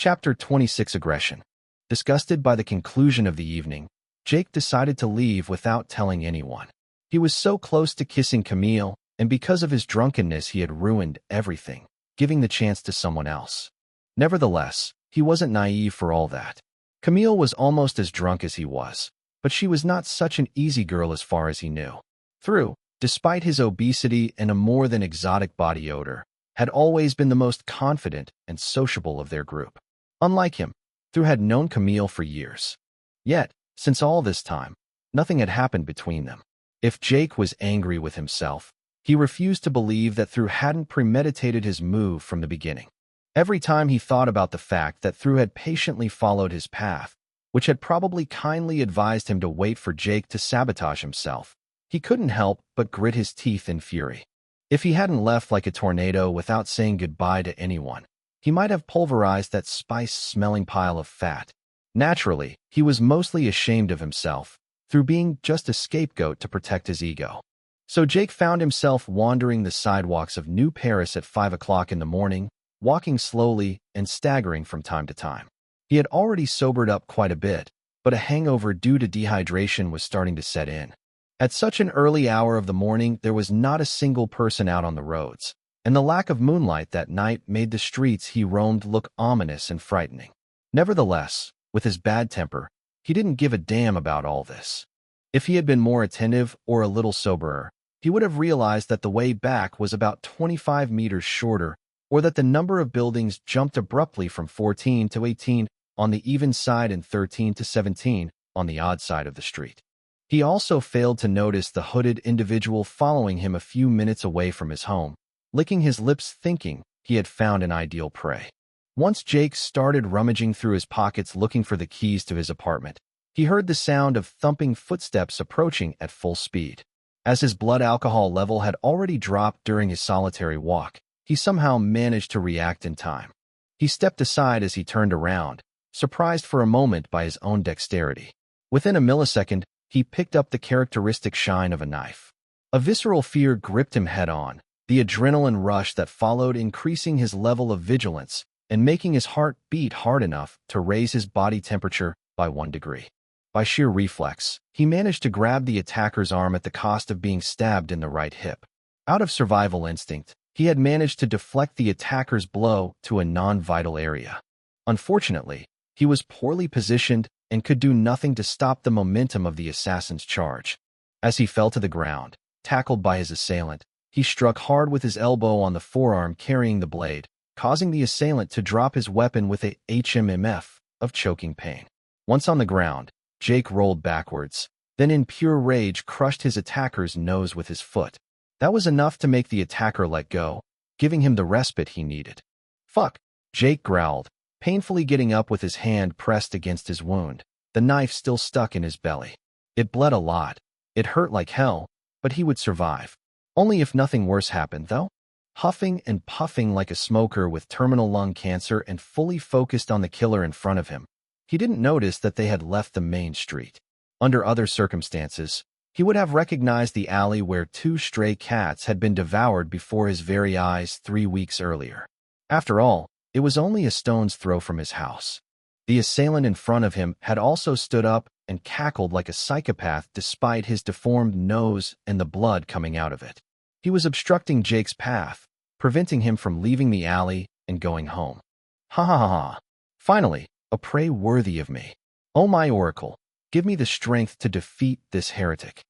Chapter 26 Aggression. Disgusted by the conclusion of the evening, Jake decided to leave without telling anyone. He was so close to kissing Camille, and because of his drunkenness he had ruined everything, giving the chance to someone else. Nevertheless, he wasn't naive for all that. Camille was almost as drunk as he was, but she was not such an easy girl as far as he knew. Despite his obesity and a more than exotic body odor, had always been the most confident and sociable of their group. Unlike him, Thru had known Camille for years. Yet, since all this time, nothing had happened between them. If Jake was angry with himself, he refused to believe that Thru hadn't premeditated his move from the beginning. Every time he thought about the fact that Thru had patiently followed his path, which had probably kindly advised him to wait for Jake to sabotage himself, he couldn't help but grit his teeth in fury. If he hadn't left like a tornado without saying goodbye to anyone, he might have pulverized that spice-smelling pile of fat. Naturally, he was mostly ashamed of himself, through being just a scapegoat to protect his ego. So Jake found himself wandering the sidewalks of New Paris at 5 o'clock in the morning, walking slowly and staggering from time to time. He had already sobered up quite a bit, but a hangover due to dehydration was starting to set in. At such an early hour of the morning, there was not a single person out on the roads, and the lack of moonlight that night made the streets he roamed look ominous and frightening. Nevertheless, with his bad temper, he didn't give a damn about all this. If he had been more attentive or a little soberer, he would have realized that the way back was about 25 meters shorter, or that the number of buildings jumped abruptly from 14 to 18 on the even side and 13 to 17 on the odd side of the street. He also failed to notice the hooded individual following him a few minutes away from his home, licking his lips thinking he had found an ideal prey. Once Jake started rummaging through his pockets looking for the keys to his apartment, he heard the sound of thumping footsteps approaching at full speed. As his blood alcohol level had already dropped during his solitary walk, he somehow managed to react in time. He stepped aside as he turned around, surprised for a moment by his own dexterity. Within a millisecond, he picked up the characteristic shine of a knife. A visceral fear gripped him head-on, the adrenaline rush that followed increasing his level of vigilance and making his heart beat hard enough to raise his body temperature by 1 degree. By sheer reflex, he managed to grab the attacker's arm at the cost of being stabbed in the right hip. Out of survival instinct, he had managed to deflect the attacker's blow to a non-vital area. Unfortunately, he was poorly positioned and could do nothing to stop the momentum of the assassin's charge. As he fell to the ground, tackled by his assailant, he struck hard with his elbow on the forearm carrying the blade, causing the assailant to drop his weapon with a HMMF of choking pain. Once on the ground, Jake rolled backwards, then in pure rage crushed his attacker's nose with his foot. That was enough to make the attacker let go, giving him the respite he needed. "Fuck," Jake growled, painfully getting up with his hand pressed against his wound, the knife still stuck in his belly. It bled a lot. It hurt like hell, but he would survive. Only if nothing worse happened, though. Huffing and puffing like a smoker with terminal lung cancer and fully focused on the killer in front of him, he didn't notice that they had left the main street. Under other circumstances, he would have recognized the alley where 2 stray cats had been devoured before his very eyes 3 weeks earlier. After all, it was only a stone's throw from his house. The assailant in front of him had also stood up and cackled like a psychopath despite his deformed nose and the blood coming out of it. He was obstructing Jake's path, preventing him from leaving the alley and going home. Ha ha ha ha. Finally, a prey worthy of me. Oh my oracle, give me the strength to defeat this heretic.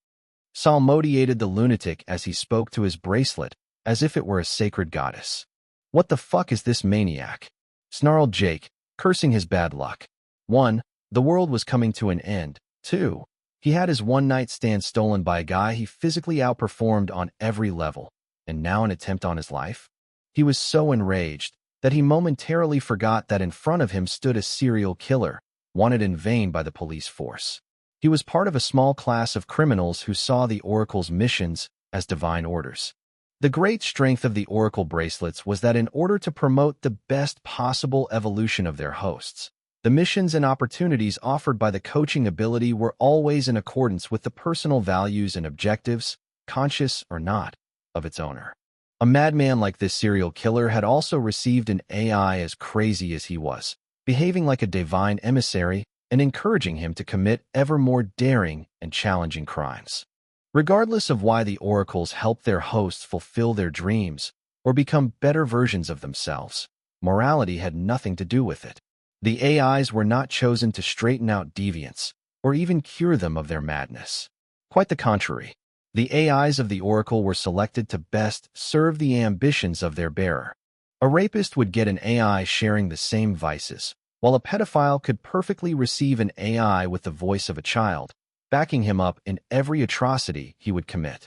Salmodiated the lunatic as he spoke to his bracelet, as if it were a sacred goddess. What the fuck is this maniac? Snarled Jake, cursing his bad luck. 1. The world was coming to an end. 2. He had his one-night stand stolen by a guy he physically outperformed on every level, and now an attempt on his life? He was so enraged that he momentarily forgot that in front of him stood a serial killer, wanted in vain by the police force. He was part of a small class of criminals who saw the Oracle's missions as divine orders. The great strength of the Oracle bracelets was that in order to promote the best possible evolution of their hosts, the missions and opportunities offered by the coaching ability were always in accordance with the personal values and objectives, conscious or not, of its owner. A madman like this serial killer had also received an AI as crazy as he was, behaving like a divine emissary and encouraging him to commit ever more daring and challenging crimes. Regardless of why the oracles help their hosts fulfill their dreams or become better versions of themselves, morality had nothing to do with it. The AIs were not chosen to straighten out deviants or even cure them of their madness. Quite the contrary. The AIs of the oracle were selected to best serve the ambitions of their bearer. A rapist would get an AI sharing the same vices, while a pedophile could perfectly receive an AI with the voice of a child, backing him up in every atrocity he would commit.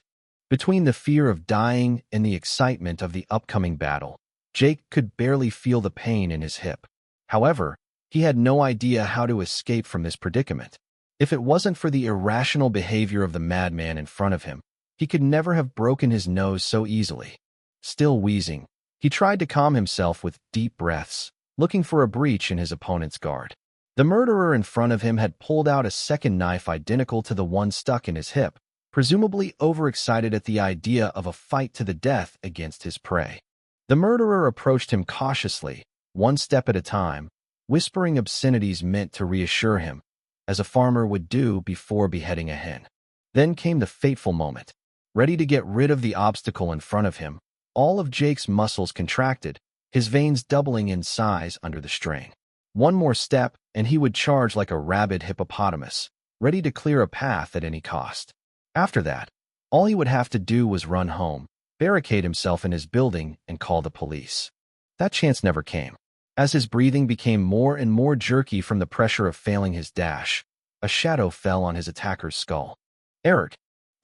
Between the fear of dying and the excitement of the upcoming battle, Jake could barely feel the pain in his hip. However, he had no idea how to escape from this predicament. If it wasn't for the irrational behavior of the madman in front of him, he could never have broken his nose so easily. Still wheezing, he tried to calm himself with deep breaths, looking for a breach in his opponent's guard. The murderer in front of him had pulled out a second knife identical to the one stuck in his hip, presumably overexcited at the idea of a fight to the death against his prey. The murderer approached him cautiously, one step at a time, whispering obscenities meant to reassure him, as a farmer would do before beheading a hen. Then came the fateful moment. Ready to get rid of the obstacle in front of him, all of Jake's muscles contracted, his veins doubling in size under the strain. One more step, and he would charge like a rabid hippopotamus, ready to clear a path at any cost. After that, all he would have to do was run home, barricade himself in his building, and call the police. That chance never came. As his breathing became more and more jerky from the pressure of failing his dash, a shadow fell on his attacker's skull. Eric.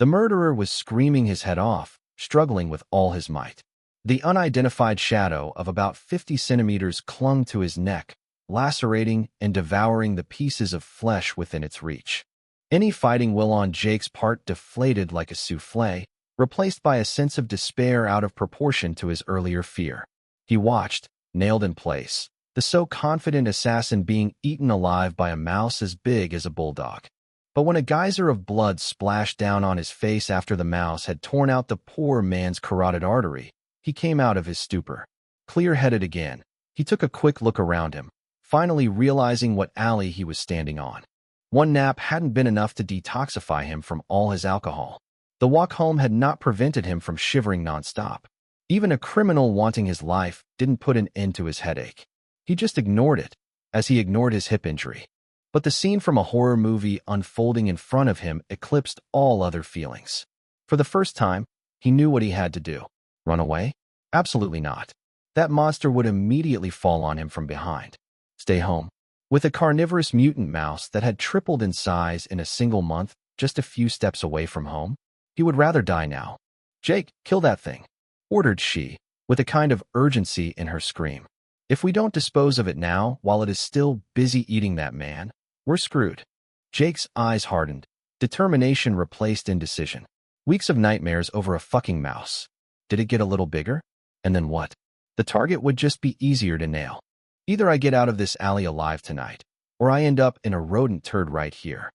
The murderer was screaming his head off, struggling with all his might. The unidentified shadow of about 50 centimeters clung to his neck, lacerating and devouring the pieces of flesh within its reach. Any fighting will on Jake's part deflated like a souffle, replaced by a sense of despair out of proportion to his earlier fear. He watched, nailed in place, the so-confident assassin being eaten alive by a mouse as big as a bulldog. But when a geyser of blood splashed down on his face after the mouse had torn out the poor man's carotid artery, he came out of his stupor. Clear-headed again, he took a quick look around him, finally realizing what alley he was standing on. One nap hadn't been enough to detoxify him from all his alcohol. The walk home had not prevented him from shivering nonstop. Even a criminal wanting his life didn't put an end to his headache. He just ignored it, as he ignored his hip injury. But the scene from a horror movie unfolding in front of him eclipsed all other feelings. For the first time, he knew what he had to do. Run away? Absolutely not. That monster would immediately fall on him from behind. Stay home. With a carnivorous mutant mouse that had tripled in size in a single month, just a few steps away from home, he would rather die now. Jake, kill that thing, ordered she, with a kind of urgency in her scream. If we don't dispose of it now, while it is still busy eating that man, we're screwed. Jake's eyes hardened, determination replaced indecision. Weeks of nightmares over a fucking mouse. Did it get a little bigger? And then what? The target would just be easier to nail. Either I get out of this alley alive tonight, or I end up in a rodent turd right here.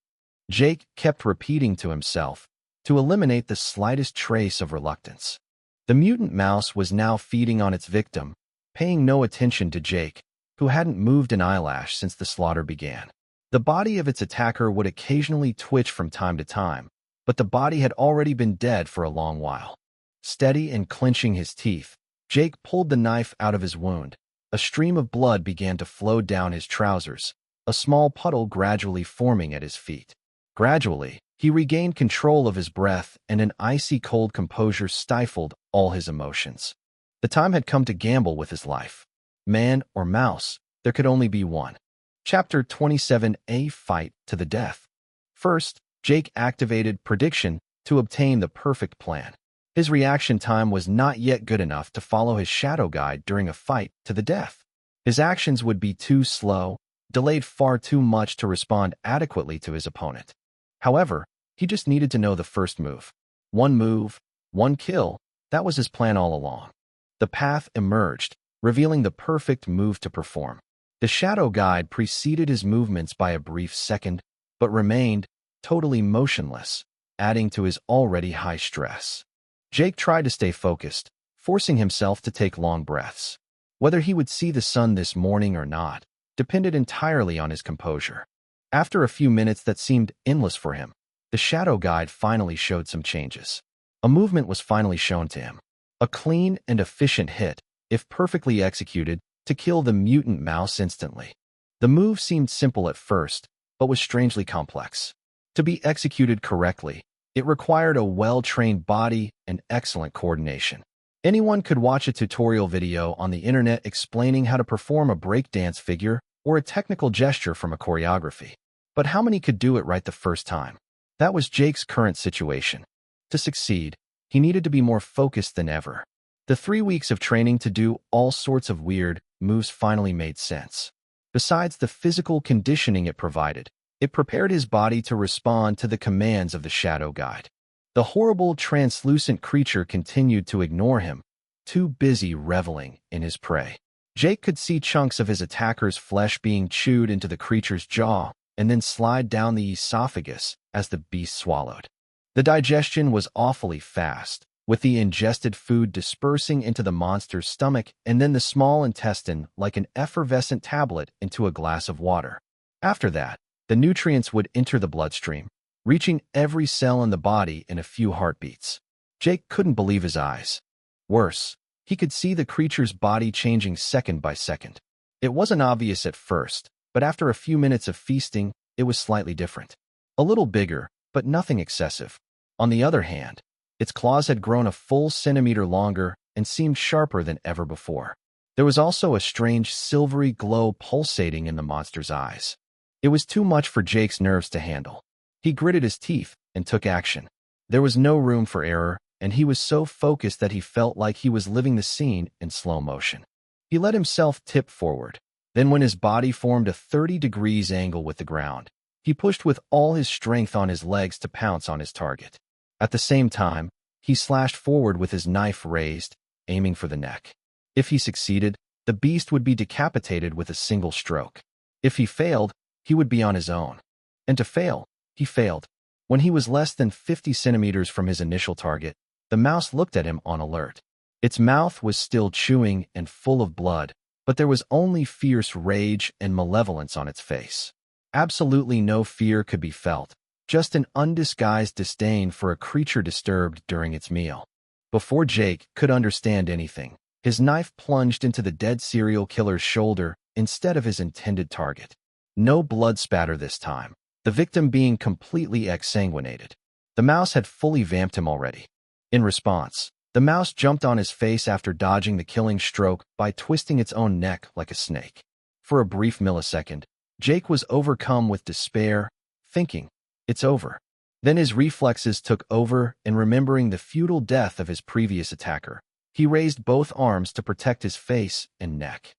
Jake kept repeating to himself, to eliminate the slightest trace of reluctance. The mutant mouse was now feeding on its victim, paying no attention to Jake, who hadn't moved an eyelash since the slaughter began. The body of its attacker would occasionally twitch from time to time, but the body had already been dead for a long while. Steady and clenching his teeth, Jake pulled the knife out of his wound. A stream of blood began to flow down his trousers, a small puddle gradually forming at his feet. Gradually, he regained control of his breath, and an icy cold composure stifled all his emotions. The time had come to gamble with his life. Man or mouse, there could only be one. Chapter 27: A Fight to the Death. First, Jake activated prediction to obtain the perfect plan. His reaction time was not yet good enough to follow his shadow guide during a fight to the death. His actions would be too slow, delayed far too much to respond adequately to his opponent. However, he just needed to know the first move. One move, one kill, that was his plan all along. The path emerged, revealing the perfect move to perform. The shadow guide preceded his movements by a brief second, but remained totally motionless, adding to his already high stress. Jake tried to stay focused, forcing himself to take long breaths. Whether he would see the sun this morning or not, depended entirely on his composure. After a few minutes that seemed endless for him, the shadow guide finally showed some changes. A movement was finally shown to him. A clean and efficient hit, if perfectly executed, to kill the mutant mouse instantly. The move seemed simple at first, but was strangely complex. To be executed correctly, it required a well-trained body and excellent coordination. Anyone could watch a tutorial video on the internet explaining how to perform a breakdance figure or a technical gesture from a choreography. But how many could do it right the first time? That was Jake's current situation. To succeed, he needed to be more focused than ever. The 3 weeks of training to do all sorts of weird moves finally made sense. Besides the physical conditioning it provided, it prepared his body to respond to the commands of the shadow guide. The horrible, translucent creature continued to ignore him, too busy reveling in his prey. Jake could see chunks of his attacker's flesh being chewed into the creature's jaw and then slide down the esophagus as the beast swallowed. The digestion was awfully fast, with the ingested food dispersing into the monster's stomach and then the small intestine like an effervescent tablet into a glass of water. After that, the nutrients would enter the bloodstream, reaching every cell in the body in a few heartbeats. Jake couldn't believe his eyes. Worse, he could see the creature's body changing second by second. It wasn't obvious at first, but after a few minutes of feasting, it was slightly different. A little bigger, but nothing excessive. On the other hand, its claws had grown a full centimeter longer and seemed sharper than ever before. There was also a strange silvery glow pulsating in the monster's eyes. It was too much for Jake's nerves to handle. He gritted his teeth and took action. There was no room for error, and he was so focused that he felt like he was living the scene in slow motion. He let himself tip forward. Then when his body formed a 30 degrees angle with the ground, he pushed with all his strength on his legs to pounce on his target. At the same time, he slashed forward with his knife raised, aiming for the neck. If he succeeded, the beast would be decapitated with a single stroke. If he failed, he would be on his own. And to fail, he failed. When he was less than 50 centimeters from his initial target, the mouse looked at him on alert. Its mouth was still chewing and full of blood, but there was only fierce rage and malevolence on its face. Absolutely no fear could be felt, just an undisguised disdain for a creature disturbed during its meal. Before Jake could understand anything, his knife plunged into the dead serial killer's shoulder instead of his intended target. No blood spatter this time, the victim being completely exsanguinated. The mouse had fully vamped him already. In response, the mouse jumped on his face after dodging the killing stroke by twisting its own neck like a snake. For a brief millisecond, Jake was overcome with despair, thinking, "It's over." Then his reflexes took over, and remembering the futile death of his previous attacker, he raised both arms to protect his face and neck.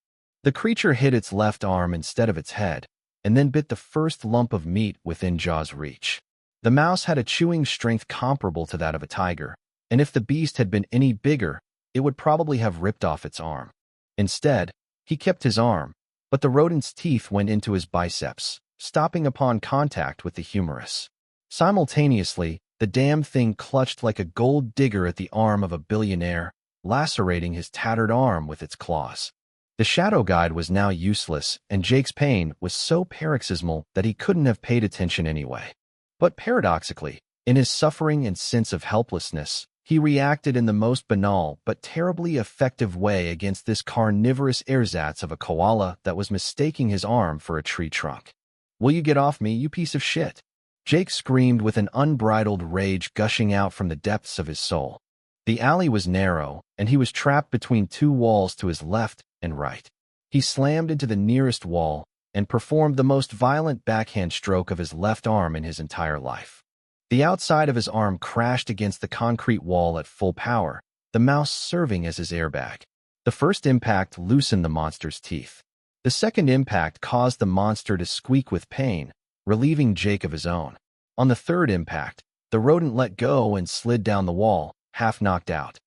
The creature hit its left arm instead of its head, and then bit the first lump of meat within Jaw's reach. The mouse had a chewing strength comparable to that of a tiger, and if the beast had been any bigger, it would probably have ripped off its arm. Instead, he kept his arm, but the rodent's teeth went into his biceps, stopping upon contact with the humerus. Simultaneously, the damn thing clutched like a gold digger at the arm of a billionaire, lacerating his tattered arm with its claws. The shadow guide was now useless, and Jake's pain was so paroxysmal that he couldn't have paid attention anyway. But paradoxically, in his suffering and sense of helplessness, he reacted in the most banal but terribly effective way against this carnivorous ersatz of a koala that was mistaking his arm for a tree trunk. "Will you get off me, you piece of shit?" Jake screamed with an unbridled rage gushing out from the depths of his soul. The alley was narrow, and he was trapped between two walls to his left and right. He slammed into the nearest wall and performed the most violent backhand stroke of his left arm in his entire life. The outside of his arm crashed against the concrete wall at full power, the mouse serving as his airbag. The first impact loosened the monster's teeth. The second impact caused the monster to squeak with pain, relieving Jake of his own. On the third impact, the rodent let go and slid down the wall, half knocked out.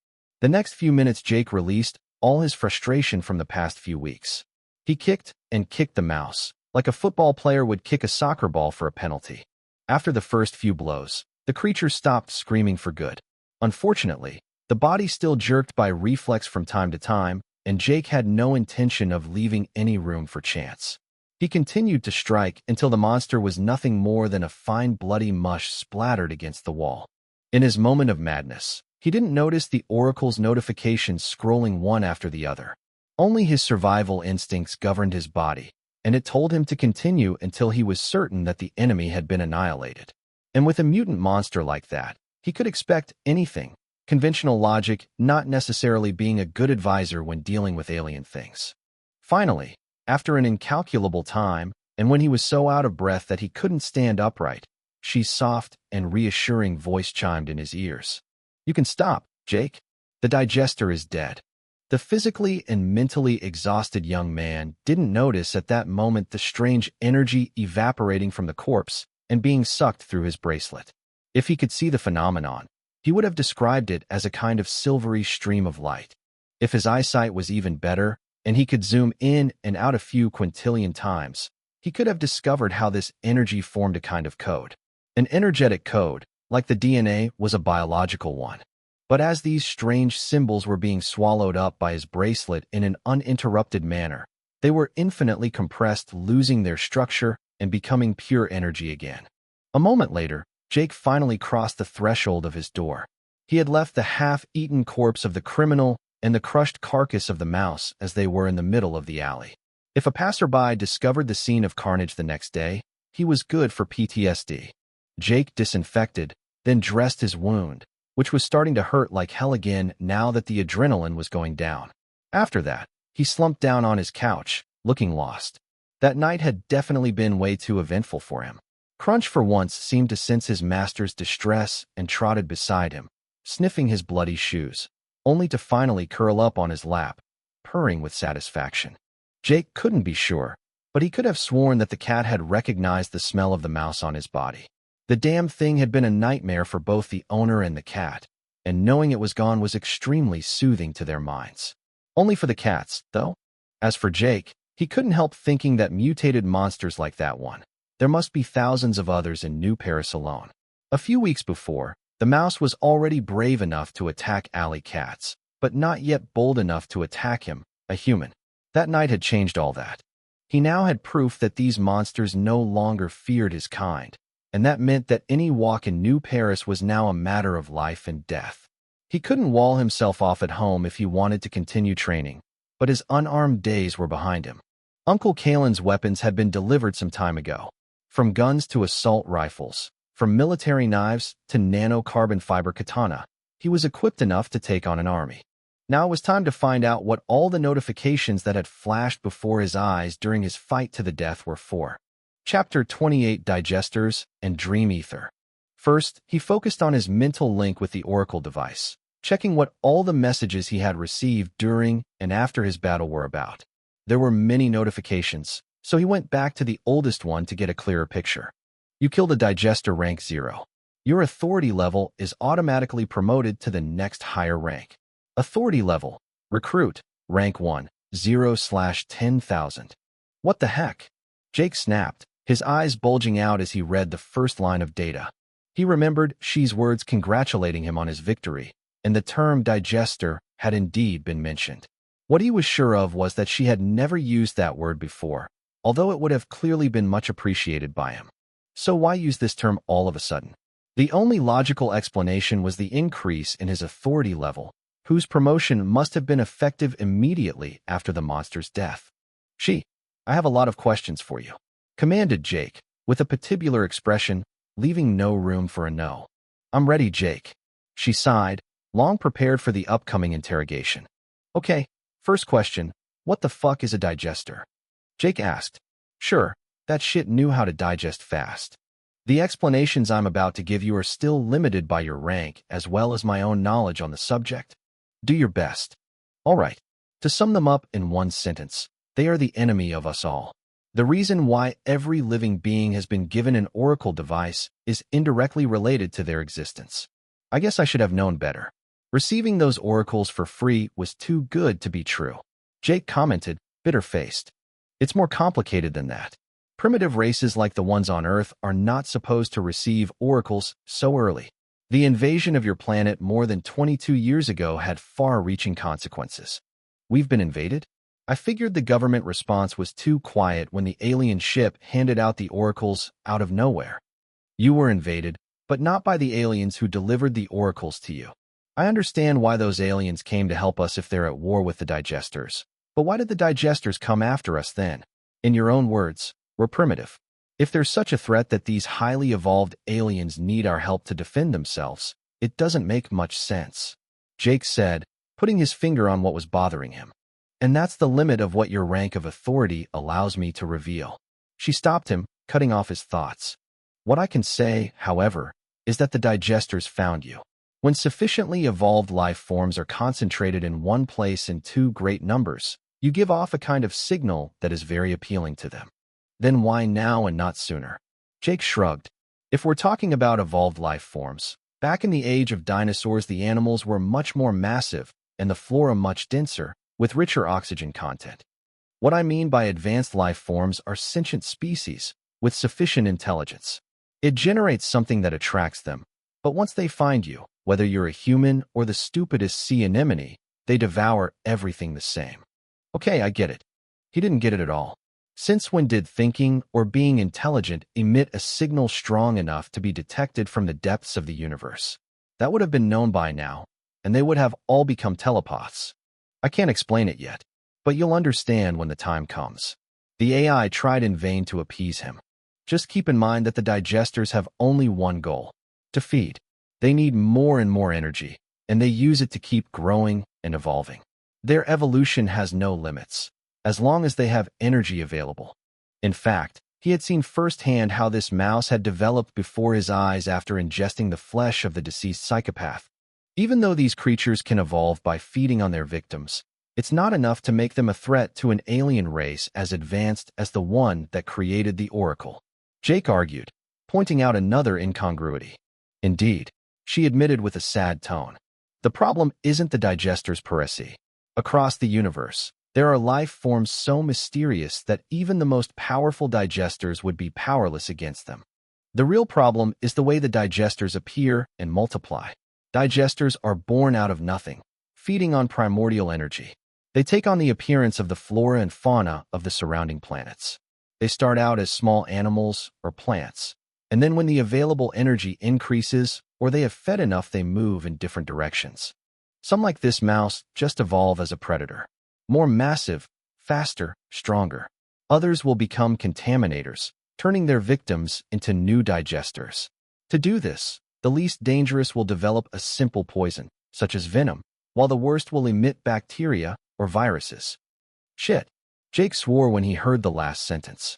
The next few minutes Jake released all his frustration from the past few weeks. He kicked and kicked the mouse, like a football player would kick a soccer ball for a penalty. After the first few blows, the creature stopped screaming for good. Unfortunately, the body still jerked by reflex from time to time, and Jake had no intention of leaving any room for chance. He continued to strike until the monster was nothing more than a fine bloody mush splattered against the wall. In his moment of madness, he didn't notice the oracle's notifications scrolling one after the other. Only his survival instincts governed his body, and it told him to continue until he was certain that the enemy had been annihilated. And with a mutant monster like that, he could expect anything, conventional logic not necessarily being a good advisor when dealing with alien things. Finally, after an incalculable time, and when he was so out of breath that he couldn't stand upright, She's soft and reassuring voice chimed in his ears. "You can stop, Jake. The digester is dead." The physically and mentally exhausted young man didn't notice at that moment the strange energy evaporating from the corpse and being sucked through his bracelet. If he could see the phenomenon, he would have described it as a kind of silvery stream of light. If his eyesight was even better, and he could zoom in and out a few quintillion times, he could have discovered how this energy formed a kind of code. An energetic code, like the DNA, was a biological one. But as these strange symbols were being swallowed up by his bracelet in an uninterrupted manner, they were infinitely compressed, losing their structure and becoming pure energy again. A moment later, Jake finally crossed the threshold of his door. He had left the half-eaten corpse of the criminal and the crushed carcass of the mouse as they were in the middle of the alley. If a passerby discovered the scene of carnage the next day, he was good for PTSD. Jake disinfected, then dressed his wound, which was starting to hurt like hell again now that the adrenaline was going down. After that, he slumped down on his couch, looking lost. That night had definitely been way too eventful for him. Crunch for once seemed to sense his master's distress and trotted beside him, sniffing his bloody shoes, only to finally curl up on his lap, purring with satisfaction. Jake couldn't be sure, but he could have sworn that the cat had recognized the smell of the mouse on his body. The damn thing had been a nightmare for both the owner and the cat, and knowing it was gone was extremely soothing to their minds. Only for the cats, though. As for Jake, he couldn't help thinking that mutated monsters like that one, there must be thousands of others in New Paris alone. A few weeks before, the mouse was already brave enough to attack alley cats, but not yet bold enough to attack him, a human. That night had changed all that. He now had proof that these monsters no longer feared his kind, and that meant that any walk in New Paris was now a matter of life and death. He couldn't wall himself off at home if he wanted to continue training, but his unarmed days were behind him. Uncle Kalen's weapons had been delivered some time ago. From guns to assault rifles, from military knives to nano-carbon fiber katana, he was equipped enough to take on an army. Now it was time to find out what all the notifications that had flashed before his eyes during his fight to the death were for. Chapter 28: Digesters and Dream Ether. First, he focused on his mental link with the Oracle device, checking what all the messages he had received during and after his battle were about. There were many notifications, so he went back to the oldest one to get a clearer picture. You killed a digester rank 0. Your authority level is automatically promoted to the next higher rank. Authority level, recruit, rank 1, 0/10,000. What the heck? Jake snapped, his eyes bulging out as he read the first line of data. He remembered She's words congratulating him on his victory, and the term digester had indeed been mentioned. What he was sure of was that she had never used that word before, although it would have clearly been much appreciated by him. So why use this term all of a sudden? The only logical explanation was the increase in his authority level, whose promotion must have been effective immediately after the monster's death. I have a lot of questions for you," commanded Jake, with a patibular expression, leaving no room for a no. "I'm ready, Jake." She sighed, long prepared for the upcoming interrogation. "Okay, first question, what the fuck is a digester?" Jake asked. "Sure, that shit knew how to digest fast. The explanations I'm about to give you are still limited by your rank as well as my own knowledge on the subject. Do your best." All right, to sum them up in one sentence, they are the enemy of us all. The reason why every living being has been given an oracle device is indirectly related to their existence. I guess I should have known better. Receiving those oracles for free was too good to be true. Jake commented, bitter-faced. It's more complicated than that. Primitive races like the ones on Earth are not supposed to receive oracles so early. The invasion of your planet more than 22 years ago had far-reaching consequences. We've been invaded? I figured the government response was too quiet when the alien ship handed out the oracles out of nowhere. You were invaded, but not by the aliens who delivered the oracles to you. I understand why those aliens came to help us if they're at war with the digesters. But why did the digesters come after us then? In your own words, we're primitive. If there's such a threat that these highly evolved aliens need our help to defend themselves, it doesn't make much sense. Jake said, putting his finger on what was bothering him. And that's the limit of what your rank of authority allows me to reveal. She stopped him, cutting off his thoughts. What I can say, however, is that the digesters found you. When sufficiently evolved life forms are concentrated in one place in too great numbers, you give off a kind of signal that is very appealing to them. Then why now and not sooner? Jake shrugged. If we're talking about evolved life forms, back in the age of dinosaurs the animals were much more massive and the flora much denser, with richer oxygen content. What I mean by advanced life forms are sentient species with sufficient intelligence. It generates something that attracts them, but once they find you, whether you're a human or the stupidest sea anemone, they devour everything the same. Okay, I get it. He didn't get it at all. Since when did thinking or being intelligent emit a signal strong enough to be detected from the depths of the universe? That would have been known by now, and they would have all become telepaths. I can't explain it yet, but you'll understand when the time comes. The AI tried in vain to appease him. Just keep in mind that the digesters have only one goal: to feed. They need more and more energy, and they use it to keep growing and evolving. Their evolution has no limits, as long as they have energy available. In fact, he had seen firsthand how this mouse had developed before his eyes after ingesting the flesh of the deceased psychopath. Even though these creatures can evolve by feeding on their victims, it's not enough to make them a threat to an alien race as advanced as the one that created the Oracle. Jake argued, pointing out another incongruity. Indeed, she admitted with a sad tone. The problem isn't the digesters per se. Across the universe, there are life forms so mysterious that even the most powerful digesters would be powerless against them. The real problem is the way the digesters appear and multiply. Digesters are born out of nothing, feeding on primordial energy. They take on the appearance of the flora and fauna of the surrounding planets. They start out as small animals or plants, and then when the available energy increases or they have fed enough, they move in different directions. Some like this mouse just evolve as a predator. More massive, faster, stronger. Others will become contaminators, turning their victims into new digesters. To do this, the least dangerous will develop a simple poison, such as venom, while the worst will emit bacteria or viruses. Shit, Jake swore when he heard the last sentence.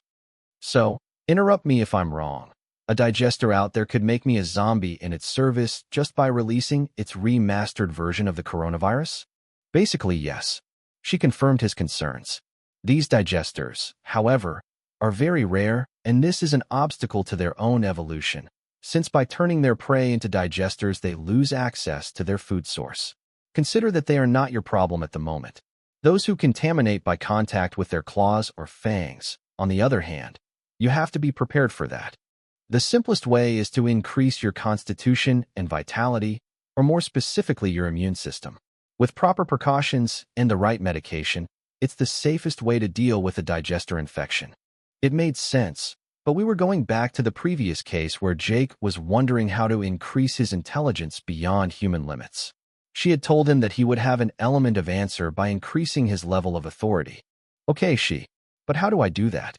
So, interrupt me if I'm wrong. A digester out there could make me a zombie in its service just by releasing its remastered version of the coronavirus? Basically, yes. She confirmed his concerns. These digesters, however, are very rare, and this is an obstacle to their own evolution, since by turning their prey into digesters they lose access to their food source. Consider that they are not your problem at the moment. Those who contaminate by contact with their claws or fangs, on the other hand, you have to be prepared for that. The simplest way is to increase your constitution and vitality, or more specifically your immune system. With proper precautions and the right medication, it's the safest way to deal with a digester infection. It made sense, but we were going back to the previous case where Jake was wondering how to increase his intelligence beyond human limits. She had told him that he would have an element of answer by increasing his level of authority. Okay, but how do I do that?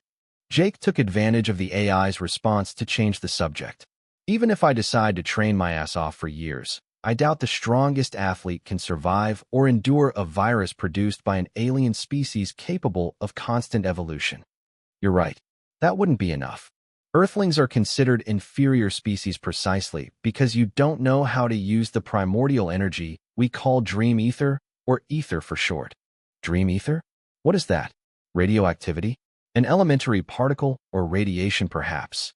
Jake took advantage of the AI's response to change the subject. Even if I decide to train my ass off for years, I doubt the strongest athlete can survive or endure a virus produced by an alien species capable of constant evolution. You're right. That wouldn't be enough. Earthlings are considered inferior species precisely because you don't know how to use the primordial energy we call dream ether, or ether for short. Dream ether? What is that? Radioactivity? An elementary particle or radiation perhaps.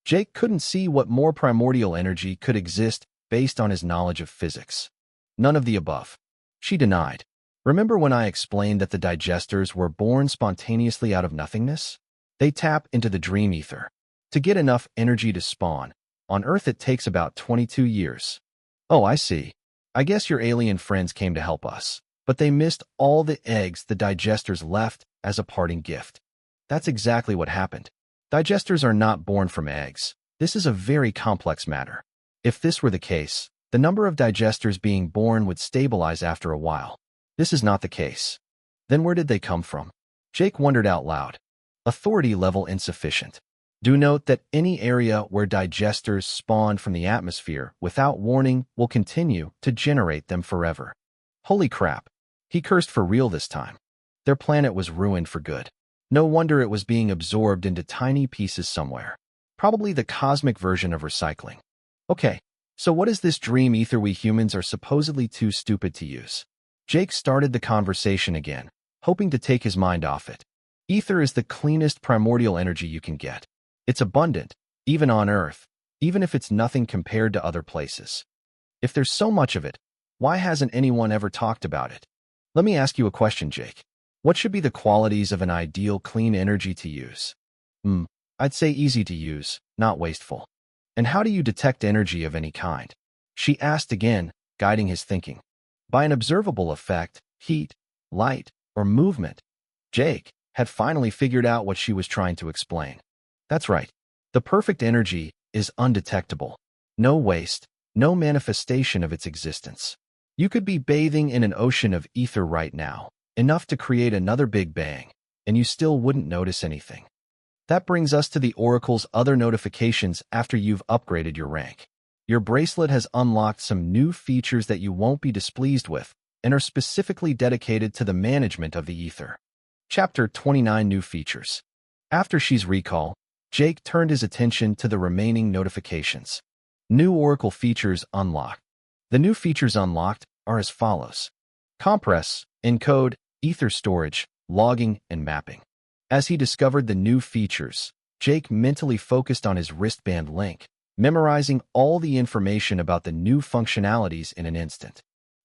Jake couldn't see what more primordial energy could exist based on his knowledge of physics. None of the above. She denied. Remember when I explained that the digesters were born spontaneously out of nothingness? They tap into the dream ether. To get enough energy to spawn, on Earth it takes about 22 years. Oh, I see. I guess your alien friends came to help us. but they missed all the eggs the digesters left as a parting gift. That's exactly what happened. Digesters are not born from eggs. This is a very complex matter. If this were the case, the number of digesters being born would stabilize after a while. This is not the case. Then where did they come from? Jake wondered out loud. Authority level insufficient. Do note that any area where digesters spawn from the atmosphere without warning will continue to generate them forever. Holy crap. He cursed for real this time. Their planet was ruined for good. No wonder it was being absorbed into tiny pieces somewhere. Probably the cosmic version of recycling. Okay, so what is this dream ether we humans are supposedly too stupid to use? Jake started the conversation again, hoping to take his mind off it. Ether is the cleanest primordial energy you can get. It's abundant, even on Earth, even if it's nothing compared to other places. If there's so much of it, why hasn't anyone ever talked about it? Let me ask you a question, Jake. What should be the qualities of an ideal clean energy to use? I'd say easy to use, not wasteful. And how do you detect energy of any kind? She asked again, guiding his thinking. By an observable effect, heat, light, or movement. Jake had finally figured out what she was trying to explain. That's right. The perfect energy is undetectable. No waste, no manifestation of its existence. You could be bathing in an ocean of ether right now, enough to create another Big Bang, and you still wouldn't notice anything. That brings us to the Oracle's other notifications after you've upgraded your rank. Your bracelet has unlocked some new features that you won't be displeased with and are specifically dedicated to the management of the ether. Chapter 29 New Features. After she's recall, Jake turned his attention to the remaining notifications. New Oracle features unlocked. The new features unlocked are as follows. Compress, encode, ether storage, logging, and mapping. As he discovered the new features, Jake mentally focused on his wristband link, memorizing all the information about the new functionalities in an instant.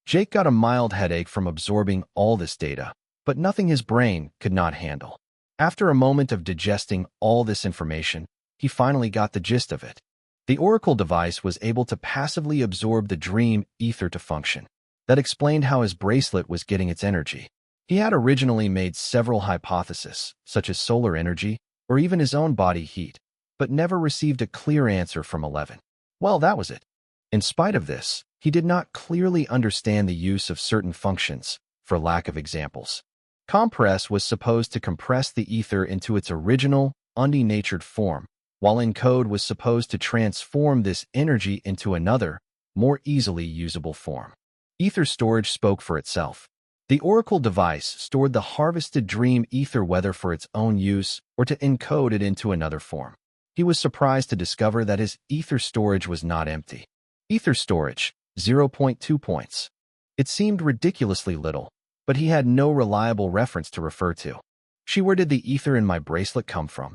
Jake got a mild headache from absorbing all this data, but nothing his brain could not handle. After a moment of digesting all this information, he finally got the gist of it. The Oracle device was able to passively absorb the dream ether to function. That explained how his bracelet was getting its energy. He had originally made several hypotheses, such as solar energy or even his own body heat, but never received a clear answer from 11. Well, that was it. In spite of this, he did not clearly understand the use of certain functions, for lack of examples. Compress was supposed to compress the ether into its original, undenatured form, while encode was supposed to transform this energy into another, more easily usable form. Ether storage spoke for itself. The Oracle device stored the harvested dream ether whether for its own use or to encode it into another form. He was surprised to discover that his ether storage was not empty. Ether storage, 0.2 points. It seemed ridiculously little, but he had no reliable reference to refer to. Where did the ether in my bracelet come from?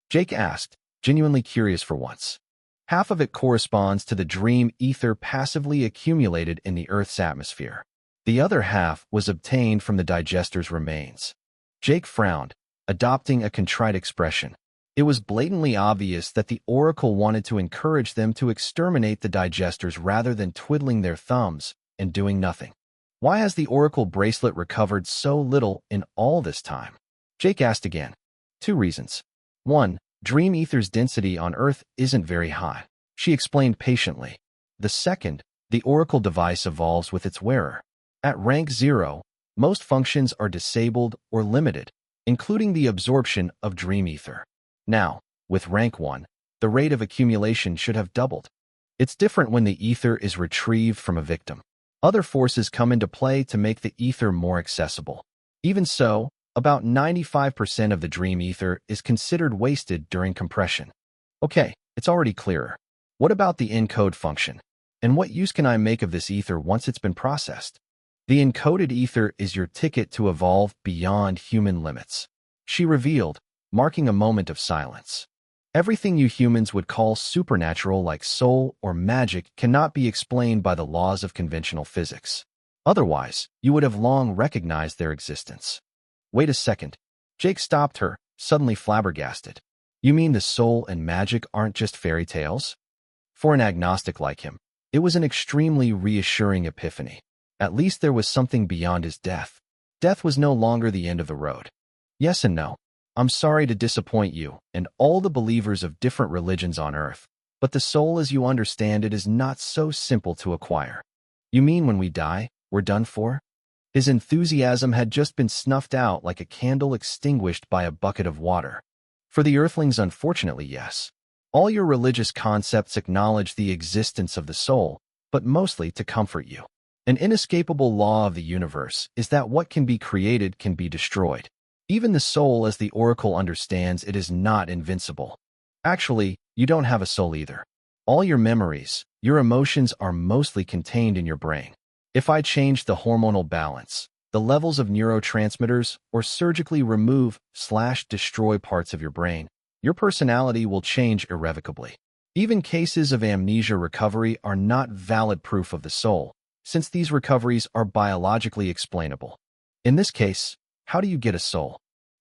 Jake asked, genuinely curious for once. Half of it corresponds to the dream ether passively accumulated in the Earth's atmosphere. The other half was obtained from the digester's remains. Jake frowned, adopting a contrite expression. It was blatantly obvious that the Oracle wanted to encourage them to exterminate the digesters rather than twiddling their thumbs and doing nothing. Why has the Oracle bracelet recovered so little in all this time? Jake asked again. 2 reasons. 1. Dream ether's density on Earth isn't very high. She explained patiently. The second, the Oracle device evolves with its wearer. At rank 0, most functions are disabled or limited, including the absorption of dream ether. Now, with rank 1, the rate of accumulation should have doubled. It's different when the ether is retrieved from a victim. Other forces come into play to make the ether more accessible. Even so, about 95% of the dream ether is considered wasted during compression. Okay, it's already clearer. What about the encode function? And what use can I make of this ether once it's been processed? The encoded ether is your ticket to evolve beyond human limits. She revealed, marking a moment of silence. Everything you humans would call supernatural like soul or magic cannot be explained by the laws of conventional physics. Otherwise, you would have long recognized their existence. Wait a second. Jake stopped her, suddenly flabbergasted. You mean the soul and magic aren't just fairy tales? For an agnostic like him, it was an extremely reassuring epiphany. At least there was something beyond his death. Death was no longer the end of the road. Yes and no. I'm sorry to disappoint you and all the believers of different religions on earth, but the soul as you understand it is not so simple to acquire. You mean when we die, we're done for? His enthusiasm had just been snuffed out like a candle extinguished by a bucket of water. For the earthlings, unfortunately, yes. All your religious concepts acknowledge the existence of the soul, but mostly to comfort you. An inescapable law of the universe is that what can be created can be destroyed. Even the soul, as the oracle understands it, is not invincible. Actually, you don't have a soul either. All your memories, your emotions are mostly contained in your brain. If I change the hormonal balance, the levels of neurotransmitters, or surgically remove/destroy parts of your brain, your personality will change irrevocably. Even cases of amnesia recovery are not valid proof of the soul, since these recoveries are biologically explainable. In this case, how do you get a soul?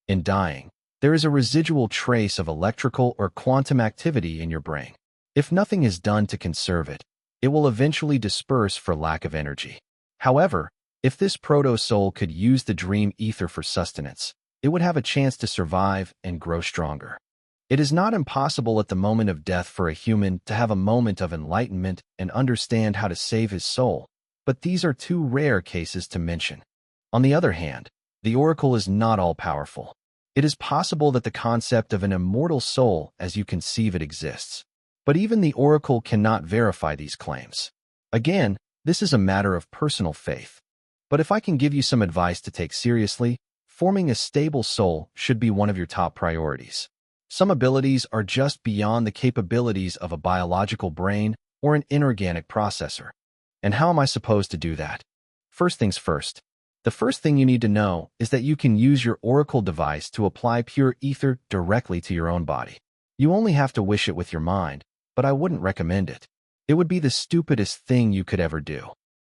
In dying, there is a residual trace of electrical or quantum activity in your brain. If nothing is done to conserve it, it will eventually disperse for lack of energy. However, if this proto-soul could use the dream ether for sustenance, it would have a chance to survive and grow stronger. It is not impossible at the moment of death for a human to have a moment of enlightenment and understand how to save his soul, but these are too rare cases to mention. On the other hand, the oracle is not all-powerful. It is possible that the concept of an immortal soul as you conceive it exists, but even the oracle cannot verify these claims. Again, this is a matter of personal faith. But if I can give you some advice to take seriously, forming a stable soul should be one of your top priorities. Some abilities are just beyond the capabilities of a biological brain or an inorganic processor. And how am I supposed to do that? First things first. The first thing you need to know is that you can use your oracle device to apply pure ether directly to your own body. You only have to wish it with your mind, but I wouldn't recommend it. It would be the stupidest thing you could ever do.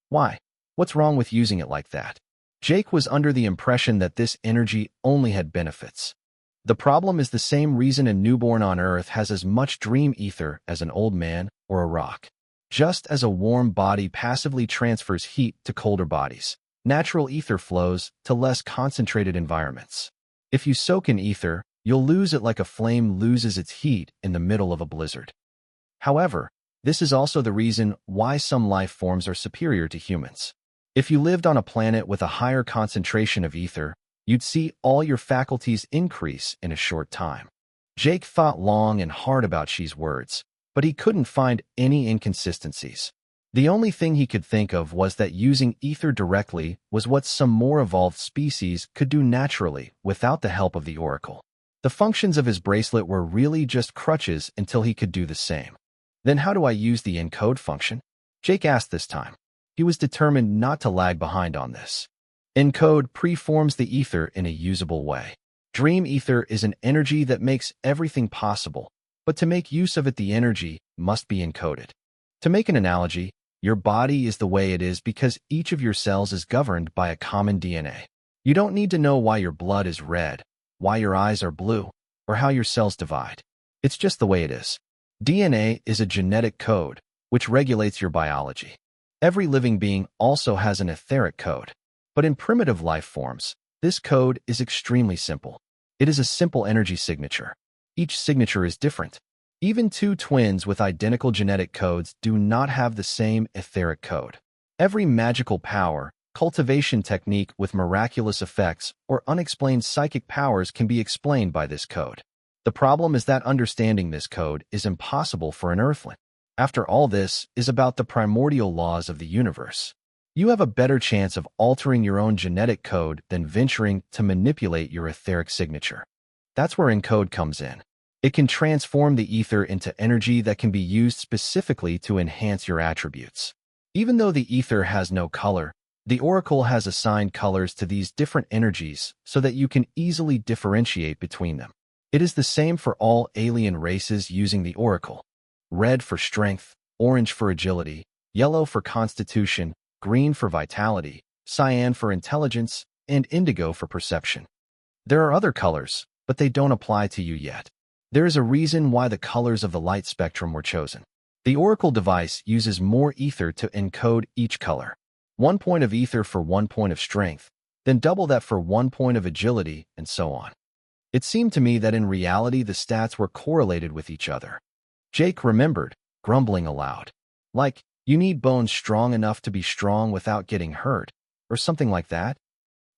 Why? What's wrong with using it like that? Jake was under the impression that this energy only had benefits. The problem is the same reason a newborn on Earth has as much dream ether as an old man or a rock. Just as a warm body passively transfers heat to colder bodies, natural ether flows to less concentrated environments. If you soak in ether, you'll lose it like a flame loses its heat in the middle of a blizzard. However, this is also the reason why some life forms are superior to humans. If you lived on a planet with a higher concentration of ether, you'd see all your faculties increase in a short time. Jake thought long and hard about Shi's words, but he couldn't find any inconsistencies. The only thing he could think of was that using ether directly was what some more evolved species could do naturally without the help of the oracle. The functions of his bracelet were really just crutches until he could do the same. Then how do I use the encode function? Jake asked this time. He was determined not to lag behind on this. Encode preforms the ether in a usable way. Dream ether is an energy that makes everything possible, but to make use of it, the energy must be encoded. To make an analogy, your body is the way it is because each of your cells is governed by a common DNA. You don't need to know why your blood is red, why your eyes are blue, or how your cells divide. It's just the way it is. DNA is a genetic code, which regulates your biology. Every living being also has an etheric code. But in primitive life forms, this code is extremely simple. It is a simple energy signature. Each signature is different. Even two twins with identical genetic codes do not have the same etheric code. Every magical power, cultivation technique with miraculous effects, or unexplained psychic powers can be explained by this code. The problem is that understanding this code is impossible for an earthling. After all, this is about the primordial laws of the universe. You have a better chance of altering your own genetic code than venturing to manipulate your etheric signature. That's where encode comes in. It can transform the ether into energy that can be used specifically to enhance your attributes. Even though the ether has no color, the oracle has assigned colors to these different energies so that you can easily differentiate between them. It is the same for all alien races using the oracle. Red for strength, orange for agility, yellow for constitution, green for vitality, cyan for intelligence, and indigo for perception. There are other colors, but they don't apply to you yet. There is a reason why the colors of the light spectrum were chosen. The oracle device uses more ether to encode each color. 1 point of ether for 1 point of strength, then double that for 1 point of agility, and so on. It seemed to me that in reality the stats were correlated with each other. Jake remembered, grumbling aloud. Like, you need bones strong enough to be strong without getting hurt, or something like that?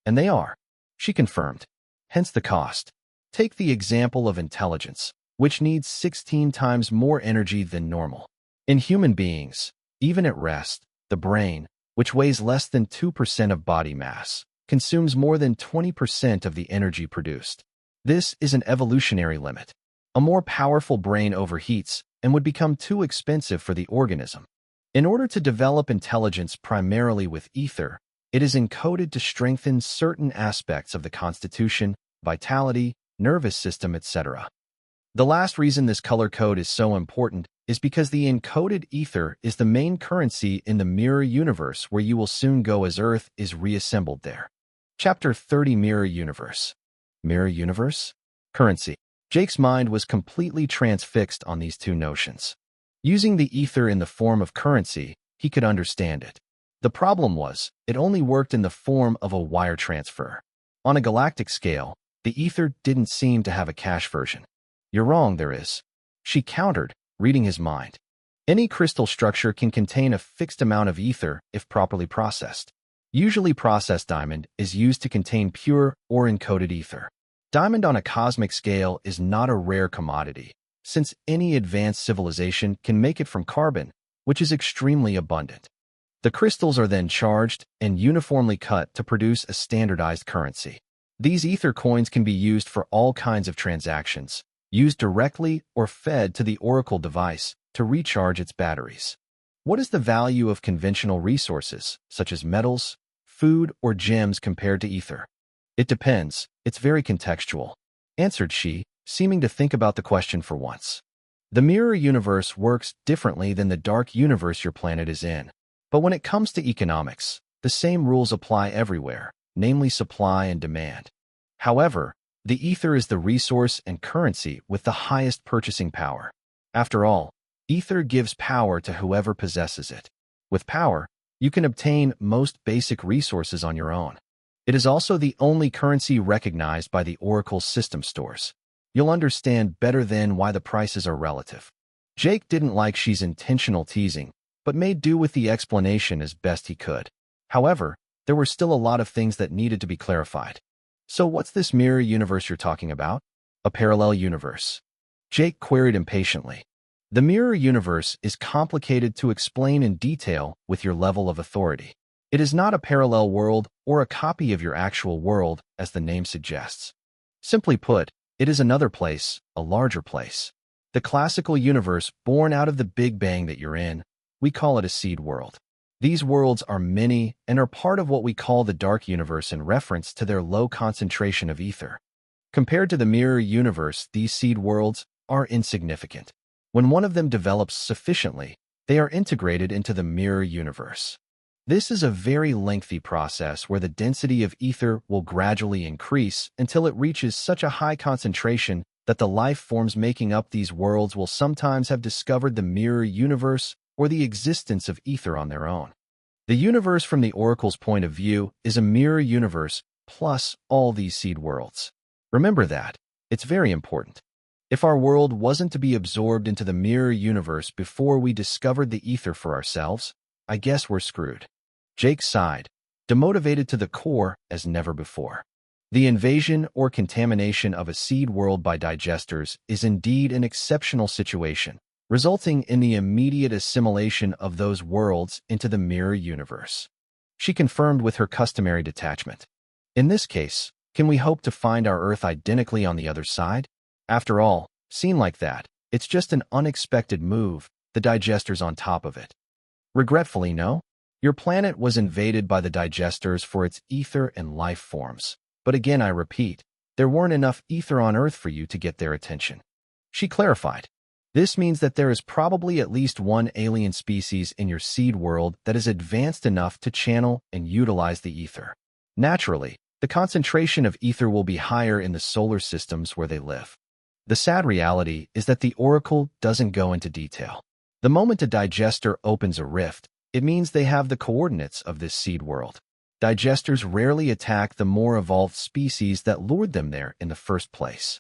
And they are, she confirmed. Hence the cost. Take the example of intelligence, which needs 16 times more energy than normal. In human beings, even at rest, the brain, which weighs less than 2% of body mass, consumes more than 20% of the energy produced. This is an evolutionary limit. A more powerful brain overheats and would become too expensive for the organism. In order to develop intelligence primarily with ether, it is encoded to strengthen certain aspects of the constitution, vitality, nervous system, etc. The last reason this color code is so important is because the encoded ether is the main currency in the mirror universe where you will soon go as Earth is reassembled there. Chapter 30 Mirror Universe. Mirror Universe? Currency. Jake's mind was completely transfixed on these two notions. Using the ether in the form of currency, he could understand it. The problem was, it only worked in the form of a wire transfer. On a galactic scale, the ether didn't seem to have a cash version. You're wrong, there is. She countered, reading his mind. Any crystal structure can contain a fixed amount of ether if properly processed. Usually processed diamond is used to contain pure or encoded ether. Diamond on a cosmic scale is not a rare commodity, since any advanced civilization can make it from carbon, which is extremely abundant. The crystals are then charged and uniformly cut to produce a standardized currency. These ether coins can be used for all kinds of transactions, used directly or fed to the Oracle device to recharge its batteries. What is the value of conventional resources, such as metals, food, or gems compared to ether? It depends. It's very contextual, answered she, seeming to think about the question for once. The mirror universe works differently than the dark universe your planet is in. But when it comes to economics, the same rules apply everywhere, namely supply and demand. However, the ether is the resource and currency with the highest purchasing power. After all, ether gives power to whoever possesses it. With power, you can obtain most basic resources on your own. It is also the only currency recognized by the Oracle system stores. You'll understand better then why the prices are relative. Jake didn't like she's intentional teasing, but made do with the explanation as best he could. However, there were still a lot of things that needed to be clarified. So what's this mirror universe you're talking about? A parallel universe. Jake queried impatiently. The mirror universe is complicated to explain in detail with your level of authority. It is not a parallel world or a copy of your actual world, as the name suggests. Simply put, it is another place, a larger place. The classical universe born out of the Big Bang that you're in, we call it a seed world. These worlds are many and are part of what we call the dark universe in reference to their low concentration of ether. Compared to the mirror universe, these seed worlds are insignificant. When one of them develops sufficiently, they are integrated into the mirror universe. This is a very lengthy process where the density of ether will gradually increase until it reaches such a high concentration that the life forms making up these worlds will sometimes have discovered the mirror universe or the existence of ether on their own. The universe from the Oracle's point of view is a mirror universe plus all these seed worlds. Remember that. It's very important. If our world wasn't to be absorbed into the mirror universe before we discovered the ether for ourselves, I guess we're screwed. Jake sighed, demotivated to the core as never before. The invasion or contamination of a seed world by digesters is indeed an exceptional situation, resulting in the immediate assimilation of those worlds into the mirror universe. She confirmed with her customary detachment. In this case, can we hope to find our Earth identically on the other side? After all, seen like that, it's just an unexpected move, the digesters on top of it. Regretfully, no. Your planet was invaded by the digesters for its ether and life forms. But again, I repeat, there weren't enough ether on Earth for you to get their attention. She clarified. This means that there is probably at least one alien species in your seed world that is advanced enough to channel and utilize the ether. Naturally, the concentration of ether will be higher in the solar systems where they live. The sad reality is that the Oracle doesn't go into detail. The moment a digester opens a rift, It means they have the coordinates of this seed world. Digesters rarely attack the more evolved species that lured them there in the first place.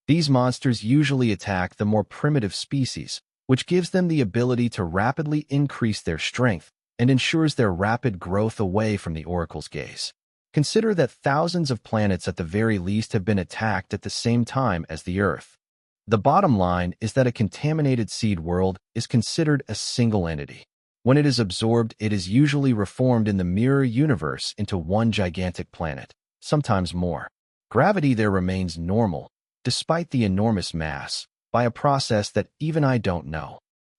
These monsters usually attack the more primitive species, which gives them the ability to rapidly increase their strength and ensures their rapid growth away from the Oracle's gaze. Consider that thousands of planets at the very least have been attacked at the same time as the Earth. The bottom line is that a contaminated seed world is considered a single entity. When it is absorbed, it is usually reformed in the mirror universe into one gigantic planet, sometimes more. Gravity there remains normal, despite the enormous mass, by a process that even I don't know.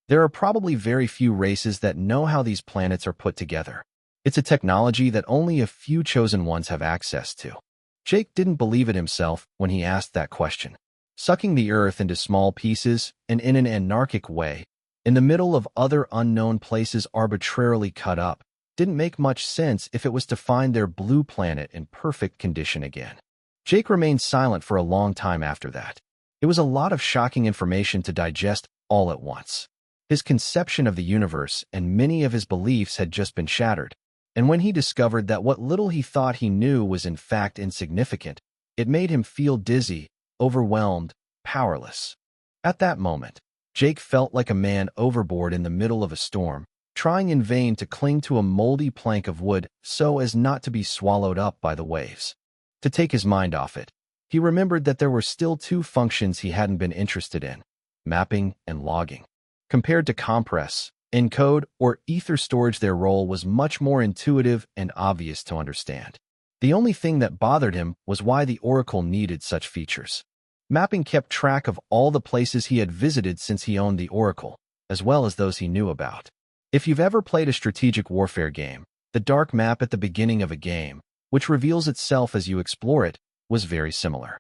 There are probably very few races that know how these planets are put together. It's a technology that only a few chosen ones have access to. Jake didn't believe it himself when he asked that question. Sucking the Earth into small pieces and in an anarchic way, in the middle of other unknown places arbitrarily cut up, didn't make much sense if it was to find their blue planet in perfect condition again. Jake remained silent for a long time after that. It was a lot of shocking information to digest all at once. His conception of the universe and many of his beliefs had just been shattered, and when he discovered that what little he thought he knew was in fact insignificant, it made him feel dizzy, overwhelmed, powerless. At that moment, Jake felt like a man overboard in the middle of a storm, trying in vain to cling to a moldy plank of wood so as not to be swallowed up by the waves. To take his mind off it, he remembered that there were still two functions he hadn't been interested in: mapping and logging. Compared to compress, encode, or ether storage, their role was much more intuitive and obvious to understand. The only thing that bothered him was why the Oracle needed such features. Mapping kept track of all the places he had visited since he owned the Oracle, as well as those he knew about. If you've ever played a strategic warfare game, the dark map at the beginning of a game, which reveals itself as you explore it, was very similar.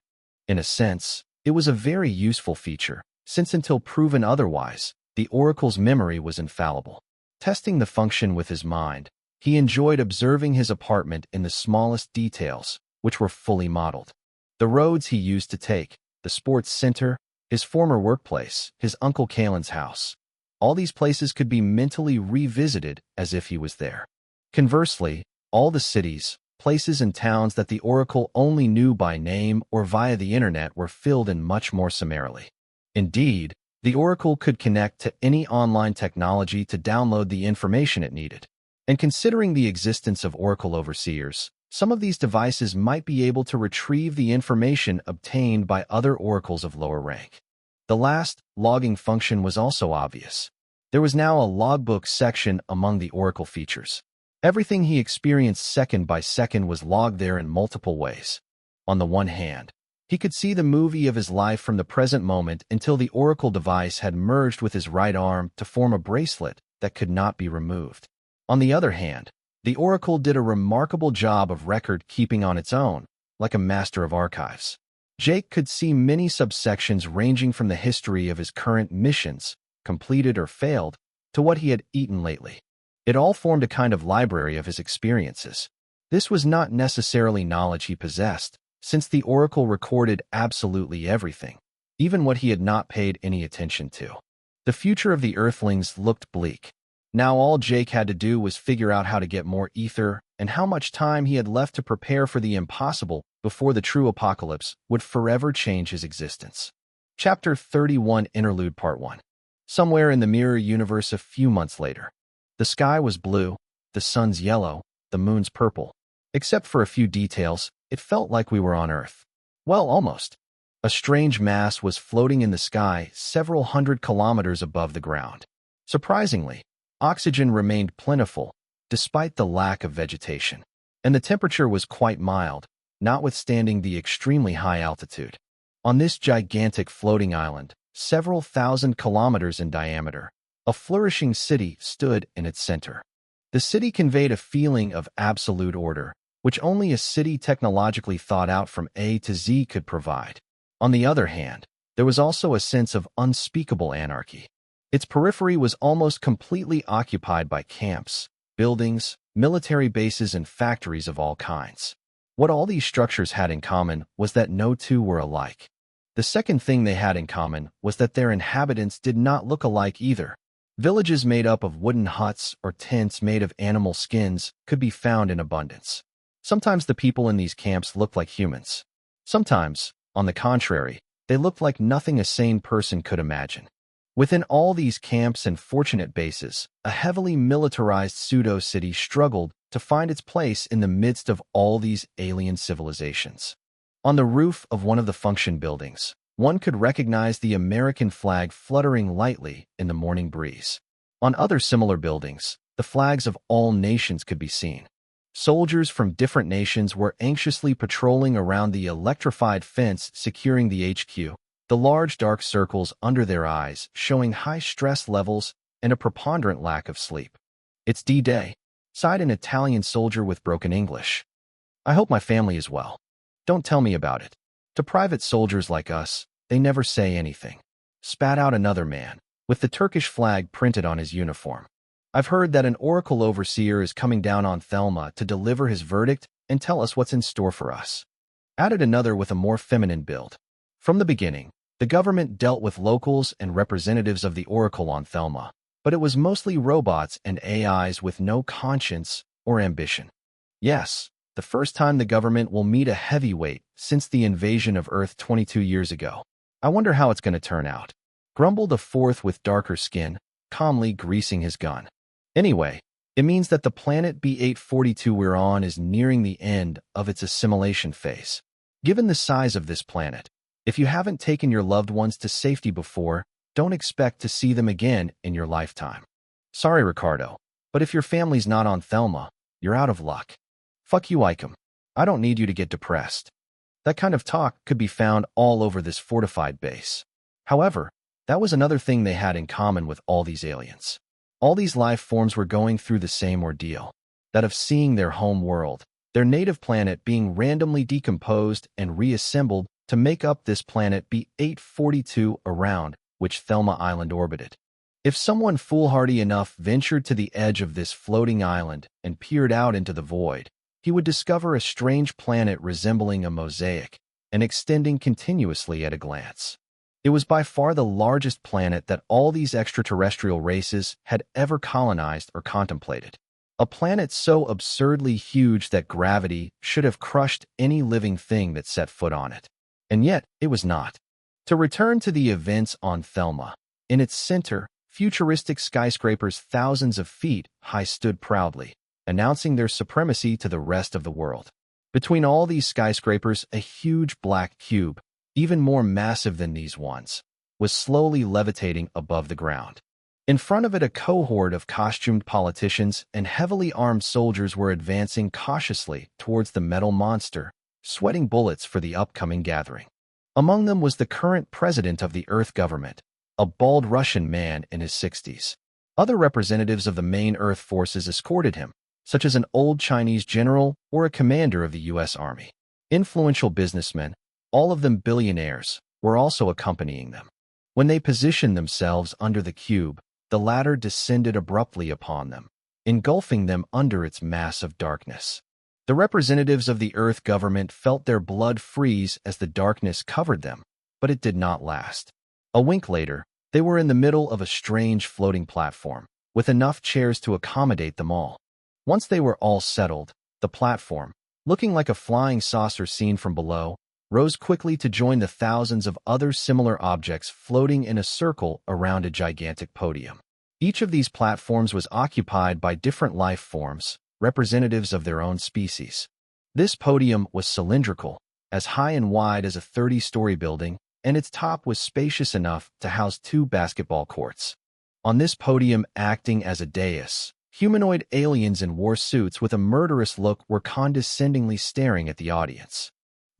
In a sense, it was a very useful feature, since until proven otherwise, the Oracle's memory was infallible. Testing the function with his mind, he enjoyed observing his apartment in the smallest details, which were fully modeled. The roads he used to take, the sports center, his former workplace, his Uncle Kalen's house. All these places could be mentally revisited as if he was there. Conversely, all the cities, places and towns that the Oracle only knew by name or via the internet were filled in much more summarily. Indeed, the Oracle could connect to any online technology to download the information it needed. And considering the existence of Oracle overseers, some of these devices might be able to retrieve the information obtained by other oracles of lower rank. The last, logging function, was also obvious. There was now a logbook section among the Oracle features. Everything he experienced second by second was logged there in multiple ways. On the one hand, he could see the movie of his life from the present moment until the Oracle device had merged with his right arm to form a bracelet that could not be removed. On the other hand, the Oracle did a remarkable job of record-keeping on its own, like a master of archives. Jake could see many subsections ranging from the history of his current missions, completed or failed, to what he had eaten lately. It all formed a kind of library of his experiences. This was not necessarily knowledge he possessed, since the Oracle recorded absolutely everything, even what he had not paid any attention to. The future of the Earthlings looked bleak. Now all Jake had to do was figure out how to get more ether and how much time he had left to prepare for the impossible before the true apocalypse would forever change his existence. Chapter 31, Interlude Part 1. Somewhere in the mirror universe a few months later. The sky was blue, the sun's yellow, the moon's purple. Except for a few details, it felt like we were on Earth. Well, almost. A strange mass was floating in the sky several hundred kilometers above the ground. Surprisingly, oxygen remained plentiful, despite the lack of vegetation, and the temperature was quite mild, notwithstanding the extremely high altitude. On this gigantic floating island, several thousand kilometers in diameter, a flourishing city stood in its center. The city conveyed a feeling of absolute order, which only a city technologically thought out from A to Z could provide. On the other hand, there was also a sense of unspeakable anarchy. Its periphery was almost completely occupied by camps, buildings, military bases, and factories of all kinds. What all these structures had in common was that no two were alike. The second thing they had in common was that their inhabitants did not look alike either. Villages made up of wooden huts or tents made of animal skins could be found in abundance. Sometimes the people in these camps looked like humans. Sometimes, on the contrary, they looked like nothing a sane person could imagine. Within all these camps and fortunate bases, a heavily militarized pseudo-city struggled to find its place in the midst of all these alien civilizations. On the roof of one of the function buildings, one could recognize the American flag fluttering lightly in the morning breeze. On other similar buildings, the flags of all nations could be seen. Soldiers from different nations were anxiously patrolling around the electrified fence securing the HQ, the large dark circles under their eyes showing high stress levels and a preponderant lack of sleep. "It's D-Day," sighed an Italian soldier with broken English. "I hope my family is well. Don't tell me about it." To private soldiers like us, they never say anything, spat out another man, with the Turkish flag printed on his uniform. "I've heard that an oracle overseer is coming down on Thelma to deliver his verdict and tell us what's in store for us," added another with a more feminine build. From the beginning, the government dealt with locals and representatives of the oracle on Thelma, but it was mostly robots and AIs with no conscience or ambition. Yes, the first time the government will meet a heavyweight since the invasion of Earth 22 years ago. "I wonder how it's going to turn out," grumbled a fourth with darker skin, calmly greasing his gun. "Anyway, it means that the planet B842 we're on is nearing the end of its assimilation phase. Given the size of this planet, if you haven't taken your loved ones to safety before, don't expect to see them again in your lifetime. Sorry, Ricardo, but if your family's not on Thelma, you're out of luck. Fuck you, Icom. I don't need you to get depressed." That kind of talk could be found all over this fortified base. However, that was another thing they had in common with all these aliens. All these life forms were going through the same ordeal, that of seeing their home world, their native planet being randomly decomposed and reassembled to make up this planet B842 around which Thelma Island orbited. If someone foolhardy enough ventured to the edge of this floating island and peered out into the void, he would discover a strange planet resembling a mosaic and extending continuously at a glance. It was by far the largest planet that all these extraterrestrial races had ever colonized or contemplated. A planet so absurdly huge that gravity should have crushed any living thing that set foot on it. And yet, it was not. To return to the events on Thelma, in its center, futuristic skyscrapers thousands of feet high stood proudly, announcing their supremacy to the rest of the world. Between all these skyscrapers, a huge black cube, even more massive than these ones, was slowly levitating above the ground. In front of it, a cohort of costumed politicians and heavily armed soldiers were advancing cautiously towards the metal monster, sweating bullets for the upcoming gathering. Among them was the current president of the Earth government, a bald Russian man in his 60s. Other representatives of the main Earth forces escorted him, such as an old Chinese general or a commander of the U.S. Army. Influential businessmen, all of them billionaires, were also accompanying them. When they positioned themselves under the cube, the latter descended abruptly upon them, engulfing them under its mass of darkness. The representatives of the Earth government felt their blood freeze as the darkness covered them, but it did not last. A wink later, they were in the middle of a strange floating platform, with enough chairs to accommodate them all. Once they were all settled, the platform, looking like a flying saucer seen from below, rose quickly to join the thousands of other similar objects floating in a circle around a gigantic podium. Each of these platforms was occupied by different life forms, representatives of their own species. This podium was cylindrical, as high and wide as a 30-story building, and its top was spacious enough to house 2 basketball courts. On this podium, acting as a dais, humanoid aliens in war suits with a murderous look were condescendingly staring at the audience.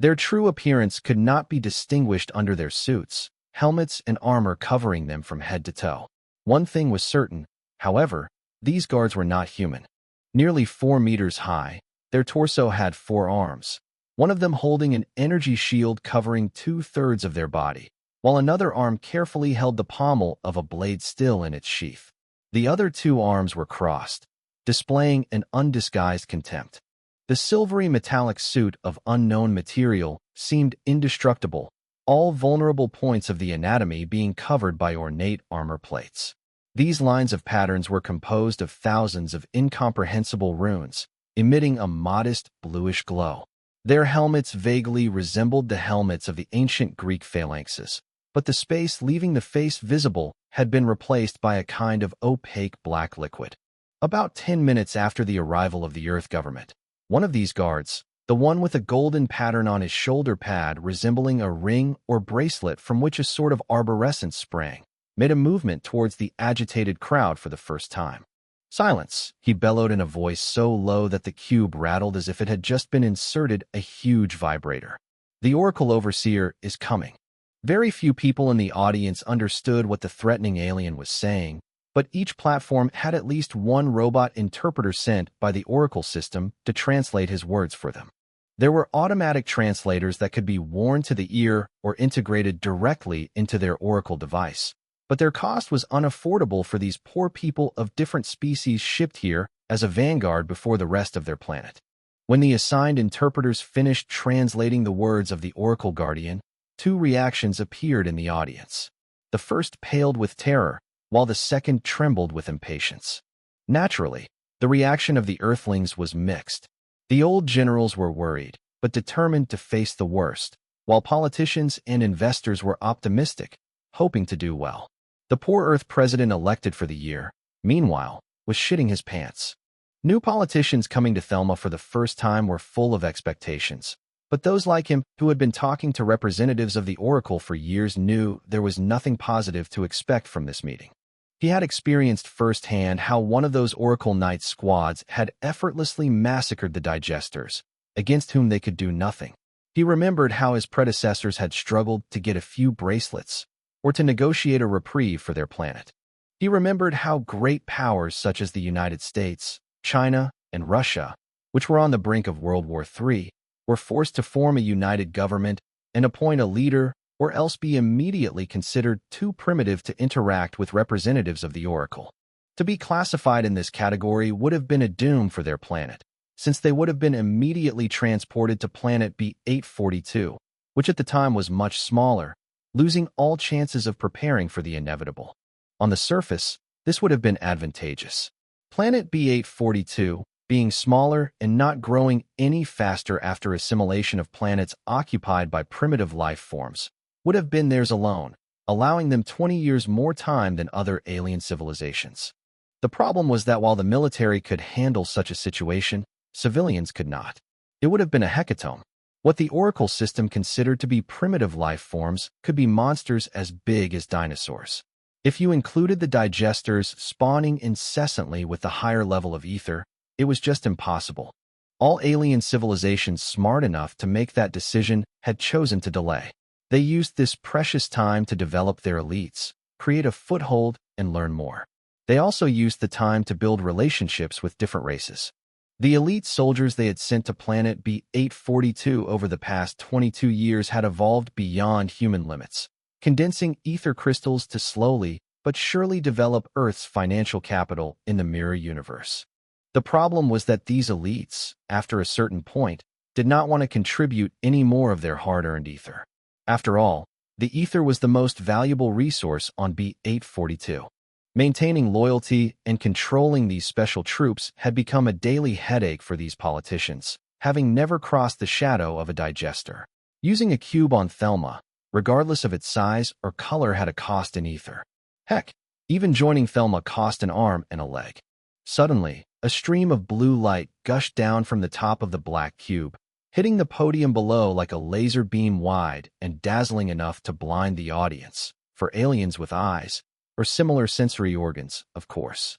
Their true appearance could not be distinguished under their suits, helmets and armor covering them from head to toe. One thing was certain, however, these guards were not human. Nearly 4 meters high, their torso had 4 arms, one of them holding an energy shield covering 2/3 of their body, while another arm carefully held the pommel of a blade still in its sheath. The other 2 arms were crossed, displaying an undisguised contempt. The silvery metallic suit of unknown material seemed indestructible, all vulnerable points of the anatomy being covered by ornate armor plates. These lines of patterns were composed of thousands of incomprehensible runes, emitting a modest bluish glow. Their helmets vaguely resembled the helmets of the ancient Greek phalanxes, but the space leaving the face visible had been replaced by a kind of opaque black liquid. About 10 minutes after the arrival of the Earth government, one of these guards, the one with a golden pattern on his shoulder pad resembling a ring or bracelet from which a sort of arborescence sprang, made a movement towards the agitated crowd for the first time. "Silence," he bellowed in a voice so low that the cube rattled as if it had just been inserted a huge vibrator. "The Oracle Overseer is coming." Very few people in the audience understood what the threatening alien was saying, but each platform had at least one robot interpreter sent by the Oracle system to translate his words for them. There were automatic translators that could be worn to the ear or integrated directly into their Oracle device, but their cost was unaffordable for these poor people of different species shipped here as a vanguard before the rest of their planet. When the assigned interpreters finished translating the words of the Oracle Guardian, two reactions appeared in the audience. The first paled with terror, while the second trembled with impatience. Naturally, the reaction of the Earthlings was mixed. The old generals were worried, but determined to face the worst, while politicians and investors were optimistic, hoping to do well. The poor Earth president elected for the year, meanwhile, was shitting his pants. New politicians coming to Thelma for the first time were full of expectations, but those like him who had been talking to representatives of the Oracle for years knew there was nothing positive to expect from this meeting. He had experienced firsthand how one of those Oracle Knights squads had effortlessly massacred the digesters, against whom they could do nothing. He remembered how his predecessors had struggled to get a few bracelets, or to negotiate a reprieve for their planet. He remembered how great powers such as the United States, China, and Russia, which were on the brink of World War III, were forced to form a united government and appoint a leader or else be immediately considered too primitive to interact with representatives of the Oracle. To be classified in this category would have been a doom for their planet, since they would have been immediately transported to planet B842, which at the time was much smaller, losing all chances of preparing for the inevitable. On the surface, this would have been advantageous. Planet B842, being smaller and not growing any faster after assimilation of planets occupied by primitive life forms, would have been theirs alone, allowing them 20 years more time than other alien civilizations. The problem was that while the military could handle such a situation, civilians could not. It would have been a hecatomb. What the Oracle system considered to be primitive life forms could be monsters as big as dinosaurs. If you included the digesters spawning incessantly with the higher level of ether, it was just impossible. All alien civilizations smart enough to make that decision had chosen to delay. They used this precious time to develop their elites, create a foothold, and learn more. They also used the time to build relationships with different races. The elite soldiers they had sent to planet B842 over the past 22 years had evolved beyond human limits, condensing ether crystals to slowly but surely develop Earth's financial capital in the mirror universe. The problem was that these elites, after a certain point, did not want to contribute any more of their hard-earned ether. After all, the ether was the most valuable resource on B842. Maintaining loyalty and controlling these special troops had become a daily headache for these politicians, having never crossed the shadow of a digester. Using a cube on Thelma, regardless of its size or color, had a cost in ether. Heck, even joining Thelma cost an arm and a leg. Suddenly, a stream of blue light gushed down from the top of the black cube, hitting the podium below like a laser beam wide and dazzling enough to blind the audience, for aliens with eyes, or similar sensory organs, of course.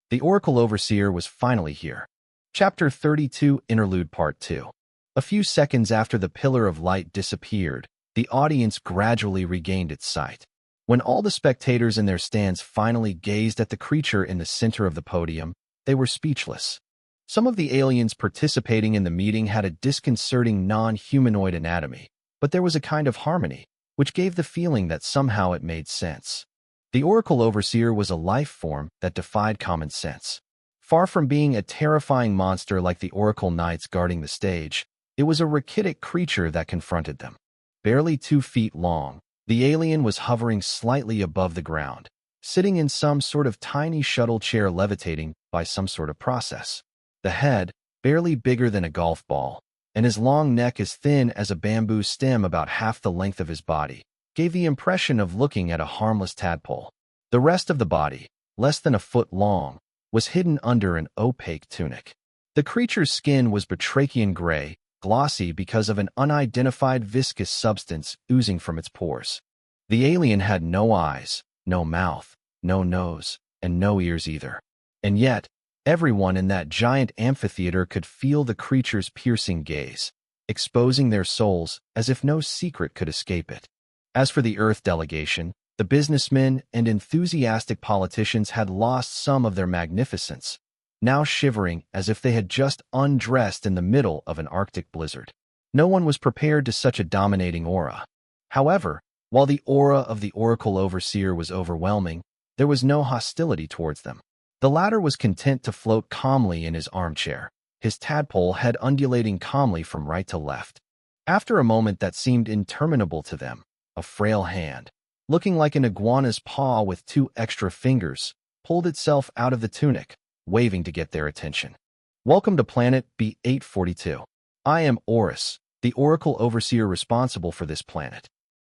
The Oracle Overseer was finally here. Chapter 32, Interlude Part 2. A few seconds after the pillar of light disappeared, the audience gradually regained its sight. When all the spectators in their stands finally gazed at the creature in the center of the podium, they were speechless. Some of the aliens participating in the meeting had a disconcerting non-humanoid anatomy, but there was a kind of harmony, which gave the feeling that somehow it made sense. The Oracle Overseer was a life form that defied common sense. Far from being a terrifying monster like the Oracle Knights guarding the stage, it was a rachitic creature that confronted them. Barely 2 feet long, the alien was hovering slightly above the ground, sitting in some sort of tiny shuttle chair levitating by some sort of process. The head, barely bigger than a golf ball, and his long neck as thin as a bamboo stem about half the length of his body, gave the impression of looking at a harmless tadpole. The rest of the body, less than a foot long, was hidden under an opaque tunic. The creature's skin was batrachian gray, glossy because of an unidentified viscous substance oozing from its pores. The alien had no eyes, no mouth, no nose, and no ears either. And yet, everyone in that giant amphitheater could feel the creature's piercing gaze, exposing their souls as if no secret could escape it. As for the Earth delegation, the businessmen and enthusiastic politicians had lost some of their magnificence, now shivering as if they had just undressed in the middle of an Arctic blizzard. No one was prepared to such a dominating aura. However, while the aura of the Oracle Overseer was overwhelming, there was no hostility towards them. The latter was content to float calmly in his armchair, his tadpole head undulating calmly from right to left. After a moment that seemed interminable to them, a frail hand, looking like an iguana's paw with 2 extra fingers, pulled itself out of the tunic, waving to get their attention. "Welcome to planet B842. I am Horus, the Oracle Overseer responsible for this planet."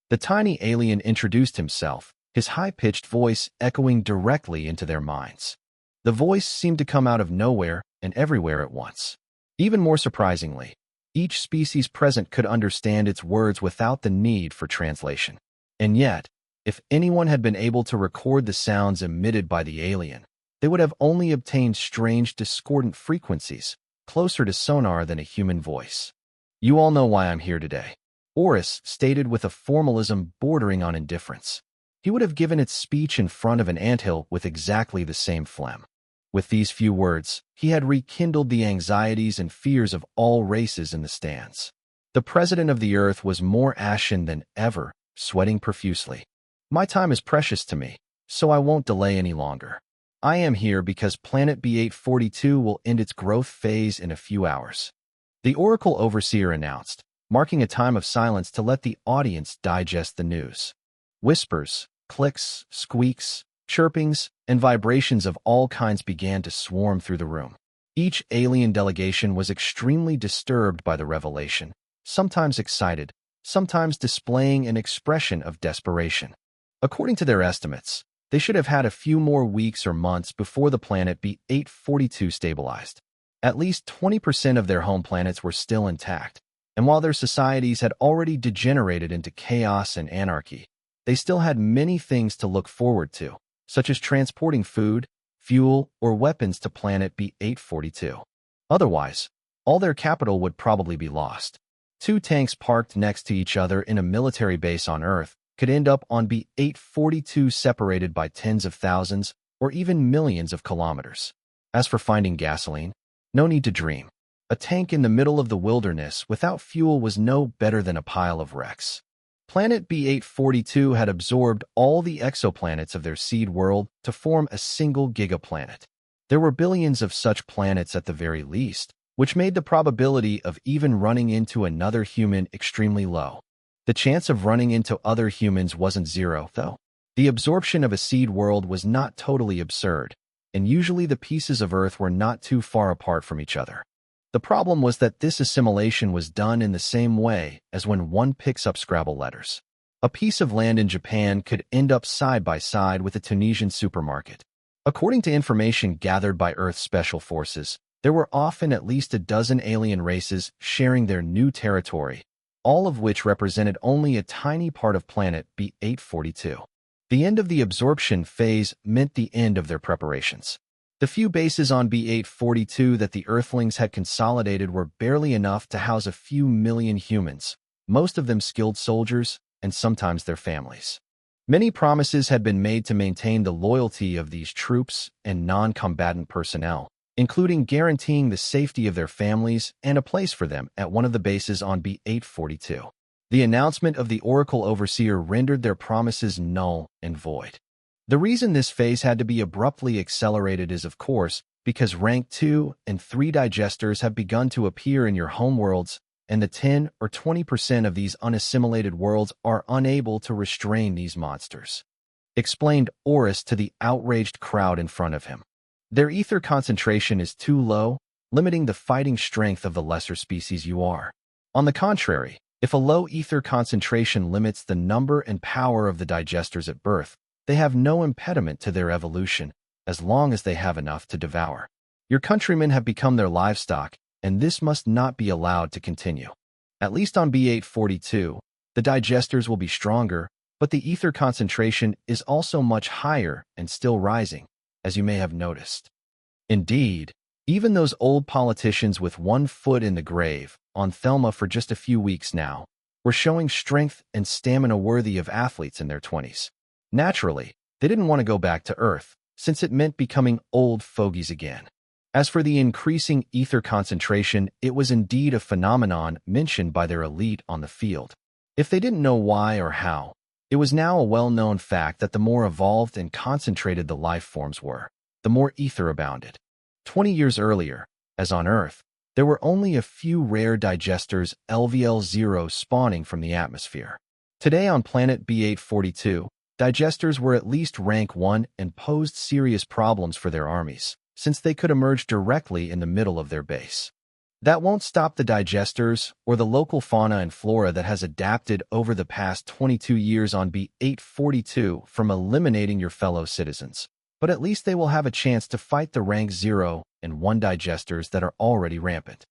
The tiny alien introduced himself, his high-pitched voice echoing directly into their minds. The voice seemed to come out of nowhere and everywhere at once. Even more surprisingly, each species present could understand its words without the need for translation. And yet, if anyone had been able to record the sounds emitted by the alien, they would have only obtained strange discordant frequencies, closer to sonar than a human voice. "You all know why I'm here today," Horus stated with a formalism bordering on indifference. He would have given its speech in front of an anthill with exactly the same phlegm. With these few words, he had rekindled the anxieties and fears of all races in the stands. The president of the Earth was more ashen than ever, sweating profusely. "My time is precious to me, so I won't delay any longer. I am here because planet B842 will end its growth phase in a few hours," the Oracle Overseer announced, marking a time of silence to let the audience digest the news. Whispers, clicks, squeaks, chirpings, and vibrations of all kinds began to swarm through the room. Each alien delegation was extremely disturbed by the revelation, sometimes excited, sometimes displaying an expression of desperation. According to their estimates, they should have had a few more weeks or months before the planet B842 stabilized. At least 20% of their home planets were still intact, and while their societies had already degenerated into chaos and anarchy, they still had many things to look forward to, such as transporting food, fuel, or weapons to planet B842. Otherwise, all their capital would probably be lost. 2 tanks parked next to each other in a military base on Earth could end up on B842 separated by tens of thousands or even millions of kilometers. As for finding gasoline, no need to dream. A tank in the middle of the wilderness without fuel was no better than a pile of wrecks. Planet B842 had absorbed all the exoplanets of their seed world to form a single gigaplanet. There were billions of such planets at the very least, which made the probability of even running into another human extremely low. The chance of running into other humans wasn't zero, though. The absorption of a seed world was not totally absurd, and usually the pieces of Earth were not too far apart from each other. The problem was that this assimilation was done in the same way as when one picks up Scrabble letters. A piece of land in Japan could end up side by side with a Tunisian supermarket. According to information gathered by Earth Special Forces, there were often at least a dozen alien races sharing their new territory, all of which represented only a tiny part of planet B842. The end of the absorption phase meant the end of their preparations. The few bases on B842 that the Earthlings had consolidated were barely enough to house a few million humans, most of them skilled soldiers, and sometimes their families. Many promises had been made to maintain the loyalty of these troops and non-combatant personnel, including guaranteeing the safety of their families and a place for them at one of the bases on B842. The announcement of the Oracle Overseer rendered their promises null and void. The reason this phase had to be abruptly accelerated is, of course, because Rank 2 and 3 digesters have begun to appear in your homeworlds, and the 10 or 20% of these unassimilated worlds are unable to restrain these monsters. explained Oris to the outraged crowd in front of him. Their ether concentration is too low, limiting the fighting strength of the lesser species you are. On the contrary, if a low ether concentration limits the number and power of the digesters at birth, they have no impediment to their evolution, as long as they have enough to devour. Your countrymen have become their livestock, and this must not be allowed to continue. At least on B842, the digesters will be stronger, but the ether concentration is also much higher and still rising, as you may have noticed. Indeed, even those old politicians with one foot in the grave, on Thelma for just a few weeks now, were showing strength and stamina worthy of athletes in their 20s. Naturally, they didn't want to go back to Earth, since it meant becoming old fogies again. As for the increasing ether concentration, it was indeed a phenomenon mentioned by their elite on the field. If they didn't know why or how, it was now a well-known fact that the more evolved and concentrated the life forms were, the more ether abounded. 20 years earlier, as on Earth, there were only a few rare digesters LVL0 spawning from the atmosphere. Today on planet B842, digesters were at least rank 1 and posed serious problems for their armies, since they could emerge directly in the middle of their base. That won't stop the digesters or the local fauna and flora that has adapted over the past 22 years on B842 from eliminating your fellow citizens, but at least they will have a chance to fight the rank 0 and 1 digesters that are already rampant.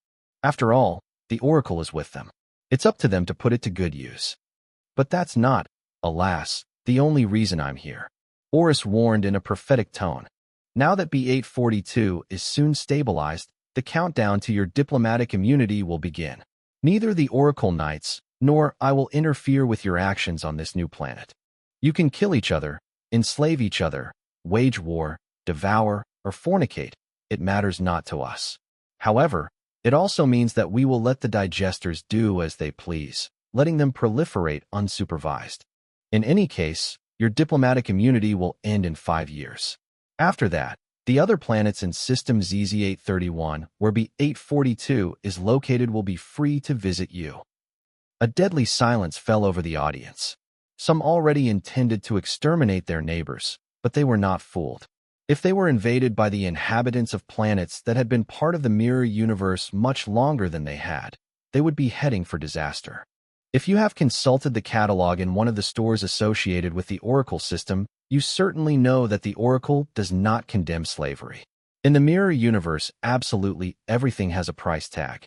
After all, the Oracle is with them. It's up to them to put it to good use. But that's not, alas, the only reason I'm here. Oris warned in a prophetic tone. Now that B842 is soon stabilized, the countdown to your diplomatic immunity will begin. Neither the Oracle Knights nor I will interfere with your actions on this new planet. You can kill each other, enslave each other, wage war, devour, or fornicate. It matters not to us. However, it also means that we will let the digesters do as they please, letting them proliferate unsupervised. In any case, your diplomatic immunity will end in 5 years. After that, the other planets in System ZZ-831, where B842 is located, will be free to visit you. A deadly silence fell over the audience. Some already intended to exterminate their neighbors, but they were not fooled. If they were invaded by the inhabitants of planets that had been part of the mirror universe much longer than they had, they would be heading for disaster. If you have consulted the catalog in one of the stores associated with the Oracle system, you certainly know that the Oracle does not condemn slavery. In the mirror universe, absolutely everything has a price tag.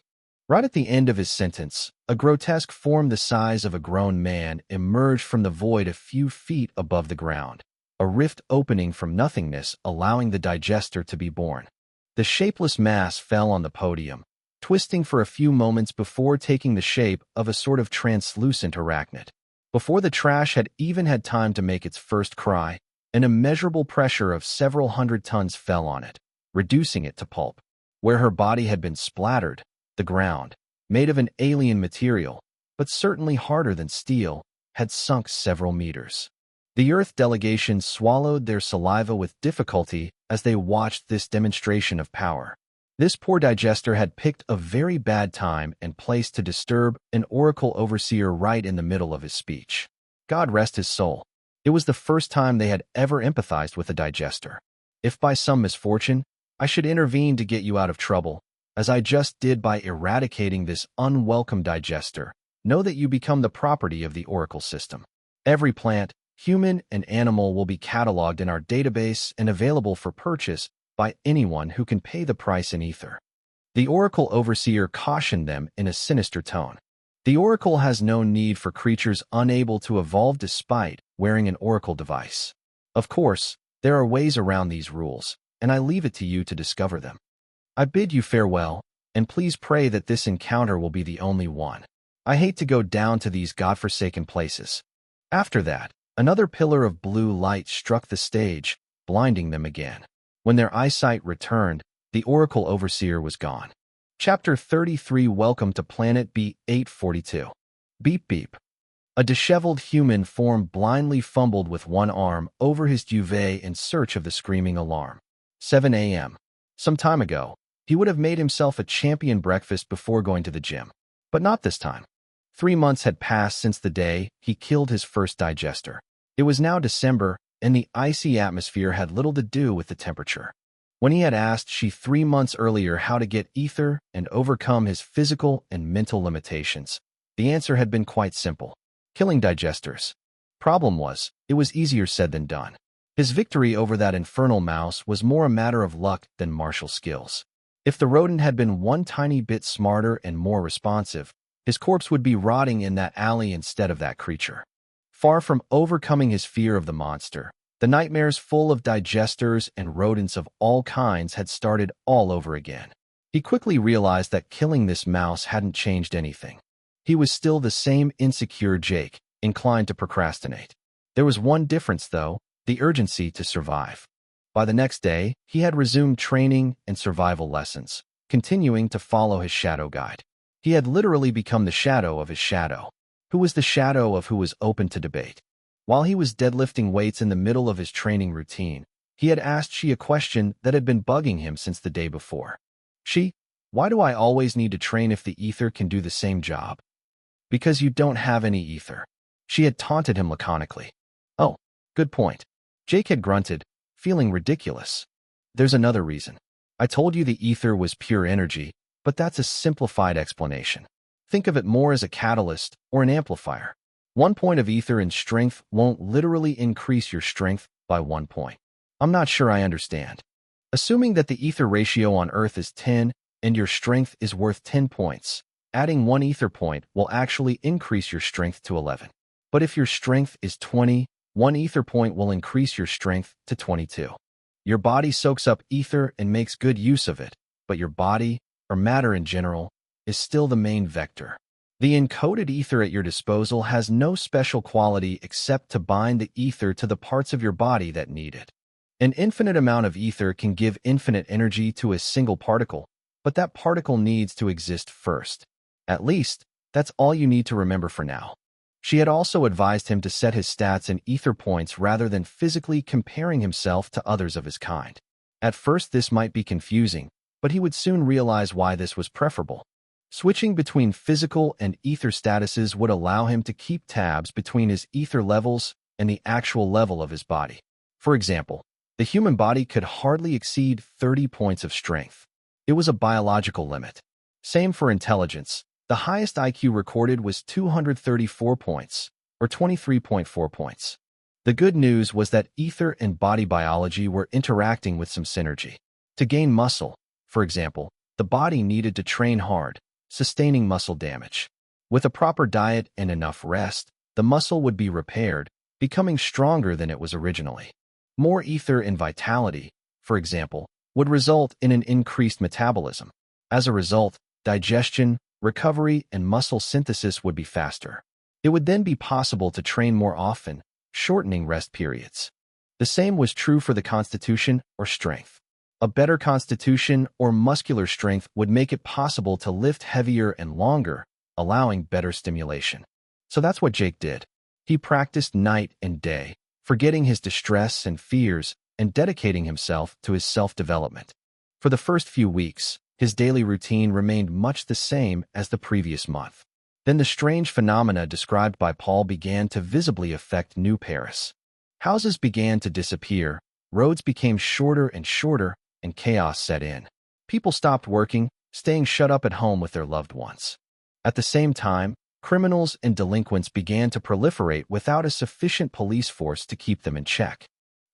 Right at the end of his sentence, a grotesque form the size of a grown man emerged from the void a few feet above the ground, a rift opening from nothingness, allowing the digester to be born. The shapeless mass fell on the podium, twisting for a few moments before taking the shape of a sort of translucent arachnid. Before the trash had even had time to make its first cry, an immeasurable pressure of several hundred tons fell on it, reducing it to pulp. Where her body had been splattered, the ground, made of an alien material, but certainly harder than steel, had sunk several meters. The Earth delegation swallowed their saliva with difficulty as they watched this demonstration of power. This poor digester had picked a very bad time and place to disturb an Oracle overseer right in the middle of his speech. God rest his soul. It was the first time they had ever empathized with a digester. If by some misfortune, I should intervene to get you out of trouble, as I just did by eradicating this unwelcome digester, know that you become the property of the Oracle system. Every plant, human and animal will be cataloged in our database and available for purchase by anyone who can pay the price in ether. The Oracle Overseer cautioned them in a sinister tone. The Oracle has no need for creatures unable to evolve despite wearing an Oracle device. Of course, there are ways around these rules, and I leave it to you to discover them. I bid you farewell, and please pray that this encounter will be the only one. I hate to go down to these godforsaken places. After that, another pillar of blue light struck the stage, blinding them again. When their eyesight returned, the Oracle Overseer was gone. Chapter 33. Welcome to Planet B842. Beep beep. A disheveled human form blindly fumbled with one arm over his duvet in search of the screaming alarm. 7 a.m. Some time ago, he would have made himself a champion breakfast before going to the gym. But not this time. 3 months had passed since the day he killed his first digester. It was now December, and the icy atmosphere had little to do with the temperature. When he had asked she 3 months earlier how to get ether and overcome his physical and mental limitations, the answer had been quite simple: killing digesters. Problem was, it was easier said than done. His victory over that infernal mouse was more a matter of luck than martial skills. If the rodent had been one tiny bit smarter and more responsive, his corpse would be rotting in that alley instead of that creature. Far from overcoming his fear of the monster, the nightmares full of digesters and rodents of all kinds had started all over again. He quickly realized that killing this mouse hadn't changed anything. He was still the same insecure Jake, inclined to procrastinate. There was one difference, though: the urgency to survive. By the next day, he had resumed training and survival lessons, continuing to follow his shadow guide. He had literally become the shadow of his shadow, who was the shadow of who was open to debate. While he was deadlifting weights in the middle of his training routine, he had asked she a question that had been bugging him since the day before. She, why do I always need to train if the ether can do the same job? Because you don't have any ether. She had taunted him laconically. Oh, good point. Jake had grunted, feeling ridiculous. There's another reason. I told you the ether was pure energy, but that's a simplified explanation. Think of it more as a catalyst or an amplifier. 1 point of ether in strength won't literally increase your strength by 1 point. I'm not sure I understand. Assuming that the ether ratio on Earth is 10 and your strength is worth 10 points, adding 1 ether point will actually increase your strength to 11. But if your strength is 20, 1 ether point will increase your strength to 22. Your body soaks up ether and makes good use of it, but your body, or matter in general, is still the main vector. The encoded ether at your disposal has no special quality except to bind the ether to the parts of your body that need it. An infinite amount of ether can give infinite energy to a single particle, but that particle needs to exist first. At least, that's all you need to remember for now. She had also advised him to set his stats in ether points rather than physically comparing himself to others of his kind. At first this might be confusing, but he would soon realize why this was preferable. Switching between physical and ether statuses would allow him to keep tabs between his ether levels and the actual level of his body. For example, the human body could hardly exceed 30 points of strength. It was a biological limit. Same for intelligence. The highest IQ recorded was 234 points, or 23.4 points. The good news was that ether and body biology were interacting with some synergy. To gain muscle, for example, the body needed to train hard, sustaining muscle damage. With a proper diet and enough rest, the muscle would be repaired, becoming stronger than it was originally. More ether and vitality, for example, would result in an increased metabolism. As a result, digestion, recovery, and muscle synthesis would be faster. It would then be possible to train more often, shortening rest periods. The same was true for the constitution or strength. A better constitution or muscular strength would make it possible to lift heavier and longer, allowing better stimulation. So that's what Jake did. He practiced night and day, forgetting his distress and fears and dedicating himself to his self-development. For the first few weeks, his daily routine remained much the same as the previous month. Then the strange phenomena described by Paul began to visibly affect New Paris. Houses began to disappear, roads became shorter and shorter, and chaos set in. People stopped working, staying shut up at home with their loved ones. At the same time, criminals and delinquents began to proliferate without a sufficient police force to keep them in check.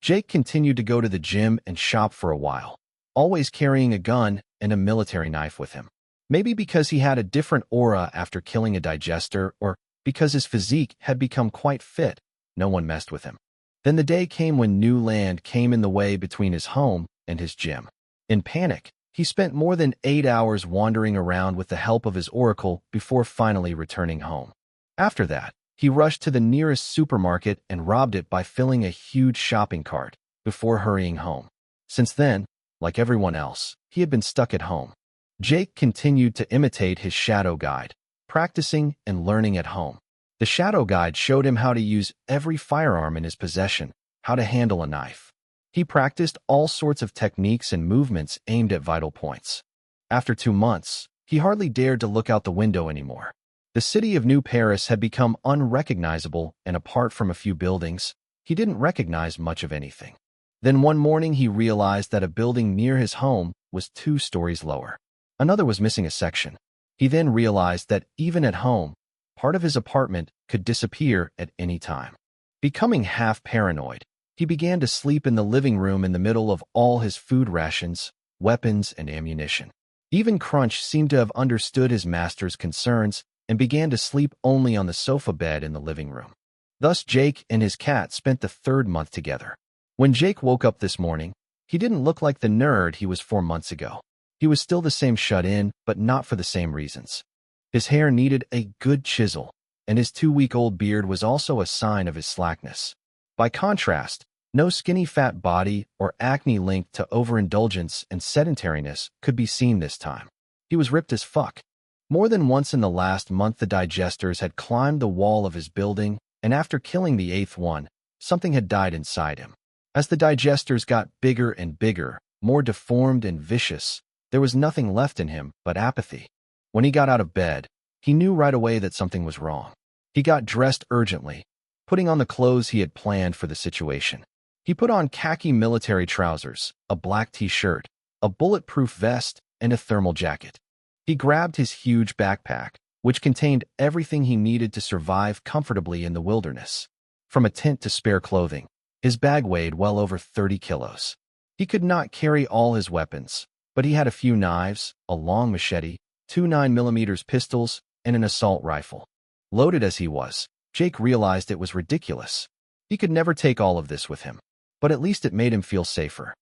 Jake continued to go to the gym and shop for a while, always carrying a gun and a military knife with him. Maybe because he had a different aura after killing a digester, or because his physique had become quite fit, no one messed with him. Then the day came when new land came in the way between his home and his gym. In panic, he spent more than 8 hours wandering around with the help of his oracle before finally returning home. After that, he rushed to the nearest supermarket and robbed it by filling a huge shopping cart before hurrying home. Since then, like everyone else, he had been stuck at home. Jake continued to imitate his shadow guide, practicing and learning at home. The shadow guide showed him how to use every firearm in his possession, how to handle a knife. He practiced all sorts of techniques and movements aimed at vital points. After 2 months, he hardly dared to look out the window anymore. The city of New Paris had become unrecognizable, and apart from a few buildings, he didn't recognize much of anything. Then one morning he realized that a building near his home was 2 stories lower. Another was missing a section. He then realized that even at home, part of his apartment could disappear at any time. Becoming half paranoid, he began to sleep in the living room in the middle of all his food rations, weapons, and ammunition. Even Crunch seemed to have understood his master's concerns and began to sleep only on the sofa bed in the living room. Thus, Jake and his cat spent the 3rd month together. When Jake woke up this morning, he didn't look like the nerd he was 4 months ago. He was still the same shut-in, but not for the same reasons. His hair needed a good chisel, and his 2-week-old beard was also a sign of his slackness. By contrast, no skinny fat body or acne linked to overindulgence and sedentariness could be seen this time. He was ripped as fuck. More than once in the last month the digesters had climbed the wall of his building, and after killing the 8th one, something had died inside him. As the digesters got bigger and bigger, more deformed and vicious, there was nothing left in him but apathy. When he got out of bed, he knew right away that something was wrong. He got dressed urgently, putting on the clothes he had planned for the situation. He put on khaki military trousers, a black t-shirt, a bulletproof vest, and a thermal jacket. He grabbed his huge backpack, which contained everything he needed to survive comfortably in the wilderness. From a tent to spare clothing, his bag weighed well over 30 kilos. He could not carry all his weapons, but he had a few knives, a long machete, 2 9mm pistols, and an assault rifle. Loaded as he was, Jake realized it was ridiculous. He could never take all of this with him, but at least it made him feel safer.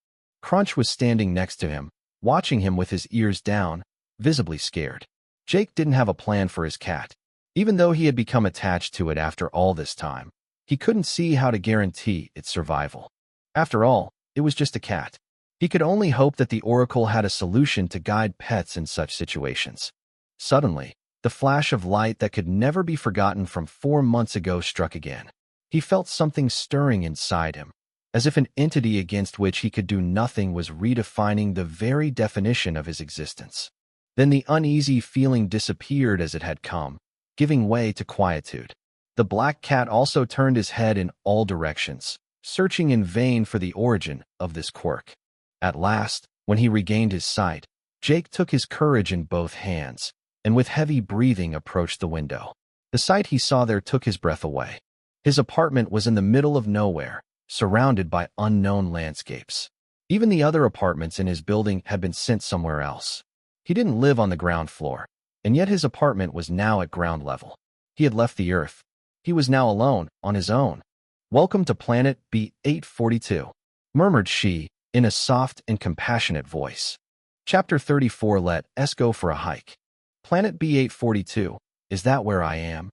Crunch was standing next to him, watching him with his ears down, visibly scared. Jake didn't have a plan for his cat. Even though he had become attached to it after all this time, he couldn't see how to guarantee its survival. After all, it was just a cat. He could only hope that the Oracle had a solution to guide pets in such situations. Suddenly, the flash of light that could never be forgotten from 4 months ago struck again. He felt something stirring inside him, as if an entity against which he could do nothing was redefining the very definition of his existence. Then the uneasy feeling disappeared as it had come, giving way to quietude. The black cat also turned his head in all directions, searching in vain for the origin of this quirk. At last, when he regained his sight, Jake took his courage in both hands, and with heavy breathing approached the window. The sight he saw there took his breath away. His apartment was in the middle of nowhere, surrounded by unknown landscapes. Even the other apartments in his building had been sent somewhere else. He didn't live on the ground floor, and yet his apartment was now at ground level. He had left the Earth. He was now alone, on his own. "Welcome to planet B842, murmured she, in a soft and compassionate voice. Chapter 34. Let's go for a hike. Planet B842, is that where I am?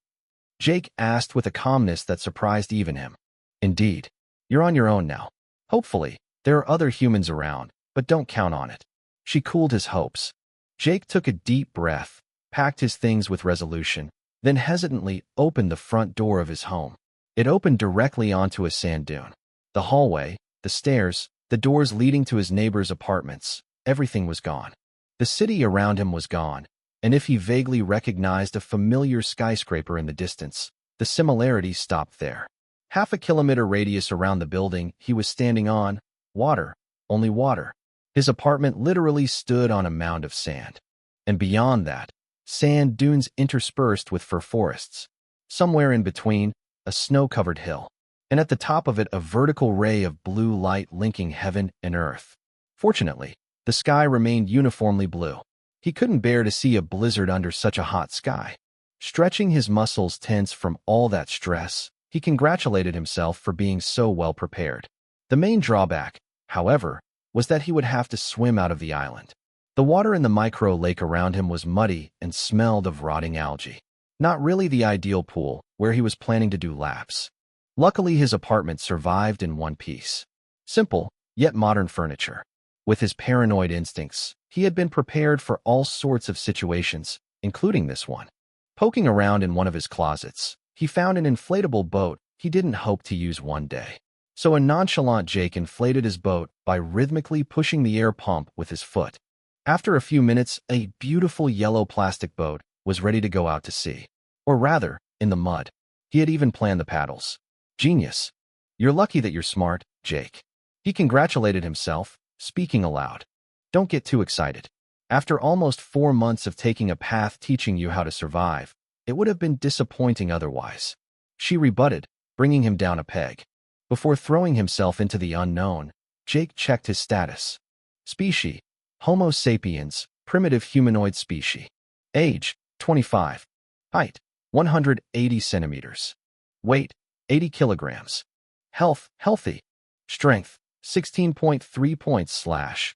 Jake asked with a calmness that surprised even him. Indeed. You're on your own now. Hopefully, there are other humans around, but don't count on it. She cooled his hopes. Jake took a deep breath, packed his things with resolution, then hesitantly opened the front door of his home. It opened directly onto a sand dune. The hallway, the stairs, the doors leading to his neighbor's apartments, everything was gone. The city around him was gone, and if he vaguely recognized a familiar skyscraper in the distance, the similarity stopped there. Half a kilometer radius around the building he was standing on, water, only water. His apartment literally stood on a mound of sand. And beyond that, sand dunes interspersed with fir forests. Somewhere in between, a snow-covered hill. And at the top of it, a vertical ray of blue light linking heaven and earth. Fortunately, the sky remained uniformly blue. He couldn't bear to see a blizzard under such a hot sky. Stretching his muscles tense from all that stress, he congratulated himself for being so well prepared. The main drawback, however, was that he would have to swim out of the island. The water in the micro lake around him was muddy and smelled of rotting algae. Not really the ideal pool where he was planning to do laps. Luckily, his apartment survived in one piece. Simple, yet modern furniture. With his paranoid instincts, he had been prepared for all sorts of situations, including this one. Poking around in one of his closets, he found an inflatable boat he didn't hope to use one day. So a nonchalant Jake inflated his boat by rhythmically pushing the air pump with his foot. After a few minutes, a beautiful yellow plastic boat was ready to go out to sea. Or rather, in the mud. He had even planned the paddles. Genius. You're lucky that you're smart, Jake. He congratulated himself, speaking aloud. Don't get too excited. After almost 4 months of taking a path teaching you how to survive, it would have been disappointing otherwise. She rebutted, bringing him down a peg. Before throwing himself into the unknown, Jake checked his status. Species: Homo sapiens, primitive humanoid species. Age: 25. Height: 180 centimeters. Weight: 80 kilograms. Health: healthy. Strength: 16.3 points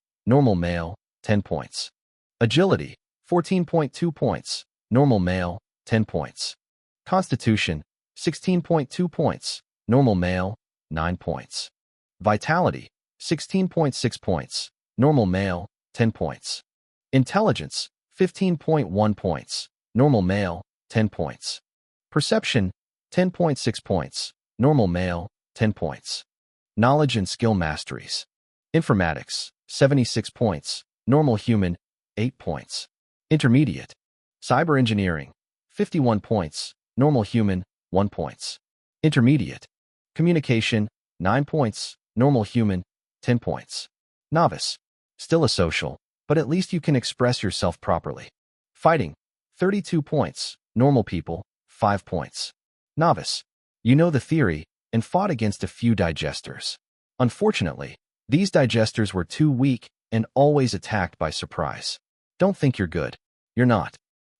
/ normal male, 10 points. Agility: 14.2 points, normal male, 10 points. Constitution: 16.2 points, normal male, 9 points. Vitality: 16.6 points, normal male, 10 points. Intelligence: 15.1 points, normal male, 10 points. Perception: 10.6 points, normal male, 10 points. Knowledge and skill masteries. Informatics: 76 points, normal human, 8 points. Intermediate. Cyber engineering: 51 points, normal human, 1 points. Intermediate. Communication: 9 points, normal human, 10 points. Novice. Still a social, but at least you can express yourself properly. Fighting: 32 points, normal people, 5 points. Novice. You know the theory, and fought against a few digesters. Unfortunately, these digesters were too weak and always attacked by surprise. Don't think you're good. You're not.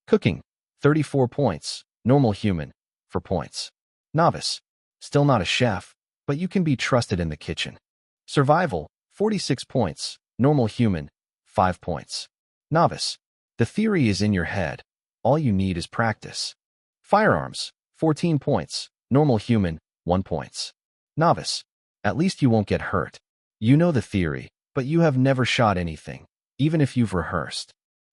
Cooking: 34 points, normal human, 4 points. Novice. Still not a chef, but you can be trusted in the kitchen. Survival: 46 points, normal human, 5 points. Novice. The theory is in your head. All you need is practice. Firearms: 14 points, normal human, 1 points. Novice. At least you won't get hurt. You know the theory, but you have never shot anything, even if you've rehearsed.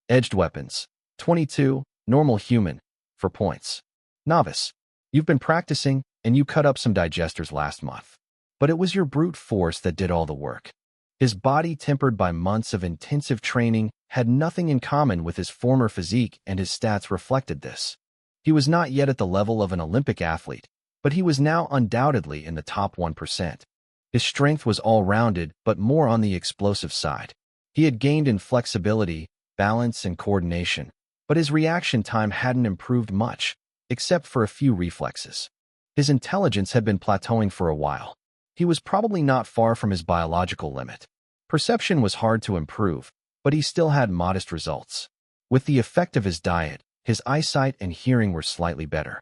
Edged weapons: 22, normal human, 4 points. Novice. You've been practicing, and you cut up some digesters last month. But it was your brute force that did all the work. His body, tempered by months of intensive training, had nothing in common with his former physique, and his stats reflected this. He was not yet at the level of an Olympic athlete, but he was now undoubtedly in the top 1%. His strength was all-rounded, but more on the explosive side. He had gained in flexibility, balance, and coordination, but his reaction time hadn't improved much, except for a few reflexes. His intelligence had been plateauing for a while. He was probably not far from his biological limit. Perception was hard to improve, but he still had modest results. With the effect of his diet, his eyesight and hearing were slightly better.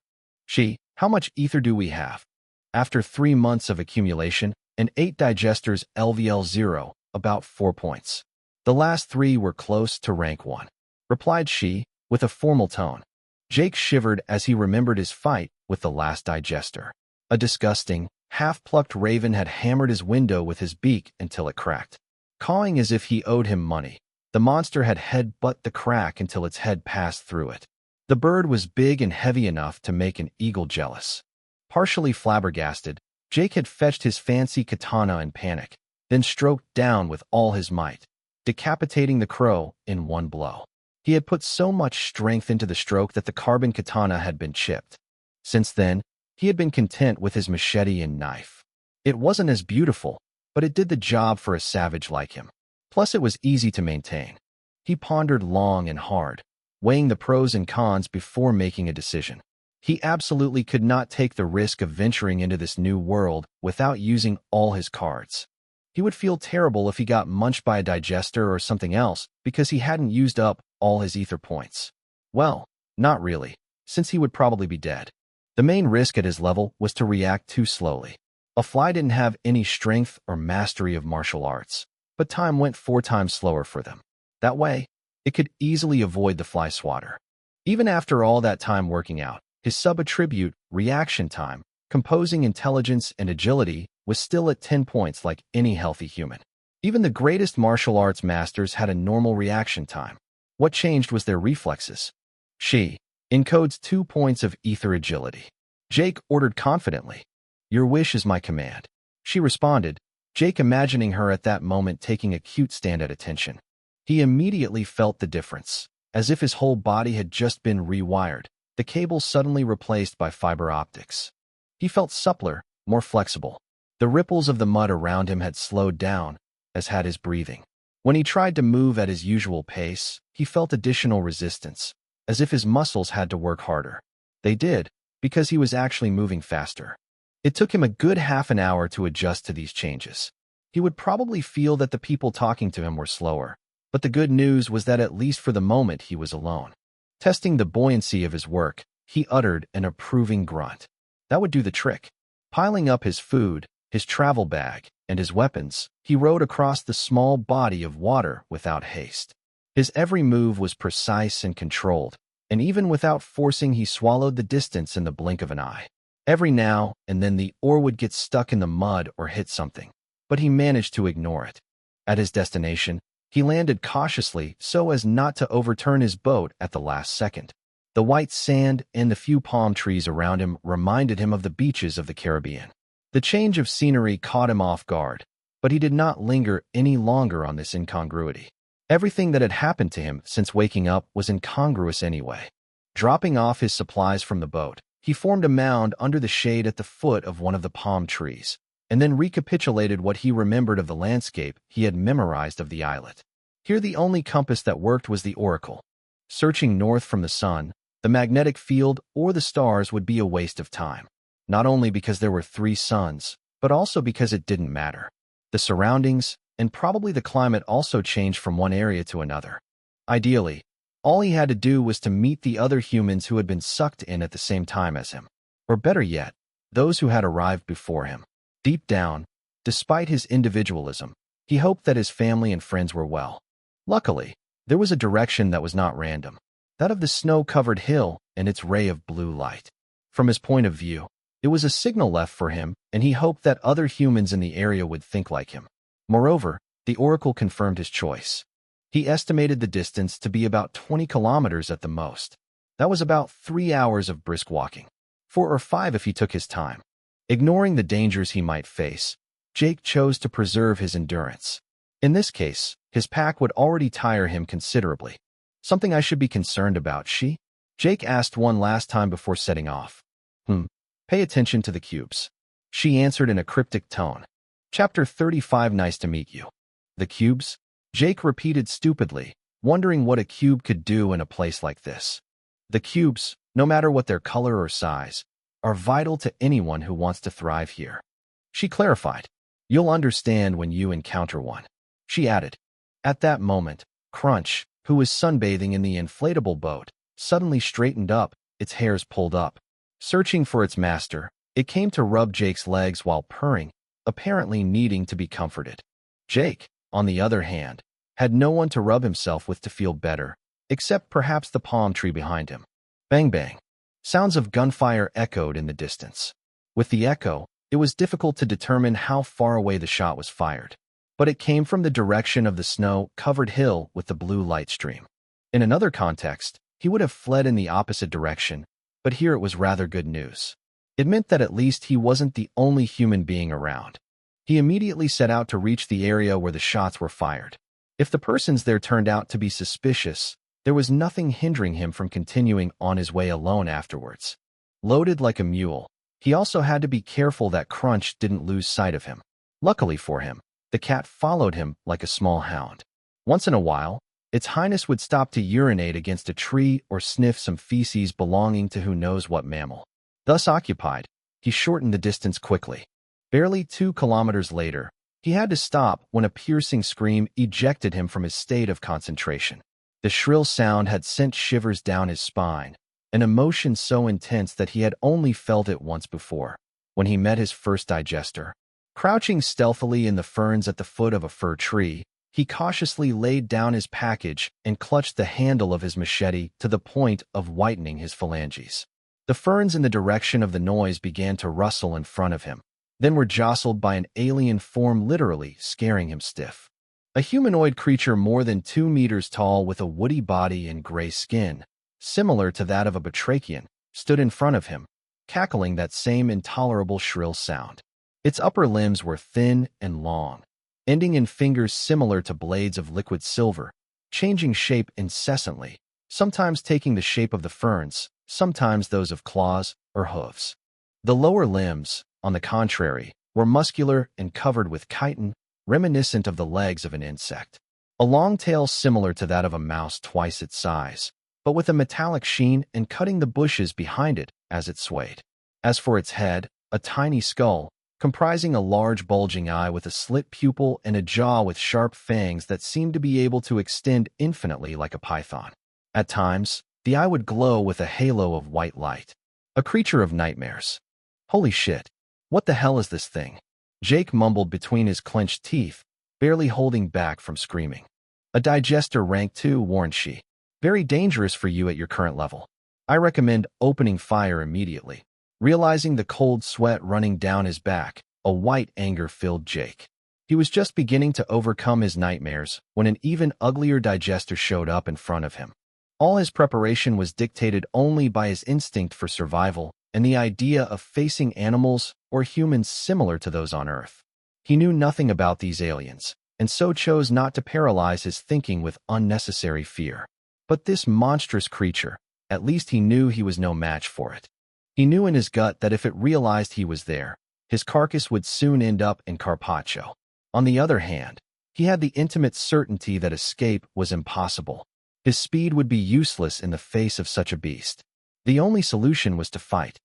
How much ether do we have? After 3 months of accumulation and 8 digesters LVL0, about 4 points. The last 3 were close to rank 1, replied she, with a formal tone. Jake shivered as he remembered his fight with the last digester. A disgusting, half-plucked raven had hammered his window with his beak until it cracked. Cawing as if he owed him money, the monster had head-butt the crack until its head passed through it. The bird was big and heavy enough to make an eagle jealous. Partially flabbergasted, Jake had fetched his fancy katana in panic, then stroked down with all his might, decapitating the crow in one blow. He had put so much strength into the stroke that the carbon katana had been chipped. Since then, he had been content with his machete and knife. It wasn't as beautiful, but it did the job for a savage like him. Plus, it was easy to maintain. He pondered long and hard, weighing the pros and cons before making a decision. He absolutely could not take the risk of venturing into this new world without using all his cards. He would feel terrible if he got munched by a digester or something else because he hadn't used up all his ether points. Well, not really, since he would probably be dead. The main risk at his level was to react too slowly. A fly didn't have any strength or mastery of martial arts, but time went 4 times slower for them. That way, it could easily avoid the fly swatter. Even after all that time working out, his sub-attribute, reaction time, composing intelligence and agility, was still at 10 points like any healthy human. Even the greatest martial arts masters had a normal reaction time. What changed was their reflexes. She encodes 2 points of ether agility. Jake ordered confidently. "Your wish is my command." She responded, Jake imagining her at that moment taking a cute stand at attention. He immediately felt the difference, as if his whole body had just been rewired, the cables suddenly replaced by fiber optics. He felt suppler, more flexible. The ripples of the mud around him had slowed down, as had his breathing. When he tried to move at his usual pace, he felt additional resistance, as if his muscles had to work harder. They did, because he was actually moving faster. It took him a good half an hour to adjust to these changes. He would probably feel that the people talking to him were slower, but the good news was that at least for the moment he was alone. Testing the buoyancy of his work, he uttered an approving grunt. That would do the trick. Piling up his food, his travel bag, and his weapons, he rowed across the small body of water without haste. His every move was precise and controlled, and even without forcing, he swallowed the distance in the blink of an eye. Every now and then the oar would get stuck in the mud or hit something, but he managed to ignore it. At his destination, he landed cautiously so as not to overturn his boat at the last second. The white sand and the few palm trees around him reminded him of the beaches of the Caribbean. The change of scenery caught him off guard, but he did not linger any longer on this incongruity. Everything that had happened to him since waking up was incongruous anyway. Dropping off his supplies from the boat, he formed a mound under the shade at the foot of one of the palm trees, and then recapitulated what he remembered of the landscape he had memorized of the islet. Here the only compass that worked was the oracle. Searching north from the sun, the magnetic field, or the stars would be a waste of time. Not only because there were 3 suns, but also because it didn't matter. The surroundings, and probably the climate, also changed from one area to another. Ideally, all he had to do was to meet the other humans who had been sucked in at the same time as him. Or better yet, those who had arrived before him. Deep down, despite his individualism, he hoped that his family and friends were well. Luckily, there was a direction that was not random, that of the snow-covered hill and its ray of blue light. From his point of view, it was a signal left for him, and he hoped that other humans in the area would think like him. Moreover, the oracle confirmed his choice. He estimated the distance to be about 20 kilometers at the most. That was about 3 hours of brisk walking, 4 or 5 if he took his time. Ignoring the dangers he might face, Jake chose to preserve his endurance. In this case, his pack would already tire him considerably. Something I should be concerned about, she? Jake asked one last time before setting off. Pay attention to the cubes. She answered in a cryptic tone. Chapter 35. Nice to meet you. The cubes? Jake repeated stupidly, wondering what a cube could do in a place like this. The cubes, no matter what their color or size, are vital to anyone who wants to thrive here. She clarified. You'll understand when you encounter one. She added. At that moment, Crunch, who was sunbathing in the inflatable boat, suddenly straightened up, its hairs pulled up. Searching for its master, it came to rub Jake's legs while purring, apparently needing to be comforted. Jake, on the other hand, had no one to rub himself with to feel better, except perhaps the palm tree behind him. Bang bang. Sounds of gunfire echoed in the distance. With the echo, it was difficult to determine how far away the shot was fired, but it came from the direction of the snow-covered hill with the blue light stream. In another context, he would have fled in the opposite direction, but here it was rather good news. It meant that at least he wasn't the only human being around. He immediately set out to reach the area where the shots were fired. If the persons there turned out to be suspicious, there was nothing hindering him from continuing on his way alone afterwards. Loaded like a mule, he also had to be careful that Crunch didn't lose sight of him. Luckily for him, the cat followed him like a small hound. Once in a while, Its Highness would stop to urinate against a tree or sniff some feces belonging to who knows what mammal. Thus occupied, he shortened the distance quickly. Barely 2 kilometers later, he had to stop when a piercing scream ejected him from his state of concentration. The shrill sound had sent shivers down his spine, an emotion so intense that he had only felt it once before, when he met his first digester. Crouching stealthily in the ferns at the foot of a fir tree, he cautiously laid down his package and clutched the handle of his machete to the point of whitening his phalanges. The ferns in the direction of the noise began to rustle in front of him, then were jostled by an alien form, literally scaring him stiff. A humanoid creature more than 2 meters tall with a woody body and gray skin, similar to that of a batrachian, stood in front of him, cackling that same intolerable shrill sound. Its upper limbs were thin and long, ending in fingers similar to blades of liquid silver, changing shape incessantly, sometimes taking the shape of the ferns, sometimes those of claws or hooves. The lower limbs, on the contrary, were muscular and covered with chitin, reminiscent of the legs of an insect. A long tail similar to that of a mouse twice its size, but with a metallic sheen and cutting the bushes behind it as it swayed. As for its head, a tiny skull, comprising a large bulging eye with a slit pupil and a jaw with sharp fangs that seemed to be able to extend infinitely like a python. At times, the eye would glow with a halo of white light. A creature of nightmares. Holy shit. What the hell is this thing? Jake mumbled between his clenched teeth, barely holding back from screaming. A digester rank 2, warned she. Very dangerous for you at your current level. I recommend opening fire immediately. Realizing the cold sweat running down his back, a white anger filled Jake. He was just beginning to overcome his nightmares when an even uglier digester showed up in front of him. All his preparation was dictated only by his instinct for survival and the idea of facing animals or humans similar to those on Earth. He knew nothing about these aliens, and so chose not to paralyze his thinking with unnecessary fear. But this monstrous creature, at least he knew he was no match for it. He knew in his gut that if it realized he was there, his carcass would soon end up in carpaccio. On the other hand, he had the intimate certainty that escape was impossible. His speed would be useless in the face of such a beast. The only solution was to fight.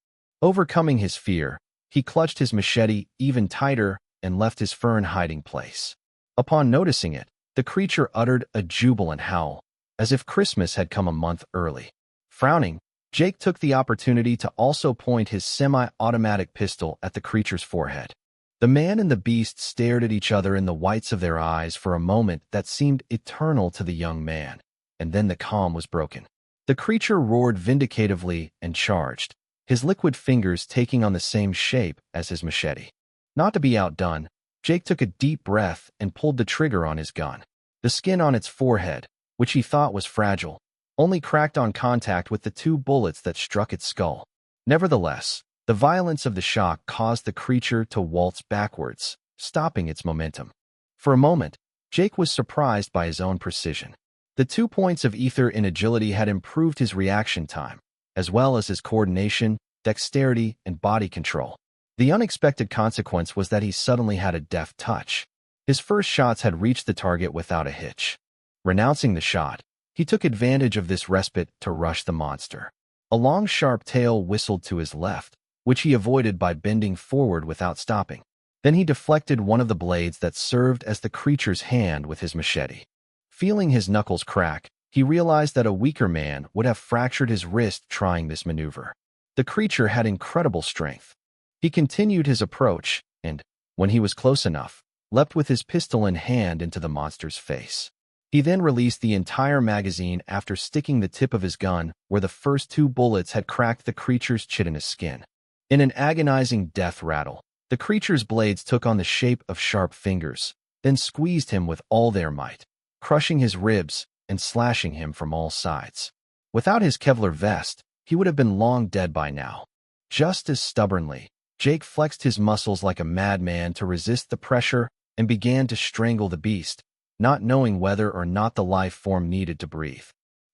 Overcoming his fear, he clutched his machete even tighter and left his fern hiding place. Upon noticing it, the creature uttered a jubilant howl, as if Christmas had come a month early. Frowning, Jake took the opportunity to also point his semi-automatic pistol at the creature's forehead. The man and the beast stared at each other in the whites of their eyes for a moment that seemed eternal to the young man, and then the calm was broken. The creature roared vindicatively and charged, his liquid fingers taking on the same shape as his machete. Not to be outdone, Jake took a deep breath and pulled the trigger on his gun. The skin on its forehead, which he thought was fragile, only cracked on contact with the 2 bullets that struck its skull. Nevertheless, the violence of the shock caused the creature to waltz backwards, stopping its momentum. For a moment, Jake was surprised by his own precision. The 2 points of ether in agility had improved his reaction time, as well as his coordination, dexterity, and body control. The unexpected consequence was that he suddenly had a deft touch. His first shots had reached the target without a hitch. Renouncing the shot, he took advantage of this respite to rush the monster. A long sharp tail whistled to his left, which he avoided by bending forward without stopping. Then he deflected one of the blades that served as the creature's hand with his machete. Feeling his knuckles crack, he realized that a weaker man would have fractured his wrist trying this maneuver. The creature had incredible strength. He continued his approach and, when he was close enough, leapt with his pistol in hand into the monster's face. He then released the entire magazine after sticking the tip of his gun where the first 2 bullets had cracked the creature's chitinous skin. In an agonizing death rattle, the creature's blades took on the shape of sharp fingers, then squeezed him with all their might, crushing his ribs and slashing him from all sides. Without his Kevlar vest, he would have been long dead by now. Just as stubbornly, Jake flexed his muscles like a madman to resist the pressure and began to strangle the beast, not knowing whether or not the life form needed to breathe.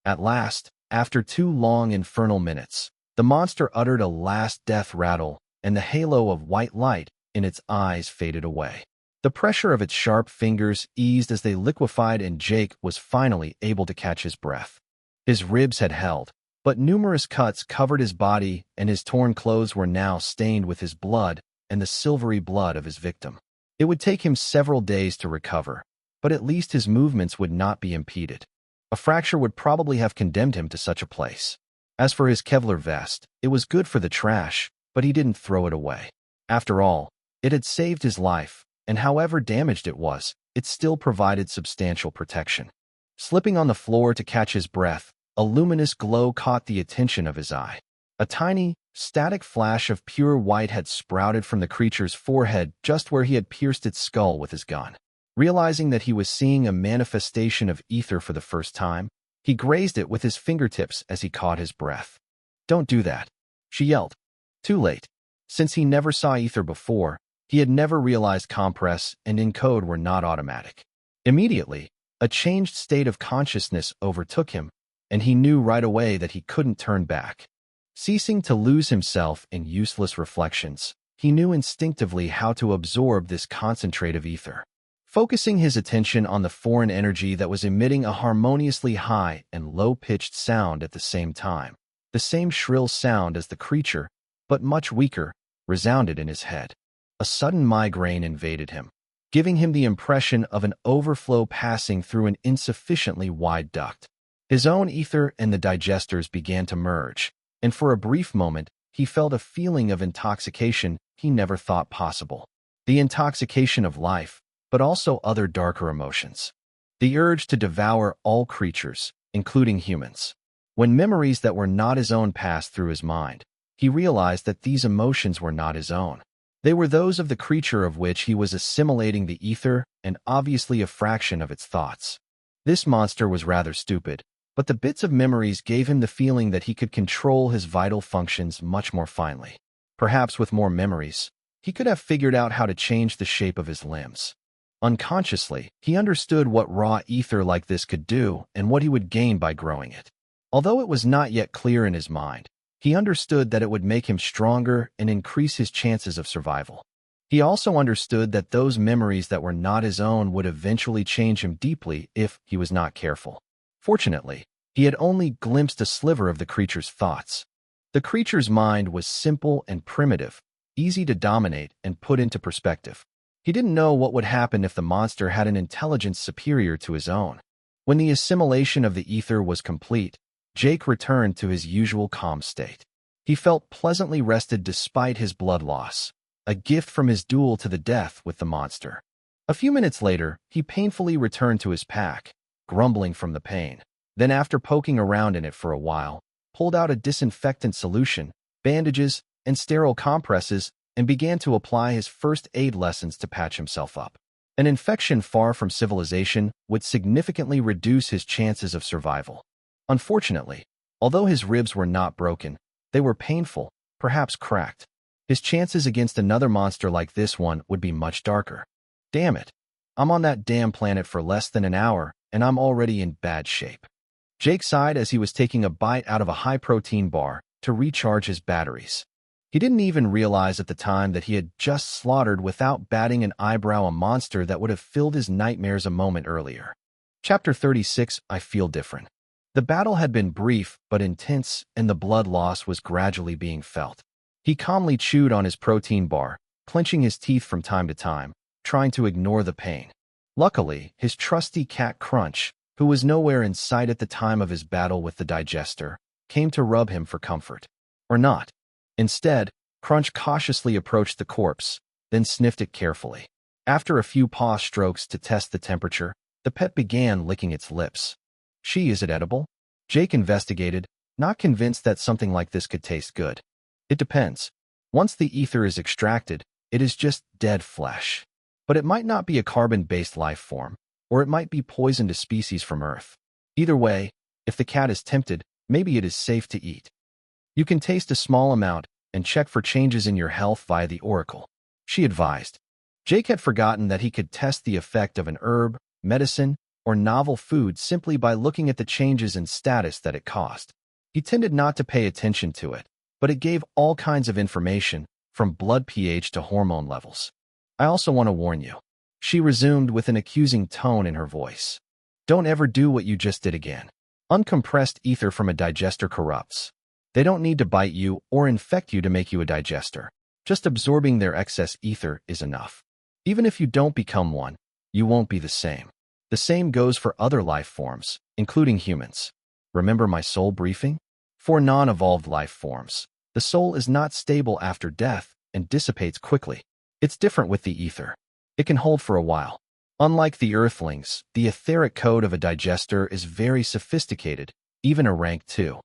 At last, after 2 long infernal minutes, the monster uttered a last death rattle, and the halo of white light in its eyes faded away. The pressure of its sharp fingers eased as they liquefied, and Jake was finally able to catch his breath. His ribs had held, but numerous cuts covered his body, and his torn clothes were now stained with his blood and the silvery blood of his victim. It would take him several days to recover, but at least his movements would not be impeded. A fracture would probably have condemned him to such a place. As for his Kevlar vest, it was good for the trash, but he didn't throw it away. After all, it had saved his life, and however damaged it was, it still provided substantial protection. Slipping on the floor to catch his breath, a luminous glow caught the attention of his eye. A tiny, static flash of pure white had sprouted from the creature's forehead just where he had pierced its skull with his gun. Realizing that he was seeing a manifestation of ether for the first time, he grazed it with his fingertips as he caught his breath. "Don't do that," she yelled. Too late. Since he never saw ether before, he had never realized compress and encode were not automatic. Immediately, a changed state of consciousness overtook him, and he knew right away that he couldn't turn back. Ceasing to lose himself in useless reflections, he knew instinctively how to absorb this concentrate of ether. Focusing his attention on the foreign energy that was emitting a harmoniously high and low-pitched sound at the same time, the same shrill sound as the creature, but much weaker, resounded in his head. A sudden migraine invaded him, giving him the impression of an overflow passing through an insufficiently wide duct. His own ether and the digesters began to merge, and for a brief moment, he felt a feeling of intoxication he never thought possible. The intoxication of life, but also other darker emotions. The urge to devour all creatures, including humans. When memories that were not his own passed through his mind, he realized that these emotions were not his own. They were those of the creature of which he was assimilating the ether and obviously a fraction of its thoughts. This monster was rather stupid, but the bits of memories gave him the feeling that he could control his vital functions much more finely. Perhaps with more memories, he could have figured out how to change the shape of his limbs. Unconsciously, he understood what raw ether like this could do and what he would gain by growing it. Although it was not yet clear in his mind, he understood that it would make him stronger and increase his chances of survival. He also understood that those memories that were not his own would eventually change him deeply if he was not careful. Fortunately, he had only glimpsed a sliver of the creature's thoughts. The creature's mind was simple and primitive, easy to dominate and put into perspective. He didn't know what would happen if the monster had an intelligence superior to his own. When the assimilation of the ether was complete, Jake returned to his usual calm state. He felt pleasantly rested despite his blood loss, a gift from his duel to the death with the monster. A few minutes later, he painfully returned to his pack, grumbling from the pain. Then after poking around in it for a while, pulled out a disinfectant solution, bandages, and sterile compresses, and began to apply his first aid lessons to patch himself up. An infection far from civilization would significantly reduce his chances of survival. Unfortunately, although his ribs were not broken, they were painful, perhaps cracked. His chances against another monster like this one would be much darker. Damn it. I'm on that damn planet for less than an hour, and I'm already in bad shape. Jake sighed as he was taking a bite out of a high-protein bar to recharge his batteries. He didn't even realize at the time that he had just slaughtered without batting an eyebrow a monster that would have filled his nightmares a moment earlier. Chapter 36, I Feel Different. The battle had been brief but intense, and the blood loss was gradually being felt. He calmly chewed on his protein bar, clenching his teeth from time to time, trying to ignore the pain. Luckily, his trusty cat Crunch, who was nowhere in sight at the time of his battle with the digester, came to rub him for comfort. Or not. Instead, Crunch cautiously approached the corpse, then sniffed it carefully. After a few paw strokes to test the temperature, the pet began licking its lips. Is it edible? Jake investigated, not convinced that something like this could taste good. It depends. Once the ether is extracted, it is just dead flesh. But it might not be a carbon-based life form, or it might be poison to species from Earth. Either way, if the cat is tempted, maybe it is safe to eat. You can taste a small amount and check for changes in your health via the oracle, she advised. Jake had forgotten that he could test the effect of an herb, medicine, or novel food simply by looking at the changes in status that it caused. He tended not to pay attention to it, but it gave all kinds of information, from blood pH to hormone levels. I also want to warn you, she resumed with an accusing tone in her voice. Don't ever do what you just did again. Uncompressed ether from a digester corrupts. They don't need to bite you or infect you to make you a digester. Just absorbing their excess ether is enough. Even if you don't become one, you won't be the same. The same goes for other life forms, including humans. Remember my soul briefing? For non-evolved life forms, the soul is not stable after death and dissipates quickly. It's different with the ether. It can hold for a while. Unlike the Earthlings, the etheric code of a digester is very sophisticated, even a rank 2.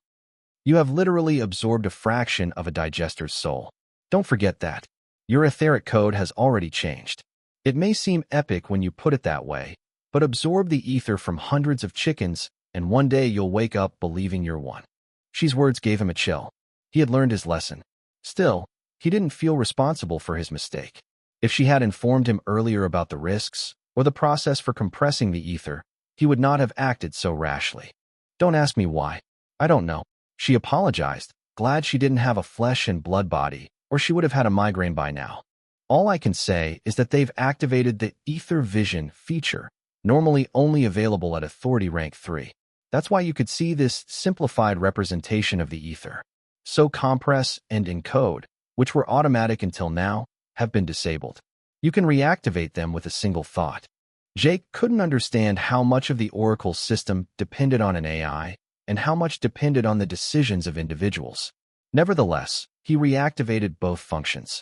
You have literally absorbed a fraction of a digester's soul. Don't forget that. Your etheric code has already changed. It may seem epic when you put it that way, but absorb the ether from hundreds of chickens, and one day you'll wake up believing you're one. She's words gave him a chill. He had learned his lesson. Still, he didn't feel responsible for his mistake. If she had informed him earlier about the risks, or the process for compressing the ether, he would not have acted so rashly. Don't ask me why. I don't know. She apologized, glad she didn't have a flesh and blood body, or she would have had a migraine by now. All I can say is that they've activated the Ether Vision feature, normally only available at Authority Rank 3. That's why you could see this simplified representation of the ether. So compress and encode, which were automatic until now, have been disabled. You can reactivate them with a single thought. Jake couldn't understand how much of the Oracle's system depended on an AI and how much depended on the decisions of individuals. Nevertheless, he reactivated both functions.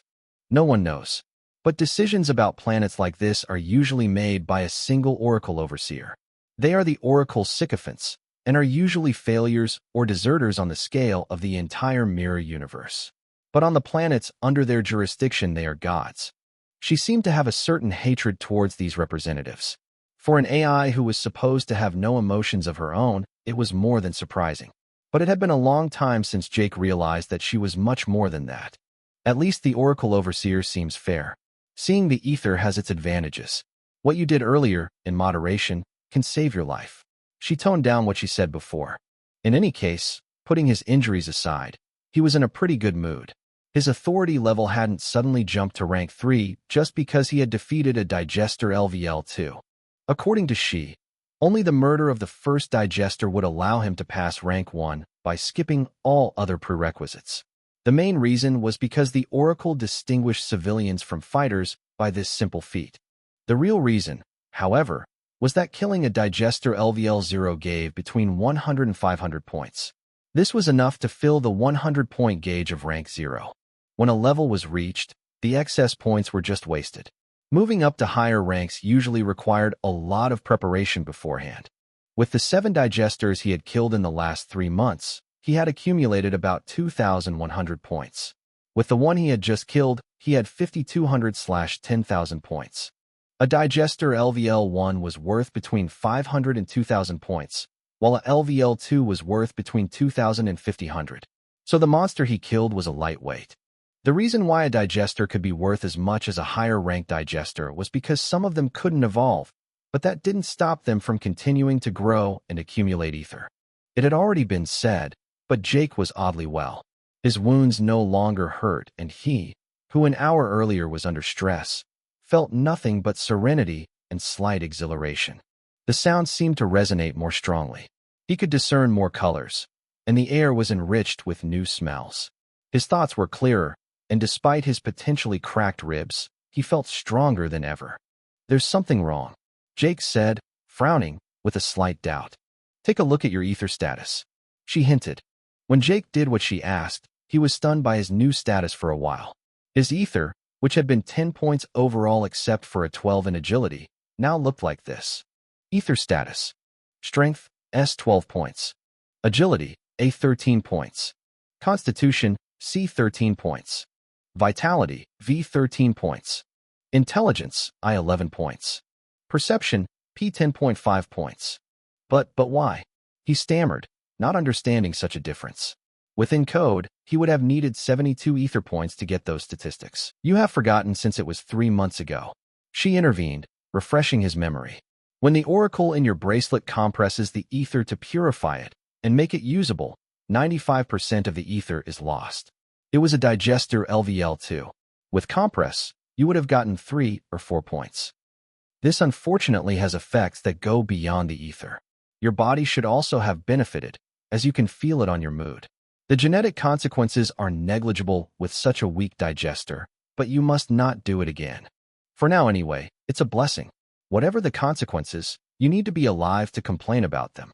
No one knows. But decisions about planets like this are usually made by a single Oracle overseer. They are the Oracle sycophants, and are usually failures or deserters on the scale of the entire mirror universe. But on the planets under their jurisdiction, they are gods. She seemed to have a certain hatred towards these representatives. For an AI who was supposed to have no emotions of her own, it was more than surprising. But it had been a long time since Jake realized that she was much more than that. At least the Oracle Overseer seems fair. Seeing the ether has its advantages. What you did earlier, in moderation, can save your life. She toned down what she said before. In any case, putting his injuries aside, he was in a pretty good mood. His authority level hadn't suddenly jumped to rank 3 just because he had defeated a digester LVL2. According to She, only the murder of the first digester would allow him to pass rank 1 by skipping all other prerequisites. The main reason was because the Oracle distinguished civilians from fighters by this simple feat. The real reason, however, was that killing a digester LVL0 gave between 100 and 500 points. This was enough to fill the 100-point gauge of rank 0. When a level was reached, the excess points were just wasted. Moving up to higher ranks usually required a lot of preparation beforehand. With the 7 digesters he had killed in the last 3 months, he had accumulated about 2,100 points. With the one he had just killed, he had 5,200/10,000 points. A digester LVL1 was worth between 500 and 2,000 points, while a LVL2 was worth between 2,000 and 5,000. So the monster he killed was a lightweight. The reason why a digester could be worth as much as a higher-ranked digester was because some of them couldn't evolve, but that didn't stop them from continuing to grow and accumulate ether. It had already been said, but Jake was oddly well. His wounds no longer hurt, and he, who an hour earlier was under stress, felt nothing but serenity and slight exhilaration. The sound seemed to resonate more strongly. He could discern more colors, and the air was enriched with new smells. His thoughts were clearer, and despite his potentially cracked ribs, he felt stronger than ever. "There's something wrong," Jake said, frowning with a slight doubt. "Take a look at your ether status," she hinted. When Jake did what she asked, he was stunned by his new status for a while. His ether, which had been 10 points overall except for a 12 in agility, now looked like this. Ether status: Strength, S 12 points. Agility, A 13 points. Constitution, C 13 points. Vitality, V 13 points. Intelligence, I 11 points. Perception, P 10.5 points. But why? He stammered, not understanding such a difference. Within code, he would have needed 72 ether points to get those statistics. "You have forgotten since it was 3 months ago." She intervened, refreshing his memory. "When the Oracle in your bracelet compresses the ether to purify it and make it usable, 95% of the ether is lost. It was a digester LVL2. With compress, you would have gotten 3 or 4 points. This unfortunately has effects that go beyond the ether. Your body should also have benefited, as you can feel it on your mood. The genetic consequences are negligible with such a weak digester, but you must not do it again. For now anyway, it's a blessing. Whatever the consequences, you need to be alive to complain about them."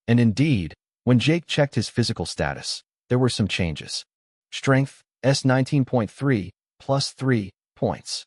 And indeed, when Jake checked his physical status, there were some changes. Strength, S 19.3, plus 3 points.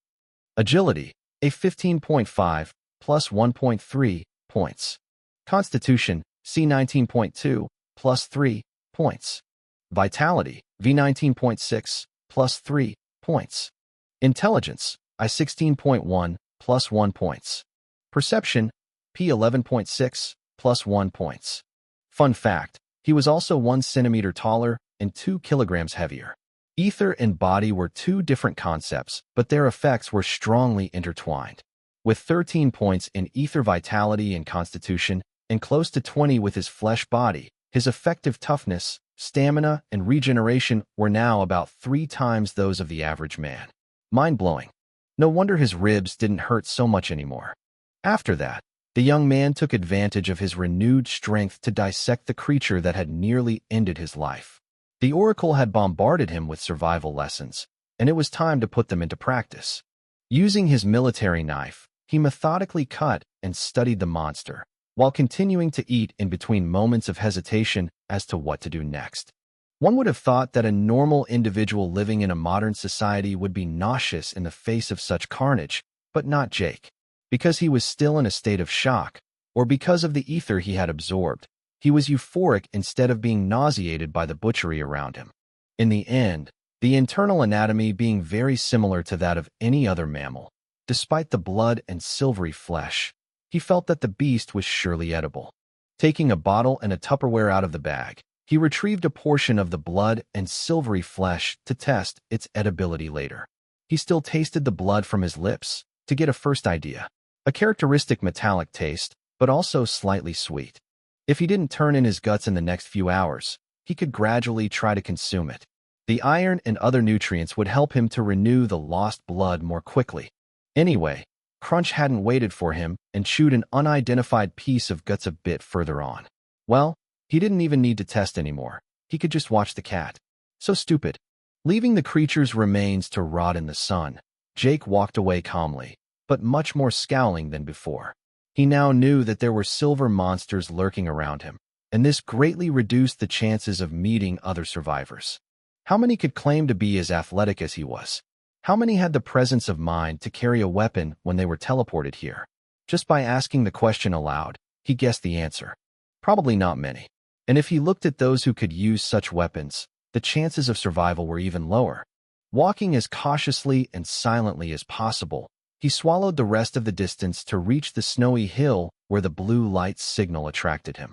Agility, A 15.5, plus 1.3 points. Constitution, C 19.2, plus 3 points. Vitality, V 19.6, plus 3 points. Intelligence, I 16.1, plus 1 points. Perception, P 11.6, plus 1 points. Fun fact, he was also 1 centimeter taller and 2 kilograms heavier. Ether and body were 2 different concepts, but their effects were strongly intertwined. With 13 points in ether vitality and constitution, and close to 20 with his flesh body, his effective toughness, stamina, and regeneration were now about 3 times those of the average man. Mind-blowing. No wonder his ribs didn't hurt so much anymore. After that, the young man took advantage of his renewed strength to dissect the creature that had nearly ended his life. The Oracle had bombarded him with survival lessons, and it was time to put them into practice. Using his military knife, he methodically cut and studied the monster, while continuing to eat in between moments of hesitation as to what to do next. One would have thought that a normal individual living in a modern society would be nauseous in the face of such carnage, but not Jake. Because he was still in a state of shock, or because of the ether he had absorbed, he was euphoric instead of being nauseated by the butchery around him. In the end, the internal anatomy being very similar to that of any other mammal, despite the blood and silvery flesh, he felt that the beast was surely edible. Taking a bottle and a Tupperware out of the bag, he retrieved a portion of the blood and silvery flesh to test its edibility later. He still tasted the blood from his lips to get a first idea. A characteristic metallic taste, but also slightly sweet. If he didn't turn in his guts in the next few hours, he could gradually try to consume it. The iron and other nutrients would help him to renew the lost blood more quickly. Anyway, Crunch hadn't waited for him and chewed an unidentified piece of guts a bit further on. Well, he didn't even need to test anymore. He could just watch the cat. So stupid. Leaving the creature's remains to rot in the sun, Jake walked away calmly, but much more scowling than before. He now knew that there were silver monsters lurking around him, and this greatly reduced the chances of meeting other survivors. How many could claim to be as athletic as he was? How many had the presence of mind to carry a weapon when they were teleported here? Just by asking the question aloud, he guessed the answer. Probably not many. And if he looked at those who could use such weapons, the chances of survival were even lower. Walking as cautiously and silently as possible, he swallowed the rest of the distance to reach the snowy hill where the blue light's signal attracted him.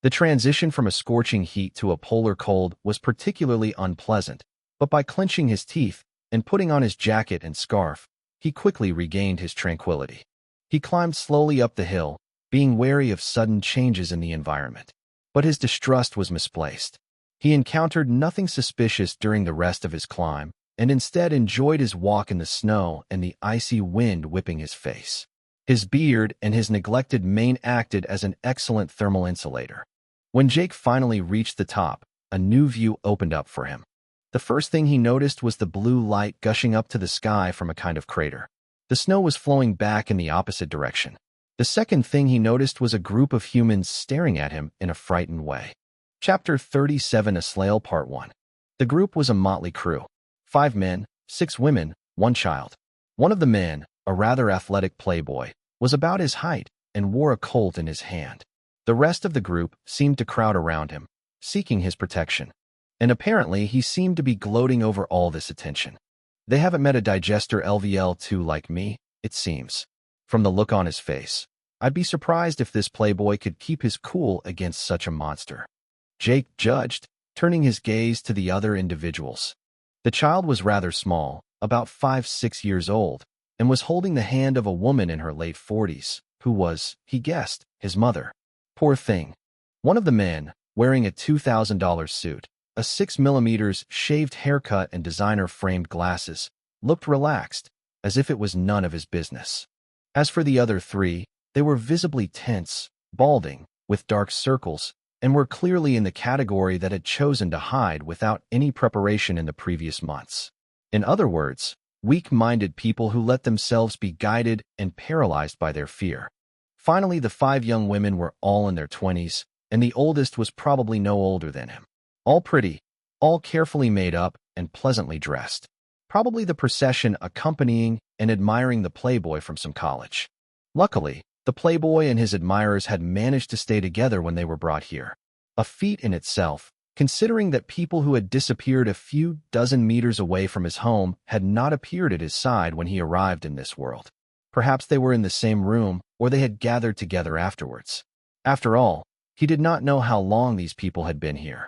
The transition from a scorching heat to a polar cold was particularly unpleasant, but by clenching his teeth and putting on his jacket and scarf, he quickly regained his tranquility. He climbed slowly up the hill, being wary of sudden changes in the environment. But his distrust was misplaced. He encountered nothing suspicious during the rest of his climb, and instead enjoyed his walk in the snow and the icy wind whipping his face. His beard and his neglected mane acted as an excellent thermal insulator. When Jake finally reached the top, a new view opened up for him. The first thing he noticed was the blue light gushing up to the sky from a kind of crater. The snow was flowing back in the opposite direction. The second thing he noticed was a group of humans staring at him in a frightened way. Chapter 37, Aslail Part 1. The group was a motley crew. 5 men, 6 women, 1 child. One of the men, a rather athletic playboy, was about his height and wore a Colt in his hand. The rest of the group seemed to crowd around him, seeking his protection. And apparently he seemed to be gloating over all this attention. They haven't met a digester LVL2 like me, it seems. From the look on his face, I'd be surprised if this playboy could keep his cool against such a monster. Jake judged, turning his gaze to the other individuals. The child was rather small, about 5-6 years old, and was holding the hand of a woman in her late 40s, who was, he guessed, his mother. Poor thing. One of the men, wearing a $2,000 suit, a 6mm shaved haircut and designer-framed glasses, looked relaxed, as if it was none of his business. As for the other 3, they were visibly tense, balding, with dark circles, and were clearly in the category that had chosen to hide without any preparation in the previous months. In other words, weak-minded people who let themselves be guided and paralyzed by their fear. Finally, the 5 young women were all in their 20s, and the oldest was probably no older than him. All pretty, all carefully made up and pleasantly dressed. Probably the procession accompanying and admiring the playboy from some college. Luckily, the playboy and his admirers had managed to stay together when they were brought here. A feat in itself, considering that people who had disappeared a few dozen meters away from his home had not appeared at his side when he arrived in this world. Perhaps they were in the same room, or they had gathered together afterwards. After all, he did not know how long these people had been here.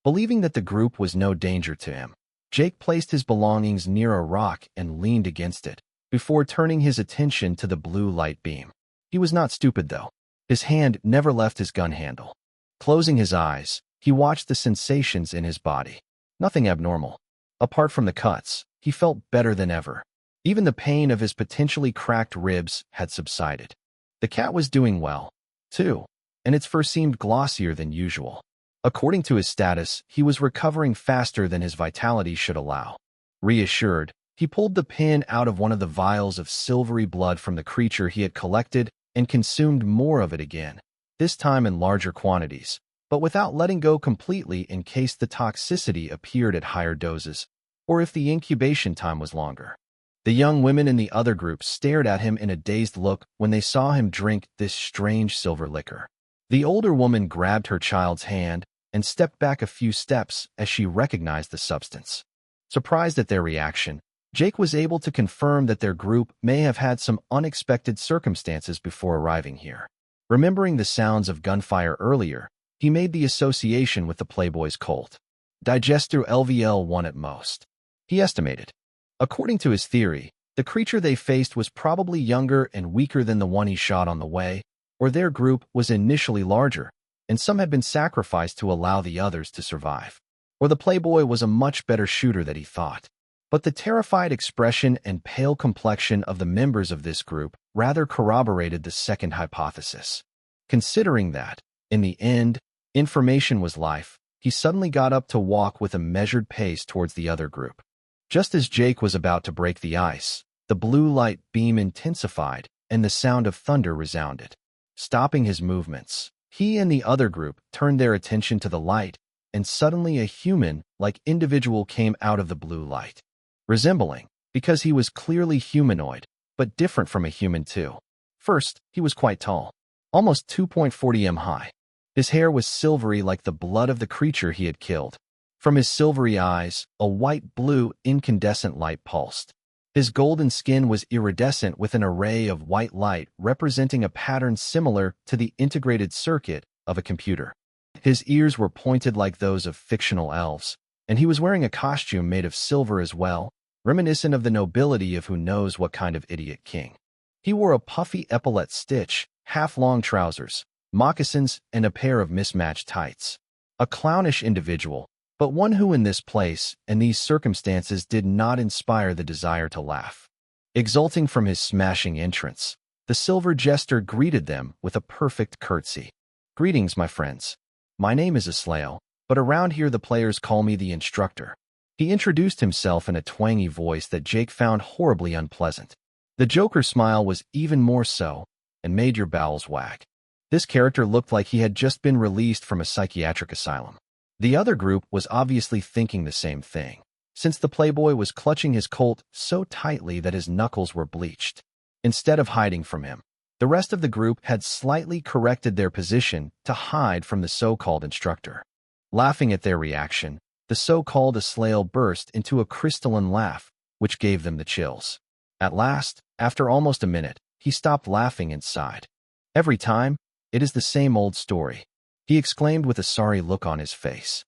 Believing that the group was no danger to him, Jake placed his belongings near a rock and leaned against it, before turning his attention to the blue light beam. He was not stupid, though. His hand never left his gun handle. Closing his eyes, He watched the sensations in his body. Nothing abnormal. Apart from the cuts, he felt better than ever. Even the pain of his potentially cracked ribs had subsided. The cat was doing well, too, and its fur seemed glossier than usual. According to his status, he was recovering faster than his vitality should allow. Reassured, he pulled the pin out of one of the vials of silvery blood from the creature he had collected and consumed more of it again, this time in larger quantities, but without letting go completely in case the toxicity appeared at higher doses, or if the incubation time was longer. The young women in the other group stared at him in a dazed look when they saw him drink this strange silver liquor. The older woman grabbed her child's hand and stepped back a few steps as she recognized the substance. Surprised at their reaction, Jake was able to confirm that their group may have had some unexpected circumstances before arriving here. Remembering the sounds of gunfire earlier, he made the association with the Playboy's Colt. Digest through LVL-1 at most, he estimated. According to his theory, the creature they faced was probably younger and weaker than the one he shot on the way, or their group was initially larger, and some had been sacrificed to allow the others to survive. Or the Playboy was a much better shooter than he thought. But the terrified expression and pale complexion of the members of this group rather corroborated the second hypothesis. Considering that, in the end, information was life, he suddenly got up to walk with a measured pace towards the other group. Just as Jake was about to break the ice, the blue light beam intensified and the sound of thunder resounded. Stopping his movements, he and the other group turned their attention to the light, and suddenly a human-like individual came out of the blue light. Resembling, because he was clearly humanoid, but different from a human too. First, he was quite tall, almost 2.40 m high. His hair was silvery like the blood of the creature he had killed. From his silvery eyes, a white-blue incandescent light pulsed. His golden skin was iridescent with an array of white light representing a pattern similar to the integrated circuit of a computer. His ears were pointed like those of fictional elves, and he was wearing a costume made of silver as well, reminiscent of the nobility of who knows what kind of idiot king. He wore a puffy epaulette stitch, half-long trousers, moccasins, and a pair of mismatched tights. A clownish individual, but one who in this place and these circumstances did not inspire the desire to laugh. Exulting from his smashing entrance, the silver jester greeted them with a perfect curtsy. "Greetings, my friends. My name is Aslael, but around here the players call me the instructor." He introduced himself in a twangy voice that Jake found horribly unpleasant. The Joker smile was even more so, and made your bowels wag. This character looked like he had just been released from a psychiatric asylum. The other group was obviously thinking the same thing, since the Playboy was clutching his Colt so tightly that his knuckles were bleached. Instead of hiding from him, the rest of the group had slightly corrected their position to hide from the so-called instructor. Laughing at their reaction, the so-called Aslael burst into a crystalline laugh, which gave them the chills. At last, after almost a minute, he stopped laughing and sighed. "Every time, it is the same old story," he exclaimed with a sorry look on his face.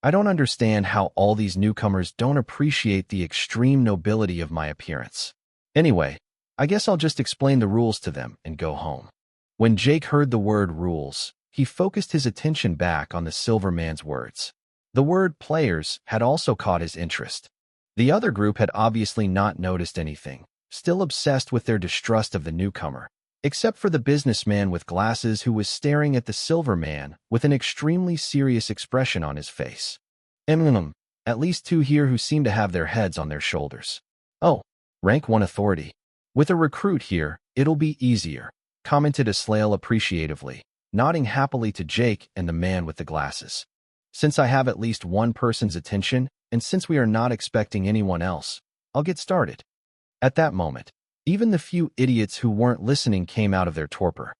"I don't understand how all these newcomers don't appreciate the extreme nobility of my appearance. Anyway, I guess I'll just explain the rules to them and go home." When Jake heard the word rules, he focused his attention back on the Silver Man's words. The word players had also caught his interest. The other group had obviously not noticed anything, still obsessed with their distrust of the newcomer, except for the businessman with glasses who was staring at the Silver Man with an extremely serious expression on his face. At least two here who seem to have their heads on their shoulders. "Oh, rank 1 authority. With a recruit here, it'll be easier," commented Aslael appreciatively, nodding happily to Jake and the man with the glasses. "Since I have at least one person's attention, and since we are not expecting anyone else, I'll get started." At that moment, even the few idiots who weren't listening came out of their torpor.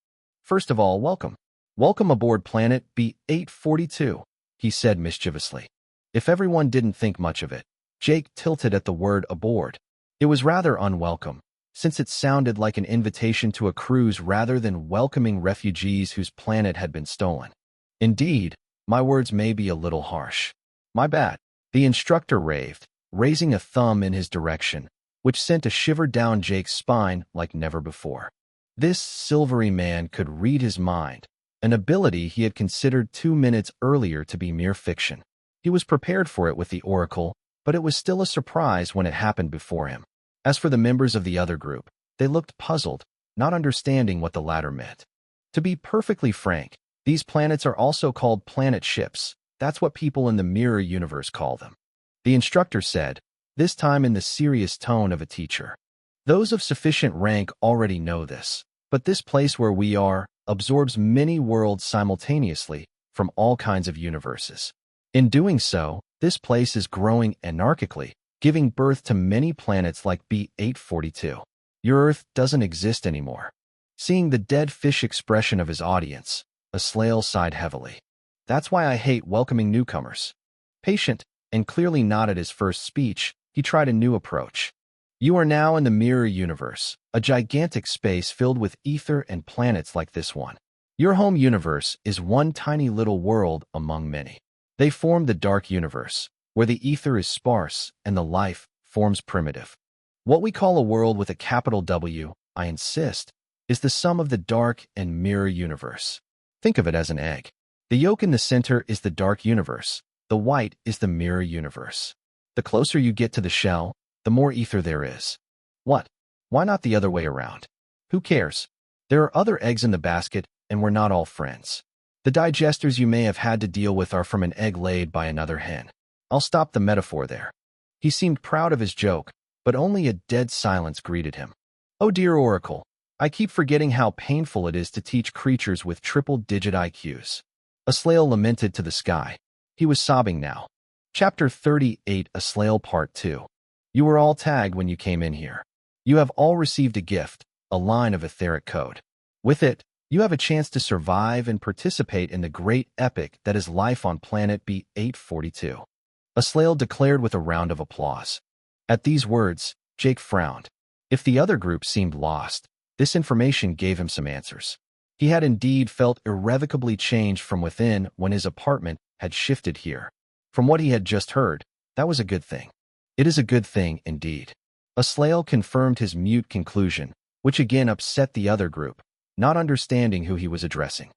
"First of all, welcome. Welcome aboard planet B-842, he said mischievously. If everyone didn't think much of it, Jake tilted at the word aboard. It was rather unwelcome, since it sounded like an invitation to a cruise rather than welcoming refugees whose planet had been stolen. Indeed, my words may be a little harsh. My bad. The instructor raved, raising a thumb in his direction, which sent a shiver down Jake's spine like never before. This silvery man could read his mind, an ability he had considered 2 minutes earlier to be mere fiction. He was prepared for it with the oracle, but it was still a surprise when it happened before him. As for the members of the other group, they looked puzzled, not understanding what the latter meant. To be perfectly frank, these planets are also called planet ships. That's what people in the mirror universe call them. The instructor said, this time in the serious tone of a teacher. Those of sufficient rank already know this, but this place where we are absorbs many worlds simultaneously from all kinds of universes. In doing so, this place is growing anarchically, giving birth to many planets like B842. Your Earth doesn't exist anymore. Seeing the dead fish expression of his audience, Aslale sighed heavily. That's why I hate welcoming newcomers. Patient, and clearly not at his first speech, he tried a new approach. You are now in the mirror universe, a gigantic space filled with ether and planets like this one. Your home universe is one tiny little world among many. They form the dark universe, where the ether is sparse and the life forms primitive. What we call a world with a capital W, I insist, is the sum of the dark and mirror universe. Think of it as an egg. The yolk in the center is the dark universe. The white is the mirror universe. The closer you get to the shell, the more ether there is. What? Why not the other way around? Who cares? There are other eggs in the basket, and we're not all friends. The digesters you may have had to deal with are from an egg laid by another hen. I'll stop the metaphor there. He seemed proud of his joke, but only a dead silence greeted him. Oh dear Oracle, I keep forgetting how painful it is to teach creatures with triple-digit IQs. Aslale lamented to the sky. He was sobbing now. Chapter 38, Aslale Part 2. You were all tagged when you came in here. You have all received a gift, a line of etheric code. With it, you have a chance to survive and participate in the great epic that is life on planet B842. Aslale declared with a round of applause. At these words, Jake frowned. If the other group seemed lost, this information gave him some answers. He had indeed felt irrevocably changed from within when his apartment had shifted here. From what he had just heard, that was a good thing. It is a good thing, indeed. Aslale confirmed his mute conclusion, which again upset the other group, not understanding who he was addressing.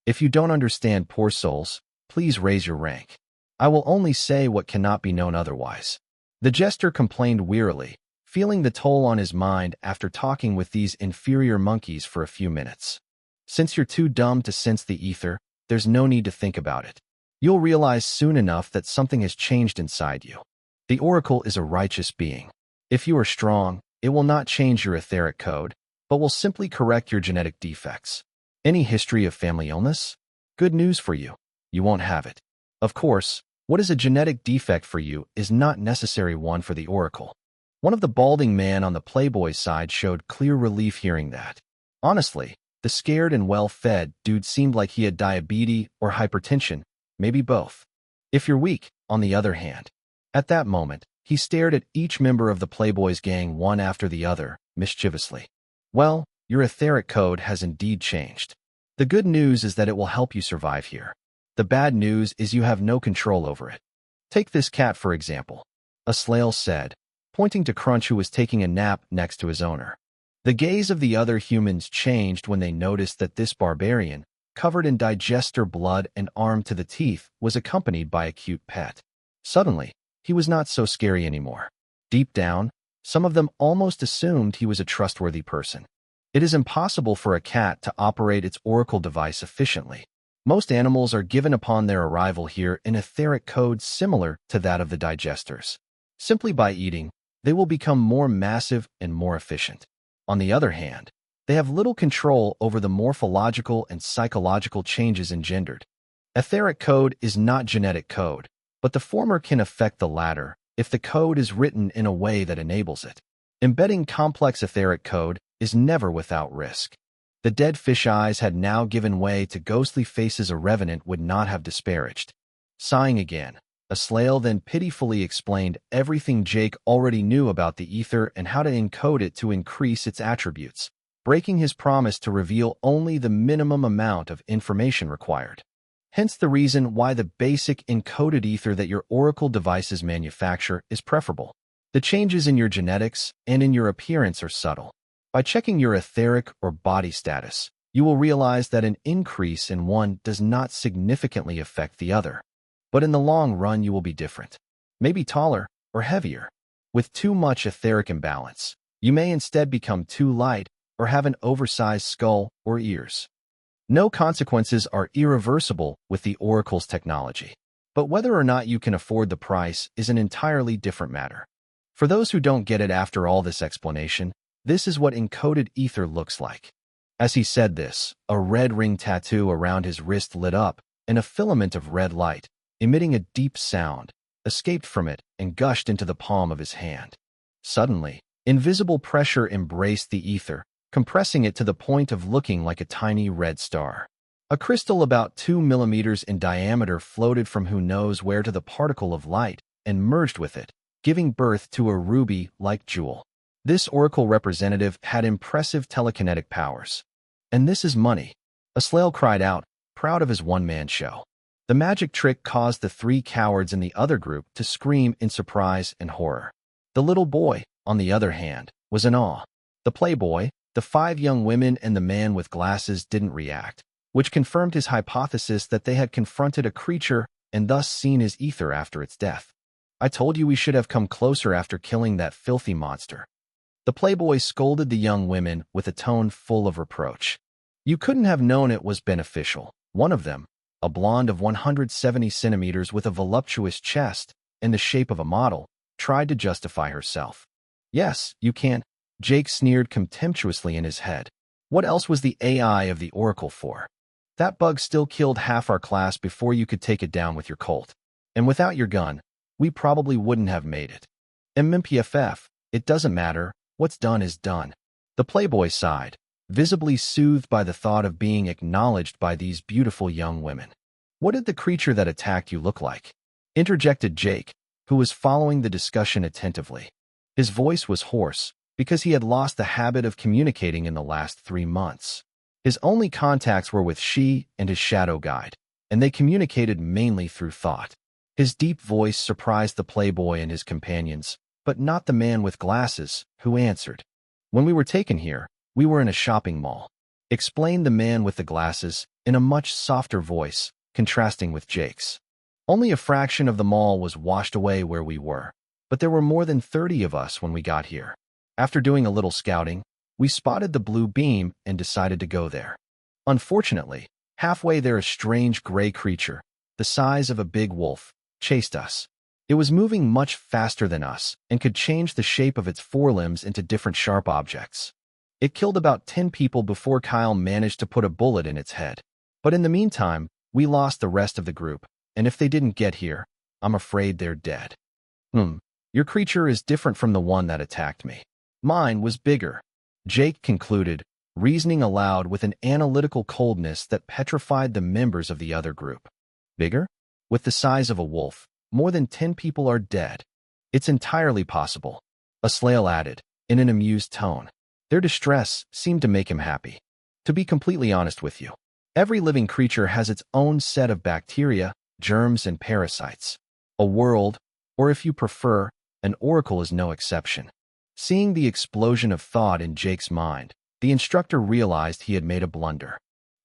If you don't understand, poor souls, please raise your rank. I will only say what cannot be known otherwise. The jester complained wearily, feeling the toll on his mind after talking with these inferior monkeys for a few minutes. Since you're too dumb to sense the ether, there's no need to think about it. You'll realize soon enough that something has changed inside you. The Oracle is a righteous being. If you are strong, it will not change your etheric code, but will simply correct your genetic defects. Any history of family illness? Good news for you. You won't have it. Of course, what is a genetic defect for you is not necessarily one for the Oracle. One of the balding men on the Playboy side showed clear relief hearing that. Honestly, the scared and well-fed dude seemed like he had diabetes or hypertension, maybe both. If you're weak, on the other hand. At that moment, he stared at each member of the Playboy's gang one after the other, mischievously. Well, your etheric code has indeed changed. The good news is that it will help you survive here. The bad news is you have no control over it. Take this cat for example. Aslale said, pointing to Crunch who was taking a nap next to his owner. The gaze of the other humans changed when they noticed that this barbarian, covered in digester blood and armed to the teeth, was accompanied by a cute pet. Suddenly, he was not so scary anymore. Deep down, some of them almost assumed he was a trustworthy person. It is impossible for a cat to operate its oracle device efficiently. Most animals are given upon their arrival here an etheric code similar to that of the digesters. Simply by eating, they will become more massive and more efficient. On the other hand, they have little control over the morphological and psychological changes engendered. Etheric code is not genetic code, but the former can affect the latter if the code is written in a way that enables it. Embedding complex etheric code is never without risk. The dead fish eyes had now given way to ghostly faces a revenant would not have disparaged. Sighing again, Aslale then pitifully explained everything Jake already knew about the ether and how to encode it to increase its attributes, breaking his promise to reveal only the minimum amount of information required. Hence the reason why the basic encoded ether that your oracle devices manufacture is preferable. The changes in your genetics and in your appearance are subtle. By checking your etheric or body status, you will realize that an increase in one does not significantly affect the other. But in the long run, you will be different. Maybe taller or heavier. With too much etheric imbalance, you may instead become too light or have an oversized skull or ears. No consequences are irreversible with the Oracle's technology. But whether or not you can afford the price is an entirely different matter. For those who don't get it after all this explanation, this is what encoded ether looks like. As he said this, a red ring tattoo around his wrist lit up, and a filament of red light, emitting a deep sound, escaped from it and gushed into the palm of his hand. Suddenly, invisible pressure embraced the ether, compressing it to the point of looking like a tiny red star. A crystal about 2 millimeters in diameter floated from who knows where to the particle of light and merged with it, giving birth to a ruby-like jewel. This Oracle representative had impressive telekinetic powers. And this is money. Aslael cried out, proud of his one-man show. The magic trick caused the 3 cowards in the other group to scream in surprise and horror. The little boy, on the other hand, was in awe. The playboy, the 5 young women and the man with glasses didn't react, which confirmed his hypothesis that they had confronted a creature and thus seen his ether after its death. I told you we should have come closer after killing that filthy monster. The playboy scolded the young women with a tone full of reproach. You couldn't have known it was beneficial. One of them, a blonde of 170 centimeters with a voluptuous chest and the shape of a model, tried to justify herself. Yes, you can. Jake sneered contemptuously in his head. What else was the AI of the Oracle for? That bug still killed half our class before you could take it down with your Colt. And without your gun, we probably wouldn't have made it. MMPFF, it doesn't matter. What's done is done. The playboy sighed, visibly soothed by the thought of being acknowledged by these beautiful young women. What did the creature that attacked you look like? Interjected Jake, who was following the discussion attentively. His voice was hoarse, because he had lost the habit of communicating in the last 3 months. His only contacts were with she and his shadow guide, and they communicated mainly through thought. His deep voice surprised the playboy and his companions, but not the man with glasses, who answered. When we were taken here, we were in a shopping mall, explained the man with the glasses in a much softer voice, contrasting with Jake's. Only a fraction of the mall was washed away where we were, but there were more than 30 of us when we got here. After doing a little scouting, we spotted the blue beam and decided to go there. Unfortunately, halfway there a strange gray creature, the size of a big wolf, chased us. It was moving much faster than us and could change the shape of its forelimbs into different sharp objects. It killed about 10 people before Kyle managed to put a bullet in its head. But in the meantime, we lost the rest of the group, and if they didn't get here, I'm afraid they're dead. Your creature is different from the one that attacked me. Mine was bigger. Jake concluded, reasoning aloud with an analytical coldness that petrified the members of the other group. Bigger? With the size of a wolf, more than 10 people are dead. It's entirely possible, Aslael added, in an amused tone. Their distress seemed to make him happy. To be completely honest with you, every living creature has its own set of bacteria, germs, and parasites. A world, or if you prefer, an oracle is no exception. Seeing the explosion of thought in Jake's mind, the instructor realized he had made a blunder.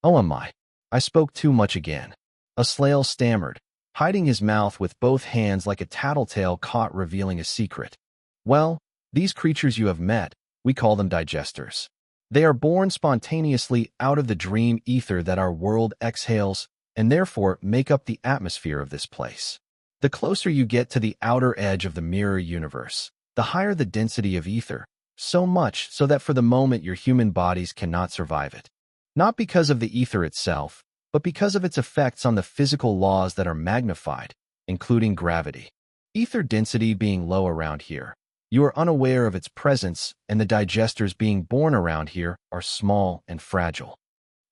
Oh my, I spoke too much again. Aslael stammered, hiding his mouth with both hands like a tattletale caught revealing a secret. Well, these creatures you have met, we call them digesters. They are born spontaneously out of the dream ether that our world exhales and therefore make up the atmosphere of this place. The closer you get to the outer edge of the mirror universe, the higher the density of ether, so much so that for the moment your human bodies cannot survive it. Not because of the ether itself, but because of its effects on the physical laws that are magnified, including gravity. Ether density being low around here, you are unaware of its presence, and the digesters being born around here are small and fragile.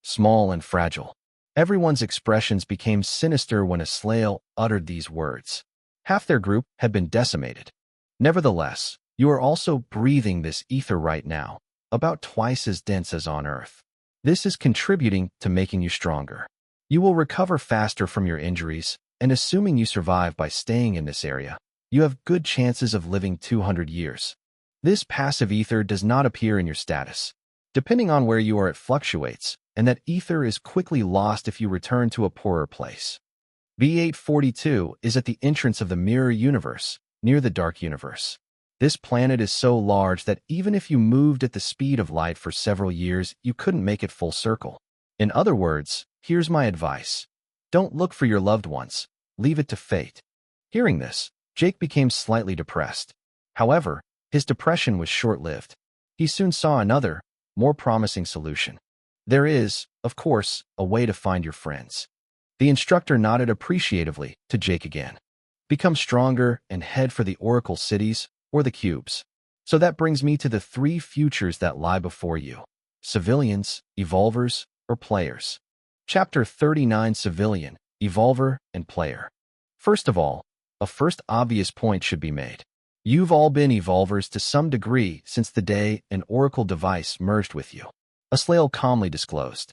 Small and fragile. Everyone's expressions became sinister when Aslael uttered these words. Half their group had been decimated. Nevertheless, you are also breathing this ether right now, about twice as dense as on Earth. This is contributing to making you stronger. You will recover faster from your injuries, and assuming you survive by staying in this area, you have good chances of living 200 years. This passive ether does not appear in your status. Depending on where you are, it fluctuates, and that ether is quickly lost if you return to a poorer place. B842 is at the entrance of the mirror universe, near the dark universe. This planet is so large that even if you moved at the speed of light for several years, you couldn't make it full circle. In other words, here's my advice. Don't look for your loved ones. Leave it to fate. Hearing this, Jake became slightly depressed. However, his depression was short-lived. He soon saw another, more promising solution. There is, of course, a way to find your friends. The instructor nodded appreciatively to Jake again. Become stronger and head for the Oracle cities or the cubes. So that brings me to the three futures that lie before you. Civilians, evolvers, or players. Chapter 39: Civilian, Evolver, and Player. First of all, a first obvious point should be made. You've all been evolvers to some degree since the day an Oracle device merged with you. Aslael calmly disclosed.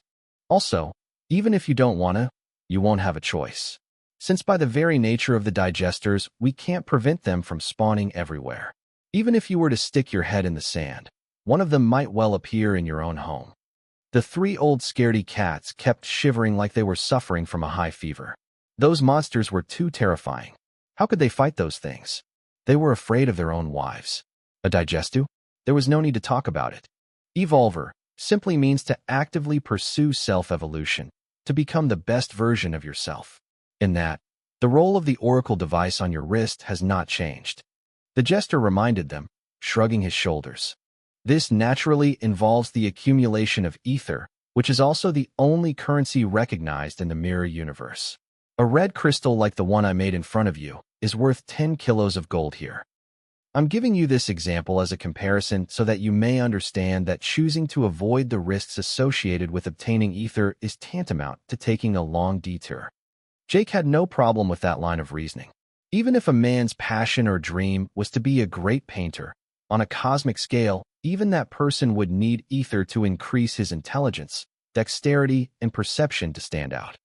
Also, even if you don't wanna, you won't have a choice. Since by the very nature of the digesters, we can't prevent them from spawning everywhere. Even if you were to stick your head in the sand, one of them might well appear in your own home. The three old scaredy cats kept shivering like they were suffering from a high fever. Those monsters were too terrifying. How could they fight those things? They were afraid of their own wives. A digestu? There was no need to talk about it. Evolver simply means to actively pursue self-evolution, to become the best version of yourself. In that, the role of the Oracle device on your wrist has not changed. The jester reminded them, shrugging his shoulders. This naturally involves the accumulation of ether, which is also the only currency recognized in the mirror universe. A red crystal like the one I made in front of you is worth 10 kilos of gold here. I'm giving you this example as a comparison so that you may understand that choosing to avoid the risks associated with obtaining ether is tantamount to taking a long detour. Jake had no problem with that line of reasoning. Even if a man's passion or dream was to be a great painter, on a cosmic scale, even that person would need ether to increase his intelligence, dexterity, and perception to stand out.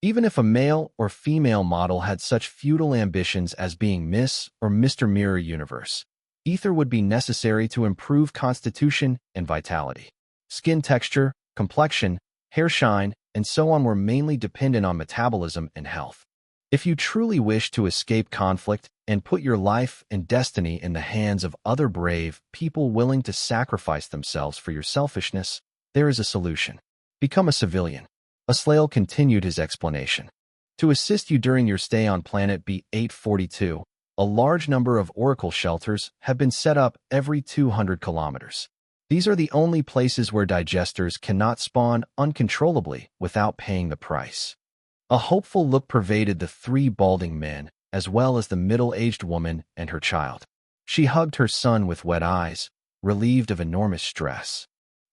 Even if a male or female model had such futile ambitions as being Miss or Mr. Mirror Universe, ether would be necessary to improve constitution and vitality. Skin texture, complexion, hair shine, and so on were mainly dependent on metabolism and health. If you truly wish to escape conflict and put your life and destiny in the hands of other brave people willing to sacrifice themselves for your selfishness, there is a solution. Become a civilian. Aslael continued his explanation. To assist you during your stay on planet B842, a large number of Oracle shelters have been set up every 200 kilometers. These are the only places where digesters cannot spawn uncontrollably without paying the price. A hopeful look pervaded the three balding men, as well as the middle-aged woman and her child. She hugged her son with wet eyes, relieved of enormous stress.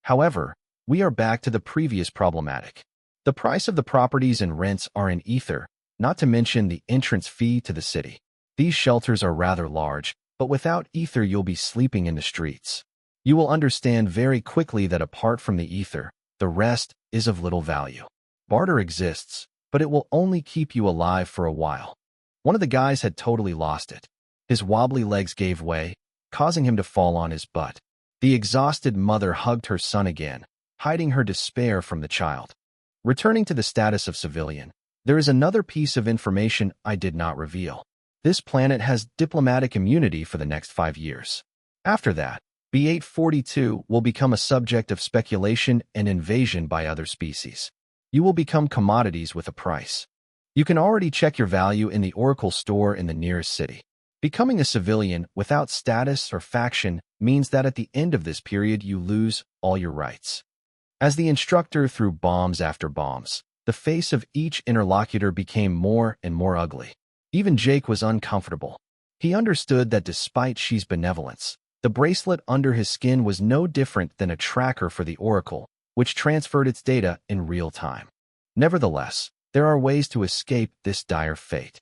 However, we are back to the previous problematic. The price of the properties and rents are in ether, not to mention the entrance fee to the city. These shelters are rather large, but without ether you'll be sleeping in the streets. You will understand very quickly that apart from the ether, the rest is of little value. Barter exists, but it will only keep you alive for a while. One of the guys had totally lost it. His wobbly legs gave way, causing him to fall on his butt. The exhausted mother hugged her son again, hiding her despair from the child. Returning to the status of civilian, there is another piece of information I did not reveal. This planet has diplomatic immunity for the next 5 years. After that, B842 will become a subject of speculation and invasion by other species. You will become commodities with a price. You can already check your value in the Oracle store in the nearest city. Becoming a civilian without status or faction means that at the end of this period you lose all your rights. As the instructor threw bombs after bombs, the face of each interlocutor became more and more ugly. Even Jake was uncomfortable. He understood that despite Xi's benevolence, the bracelet under his skin was no different than a tracker for the Oracle, which transferred its data in real time. Nevertheless, there are ways to escape this dire fate.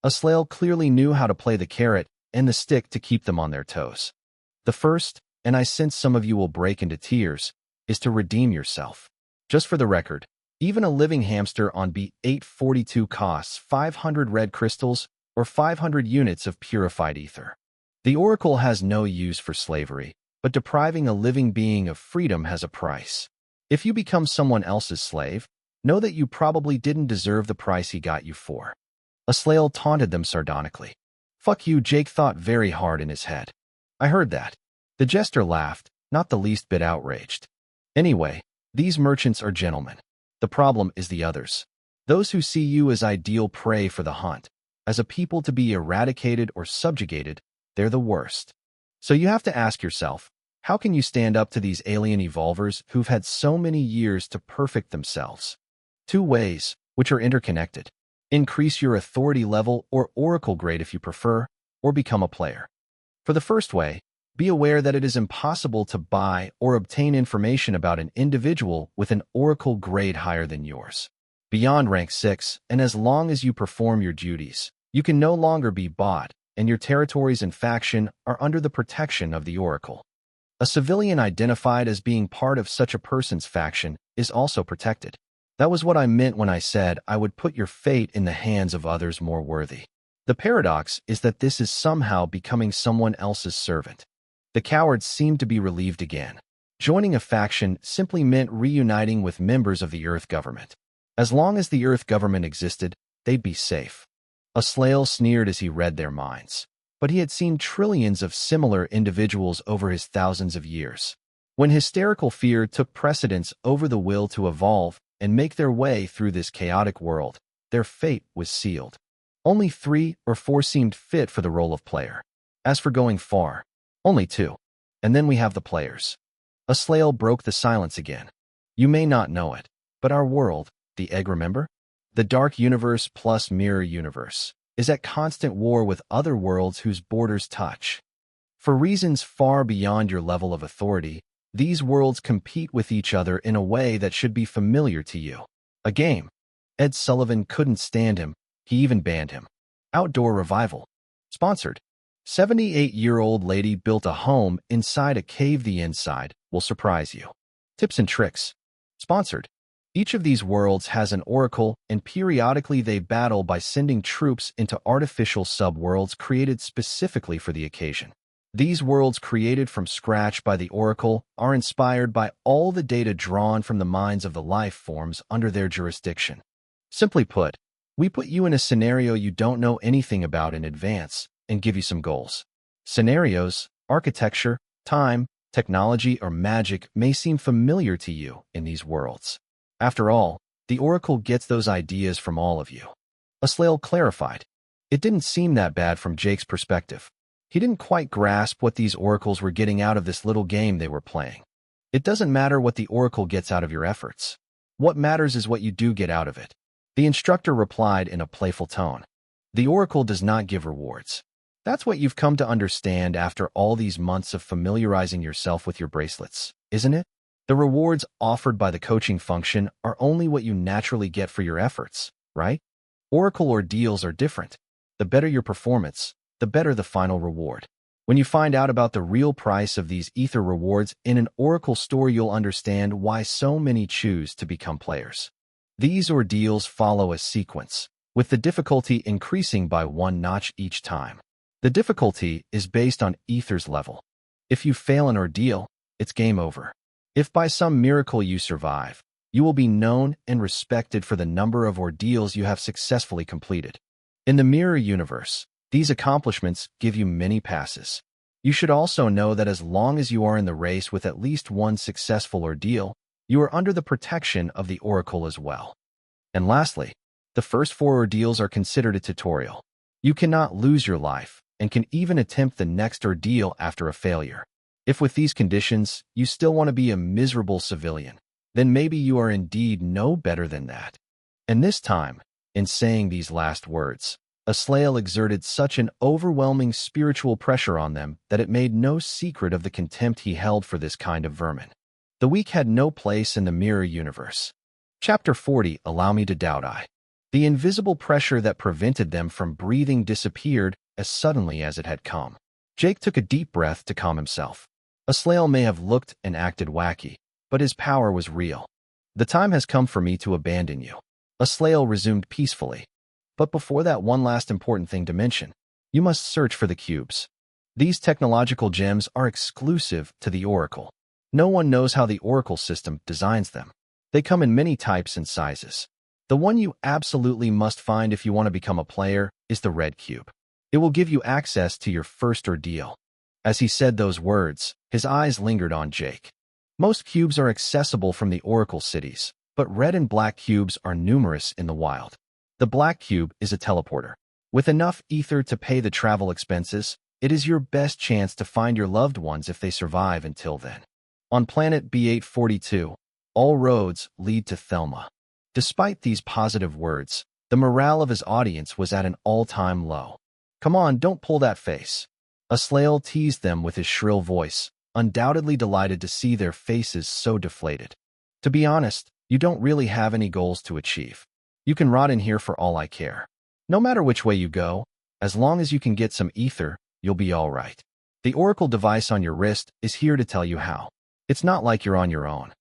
Aslael clearly knew how to play the carrot and the stick to keep them on their toes. The first, and I sense some of you will break into tears, is to redeem yourself. Just for the record, even a living hamster on B842 costs 500 red crystals or 500 units of purified ether. The Oracle has no use for slavery, but depriving a living being of freedom has a price. If you become someone else's slave, know that you probably didn't deserve the price he got you for. Aslael taunted them sardonically. Fuck you, Jake thought very hard in his head. I heard that. The jester laughed, not the least bit outraged. Anyway, these merchants are gentlemen. The problem is the others. Those who see you as ideal prey for the hunt, as a people to be eradicated or subjugated, they're the worst. So you have to ask yourself, how can you stand up to these alien evolvers who've had so many years to perfect themselves? Two ways, which are interconnected. Increase your authority level or oracle grade if you prefer, or become a player. For the first way, be aware that it is impossible to buy or obtain information about an individual with an oracle grade higher than yours. Beyond rank 6, and as long as you perform your duties, you can no longer be bought, and your territories and faction are under the protection of the oracle. A civilian identified as being part of such a person's faction is also protected. That was what I meant when I said I would put your fate in the hands of others more worthy. The paradox is that this is somehow becoming someone else's servant. The cowards seemed to be relieved again. Joining a faction simply meant reuniting with members of the Earth government. As long as the Earth government existed, they'd be safe. Aslael sneered as he read their minds. But he had seen trillions of similar individuals over his thousands of years. When hysterical fear took precedence over the will to evolve and make their way through this chaotic world, their fate was sealed. Only 3 or 4 seemed fit for the role of player. As for going far, only 2. And then we have the players. Aslael broke the silence again. You may not know it, but our world, the egg, remember? The dark universe plus mirror universe, is at constant war with other worlds whose borders touch. For reasons far beyond your level of authority, these worlds compete with each other in a way that should be familiar to you. A game. Ed Sullivan couldn't stand him. He even banned him. Outdoor Revival. Sponsored. 78-year-old lady built a home inside a cave. The inside will surprise you. Tips and tricks. Sponsored. Each of these worlds has an oracle, and periodically they battle by sending troops into artificial subworlds created specifically for the occasion. These worlds created from scratch by the oracle are inspired by all the data drawn from the minds of the life forms under their jurisdiction. Simply put, we put you in a scenario you don't know anything about in advance and give you some goals. Scenarios, architecture, time, technology, or magic may seem familiar to you in these worlds. After all, the oracle gets those ideas from all of you. Aslael clarified. It didn't seem that bad from Jake's perspective. He didn't quite grasp what these oracles were getting out of this little game they were playing. It doesn't matter what the oracle gets out of your efforts. What matters is what you do get out of it. The instructor replied in a playful tone. The oracle does not give rewards. That's what you've come to understand after all these months of familiarizing yourself with your bracelets, isn't it? The rewards offered by the coaching function are only what you naturally get for your efforts, right? Oracle ordeals are different. The better your performance, the better the final reward. When you find out about the real price of these ether rewards in an oracle store, you'll understand why so many choose to become players. These ordeals follow a sequence, with the difficulty increasing by 1 notch each time. The difficulty is based on ether's level. If you fail an ordeal, it's game over. If by some miracle you survive, you will be known and respected for the number of ordeals you have successfully completed. In the mirror universe, these accomplishments give you many passes. You should also know that as long as you are in the race with at least 1 successful ordeal, you are under the protection of the oracle as well. And lastly, the first 4 ordeals are considered a tutorial. You cannot lose your life and can even attempt the next ordeal after a failure. If with these conditions, you still want to be a miserable civilian, then maybe you are indeed no better than that. And this time, in saying these last words, Aslael exerted such an overwhelming spiritual pressure on them that it made no secret of the contempt he held for this kind of vermin. The weak had no place in the mirror universe. Chapter 40. Allow me to doubt I. The invisible pressure that prevented them from breathing disappeared as suddenly as it had come. Jake took a deep breath to calm himself. Aslael may have looked and acted wacky, but his power was real. The time has come for me to abandon you. Aslael resumed peacefully. But before that, one last important thing to mention. You must search for the cubes. These technological gems are exclusive to the oracle. No one knows how the Oracle system designs them. They come in many types and sizes. The one you absolutely must find if you want to become a player is the red cube. It will give you access to your first ordeal. As he said those words, his eyes lingered on Jake. Most cubes are accessible from the Oracle cities, but red and black cubes are numerous in the wild. The black cube is a teleporter. With enough ether to pay the travel expenses, it is your best chance to find your loved ones if they survive until then. On planet B842, all roads lead to Thelma. Despite these positive words, the morale of his audience was at an all-time low. "Come on, don't pull that face." Aslael teased them with his shrill voice, undoubtedly delighted to see their faces so deflated. "To be honest, you don't really have any goals to achieve. You can rot in here for all I care. No matter which way you go, as long as you can get some ether, you'll be all right. The Oracle device on your wrist is here to tell you how. It's not like you're on your own.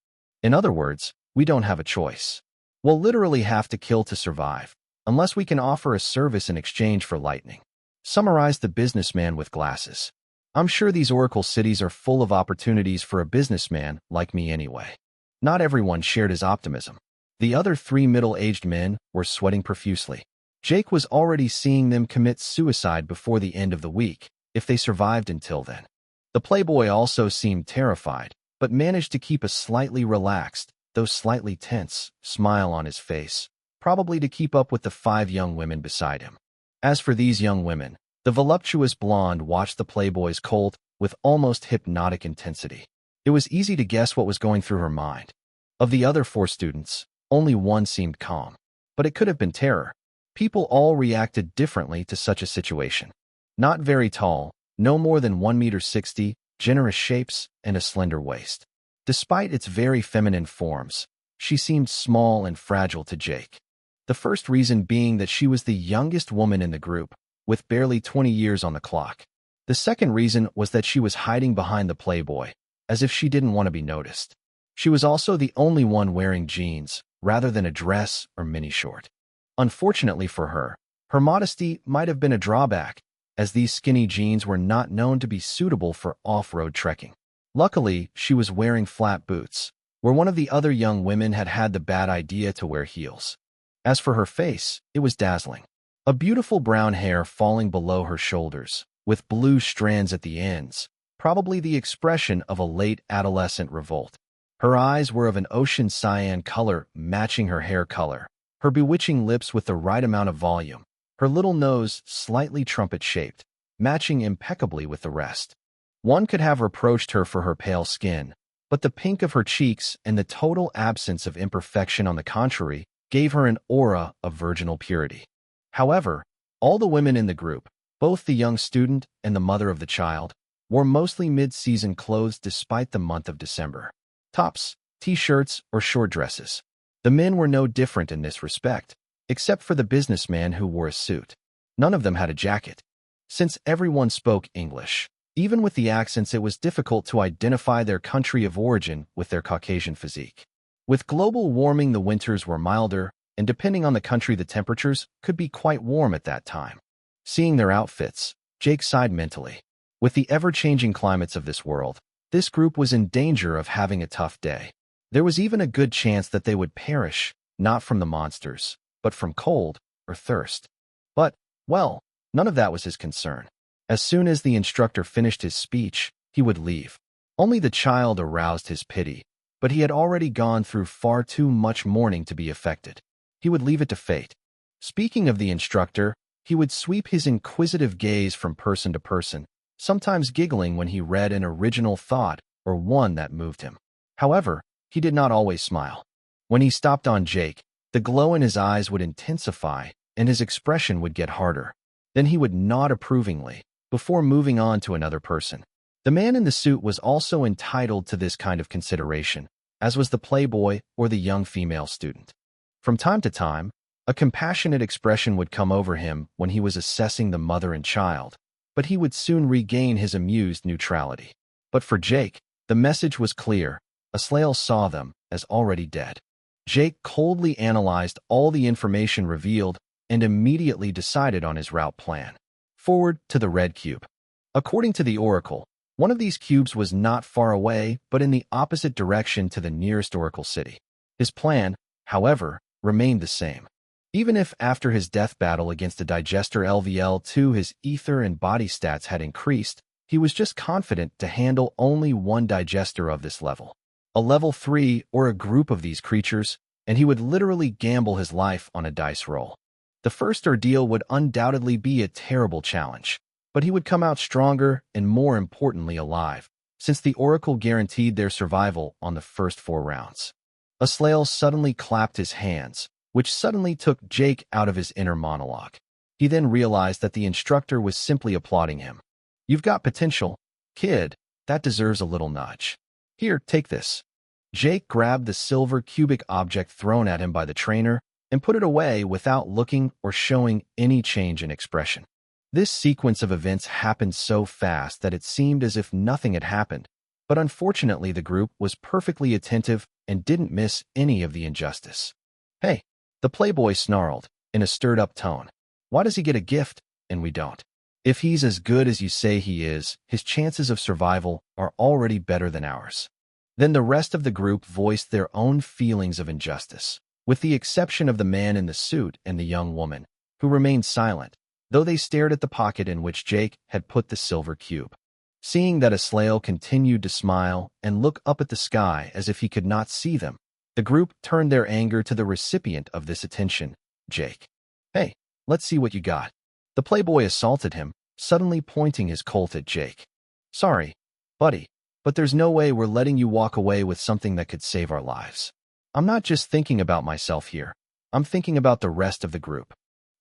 In other words, we don't have a choice. We'll literally have to kill to survive, unless we can offer a service in exchange for lightning," summarized the businessman with glasses. "I'm sure these Oracle cities are full of opportunities for a businessman like me anyway." Not everyone shared his optimism. The other three middle-aged men were sweating profusely. Jake was already seeing them commit suicide before the end of the week, if they survived until then. The playboy also seemed terrified, but managed to keep a slightly relaxed, though slightly tense, smile on his face, probably to keep up with the 5 young women beside him. As for these young women, the voluptuous blonde watched the playboy's colt with almost hypnotic intensity. It was easy to guess what was going through her mind. Of the other 4 students, only one seemed calm, but it could have been terror. People all reacted differently to such a situation. Not very tall, no more than 1.60 meters, generous shapes, and a slender waist. Despite its very feminine forms, she seemed small and fragile to Jake. The first reason being that she was the youngest woman in the group, with barely 20 years on the clock. The second reason was that she was hiding behind the playboy, as if she didn't want to be noticed. She was also the only one wearing jeans, rather than a dress or mini-short. Unfortunately for her, her modesty might have been a drawback, as these skinny jeans were not known to be suitable for off-road trekking. Luckily, she was wearing flat boots, where one of the other young women had had the bad idea to wear heels. As for her face, it was dazzling. A beautiful brown hair falling below her shoulders, with blue strands at the ends, probably the expression of a late adolescent revolt. Her eyes were of an ocean cyan color, matching her hair color, her bewitching lips with the right amount of volume, her little nose slightly trumpet-shaped, matching impeccably with the rest. One could have reproached her for her pale skin, but the pink of her cheeks and the total absence of imperfection on the contrary gave her an aura of virginal purity. However, all the women in the group, both the young student and the mother of the child, wore mostly mid-season clothes despite the month of December. Tops, t-shirts, or short dresses. The men were no different in this respect, except for the businessman who wore a suit. None of them had a jacket. Since everyone spoke English, even with the accents, it was difficult to identify their country of origin with their Caucasian physique. With global warming, the winters were milder, and depending on the country, the temperatures could be quite warm at that time. Seeing their outfits, Jake sighed mentally. With the ever-changing climates of this world, this group was in danger of having a tough day. There was even a good chance that they would perish, not from the monsters, but from cold or thirst. But, well, none of that was his concern. As soon as the instructor finished his speech, he would leave. Only the child aroused his pity, but he had already gone through far too much mourning to be affected. He would leave it to fate. Speaking of the instructor, he would sweep his inquisitive gaze from person to person, sometimes giggling when he read an original thought or one that moved him. However, he did not always smile. When he stopped on Jake, the glow in his eyes would intensify and his expression would get harder. Then he would nod approvingly, before moving on to another person. The man in the suit was also entitled to this kind of consideration, as was the playboy or the young female student. From time to time, a compassionate expression would come over him when he was assessing the mother and child, but he would soon regain his amused neutrality. But for Jake, the message was clear. Aslael saw them as already dead. Jake coldly analyzed all the information revealed and immediately decided on his route plan. Forward to the red cube. According to the Oracle, One of these cubes was not far away, but in the opposite direction to the nearest oracle city. His plan, however, remained the same. Even if after his death battle against a digester LVL2 his ether and body stats had increased, he was just confident to handle only one digester of this level. A level 3 or a group of these creatures, and he would literally gamble his life on a dice roll. The first ordeal would undoubtedly be a terrible challenge, but he would come out stronger and more importantly alive, since the oracle guaranteed their survival on the first 4 rounds. Aslael suddenly clapped his hands, which suddenly took Jake out of his inner monologue. He then realized that the instructor was simply applauding him. "You've got potential, kid. That deserves a little nudge. Here, take this." Jake grabbed the silver cubic object thrown at him by the trainer and put it away without looking or showing any change in expression. This sequence of events happened so fast that it seemed as if nothing had happened, but unfortunately the group was perfectly attentive and didn't miss any of the injustice. "Hey," the playboy snarled, in a stirred-up tone. "Why does he get a gift, and we don't? If he's as good as you say he is, his chances of survival are already better than ours." Then the rest of the group voiced their own feelings of injustice, with the exception of the man in the suit and the young woman, who remained silent, though they stared at the pocket in which Jake had put the silver cube. Seeing that Aslael continued to smile and look up at the sky as if he could not see them, the group turned their anger to the recipient of this attention, Jake. "Hey, let's see what you got." The playboy assaulted him, suddenly pointing his Colt at Jake. "Sorry, buddy, but there's no way we're letting you walk away with something that could save our lives. I'm not just thinking about myself here. I'm thinking about the rest of the group."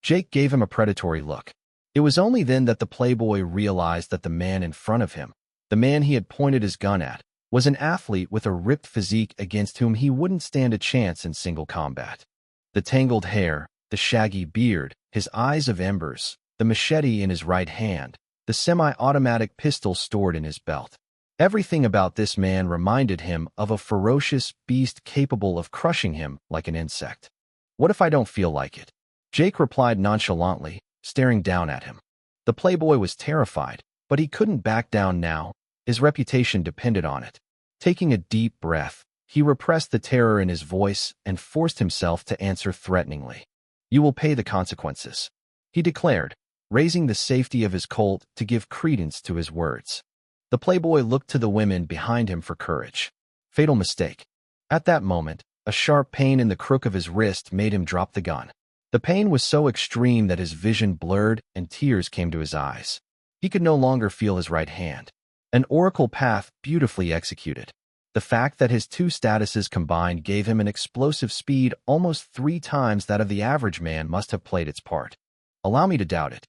Jake gave him a predatory look. It was only then that the playboy realized that the man in front of him, the man he had pointed his gun at, was an athlete with a ripped physique against whom he wouldn't stand a chance in single combat. The tangled hair, the shaggy beard, his eyes of embers, the machete in his right hand, the semi-automatic pistol stored in his belt. Everything about this man reminded him of a ferocious beast capable of crushing him like an insect. "What if I don't feel like it?" Jake replied nonchalantly, staring down at him. The playboy was terrified, but he couldn't back down now. His reputation depended on it. Taking a deep breath, he repressed the terror in his voice and forced himself to answer threateningly. "You will pay the consequences," he declared, raising the safety of his Colt to give credence to his words. The playboy looked to the women behind him for courage. Fatal mistake. At that moment, a sharp pain in the crook of his wrist made him drop the gun. The pain was so extreme that his vision blurred and tears came to his eyes. He could no longer feel his right hand. An oracle path beautifully executed. The fact that his 2 statuses combined gave him an explosive speed almost 3 times that of the average man must have played its part. "Allow me to doubt it,"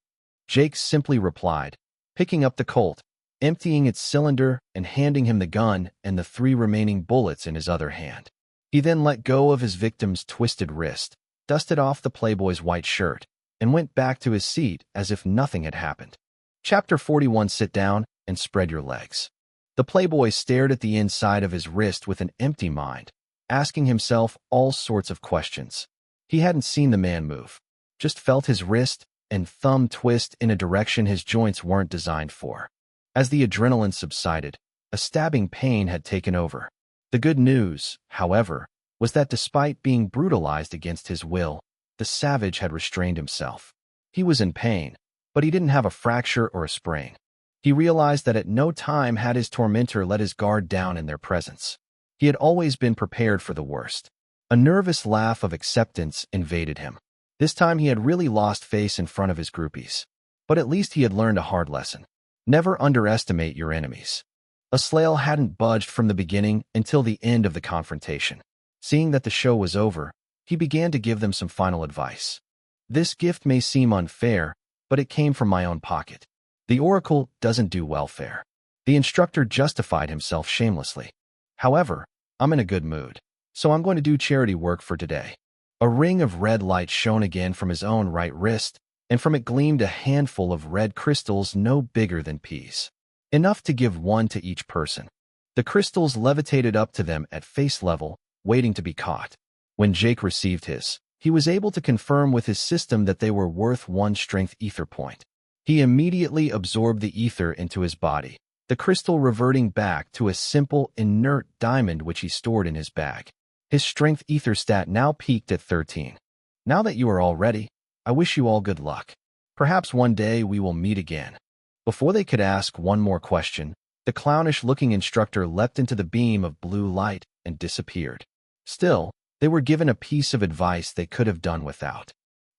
Jake simply replied, picking up the Colt, emptying its cylinder and handing him the gun and the 3 remaining bullets in his other hand. He then let go of his victim's twisted wrist, dusted off the playboy's white shirt, and went back to his seat as if nothing had happened. Chapter 41. Sit down and spread your legs. The playboy stared at the inside of his wrist with an empty mind, asking himself all sorts of questions. He hadn't seen the man move, just felt his wrist and thumb twist in a direction his joints weren't designed for. As the adrenaline subsided, a stabbing pain had taken over. The good news, however, was that despite being brutalized against his will, the savage had restrained himself. He was in pain, but he didn't have a fracture or a sprain. He realized that at no time had his tormentor let his guard down in their presence. He had always been prepared for the worst. A nervous laugh of acceptance invaded him. This time he had really lost face in front of his groupies. But at least he had learned a hard lesson. Never underestimate your enemies. Aslael hadn't budged from the beginning until the end of the confrontation. Seeing that the show was over, he began to give them some final advice. "This gift may seem unfair, but it came from my own pocket. The oracle doesn't do welfare." The instructor justified himself shamelessly. "However, I'm in a good mood, so I'm going to do charity work for today." A ring of red light shone again from his own right wrist, and from it gleamed a handful of red crystals no bigger than peas. Enough to give 1 to each person. The crystals levitated up to them at face level, waiting to be caught. When Jake received his, he was able to confirm with his system that they were worth 1 strength ether point. He immediately absorbed the ether into his body, the crystal reverting back to a simple, inert diamond which he stored in his bag. His strength ether stat now peaked at 13. Now that you are all ready, I wish you all good luck. Perhaps one day we will meet again. Before they could ask one more question, the clownish-looking instructor leapt into the beam of blue light and disappeared. Still, they were given a piece of advice they could have done without.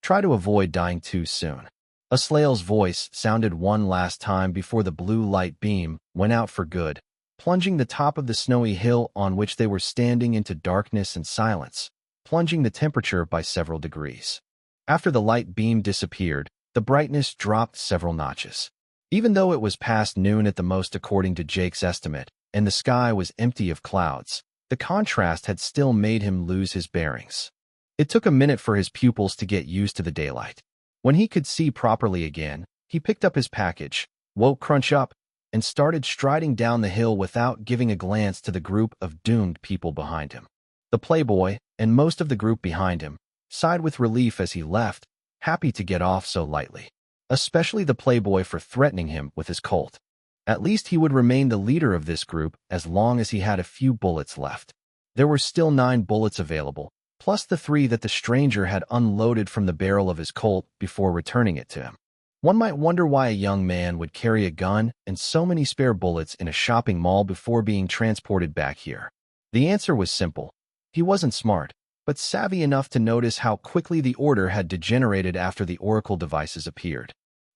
Try to avoid dying too soon. A Slail's voice sounded one last time before the blue light beam went out for good, plunging the top of the snowy hill on which they were standing into darkness and silence, plunging the temperature by several degrees. After the light beam disappeared, the brightness dropped several notches. Even though it was past noon at the most according to Jake's estimate, and the sky was empty of clouds, the contrast had still made him lose his bearings. It took a minute for his pupils to get used to the daylight. When he could see properly again, he picked up his package, woke Crunch up, and started striding down the hill without giving a glance to the group of doomed people behind him. The playboy, and most of the group behind him, sighed with relief as he left, happy to get off so lightly. Especially the playboy for threatening him with his Colt. At least he would remain the leader of this group as long as he had a few bullets left. There were still 9 bullets available, plus the 3 that the stranger had unloaded from the barrel of his Colt before returning it to him. One might wonder why a young man would carry a gun and so many spare bullets in a shopping mall before being transported back here. The answer was simple. He wasn't smart, but savvy enough to notice how quickly the order had degenerated after the Oracle devices appeared.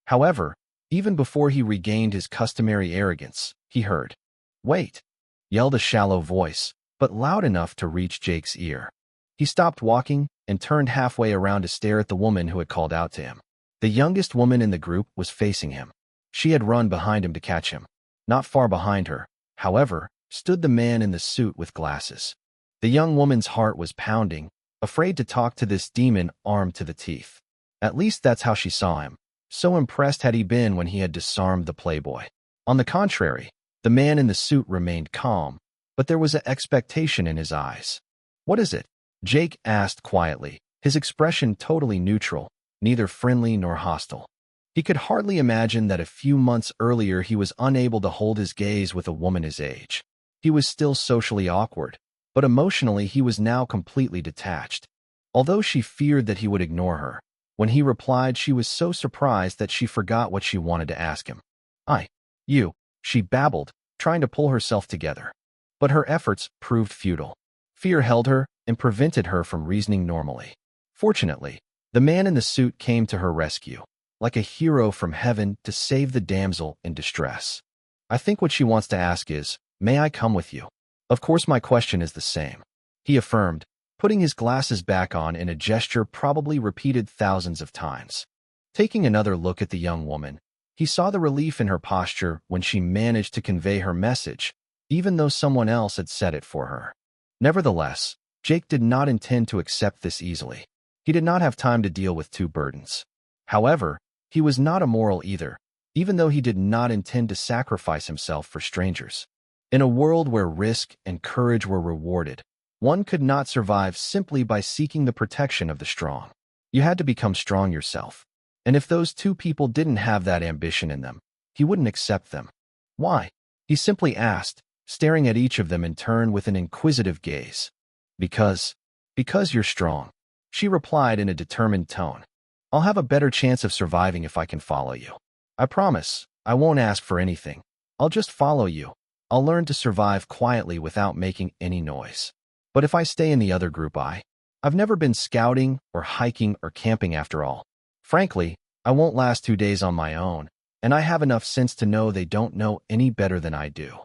However, even before he regained his customary arrogance, he heard, "Wait!" yelled a shallow voice, but loud enough to reach Jake's ear. He stopped walking and turned halfway around to stare at the woman who had called out to him. The youngest woman in the group was facing him. She had run behind him to catch him. Not far behind her, however, stood the man in the suit with glasses. The young woman's heart was pounding, afraid to talk to this demon armed to the teeth. At least that's how she saw him. So impressed had he been when he had disarmed the playboy. On the contrary, the man in the suit remained calm, but there was an expectation in his eyes. "What is it?" Jake asked quietly, his expression totally neutral, neither friendly nor hostile. He could hardly imagine that a few months earlier he was unable to hold his gaze with a woman his age. He was still socially awkward, but emotionally he was now completely detached. Although she feared that he would ignore her, when he replied she was so surprised that she forgot what she wanted to ask him. You," she babbled, trying to pull herself together. But her efforts proved futile. Fear held her and prevented her from reasoning normally. Fortunately, the man in the suit came to her rescue, like a hero from heaven to save the damsel in distress. "I think what she wants to ask is, may I come with you?" "Of course my question is the same," he affirmed, putting his glasses back on in a gesture probably repeated thousands of times. Taking another look at the young woman, he saw the relief in her posture when she managed to convey her message, even though someone else had said it for her. Nevertheless, Jake did not intend to accept this easily. He did not have time to deal with 2 burdens. However, he was not immoral either, even though he did not intend to sacrifice himself for strangers. In a world where risk and courage were rewarded, one could not survive simply by seeking the protection of the strong. You had to become strong yourself. And if those 2 people didn't have that ambition in them, he wouldn't accept them. "Why?" he simply asked, staring at each of them in turn with an inquisitive gaze. Because you're strong," she replied in a determined tone. "I'll have a better chance of surviving if I can follow you. I promise, I won't ask for anything. I'll just follow you. I'll learn to survive quietly without making any noise. But if I stay in the other group, I've never been scouting or hiking or camping after all. Frankly, I won't last 2 days on my own, and I have enough sense to know they don't know any better than I do."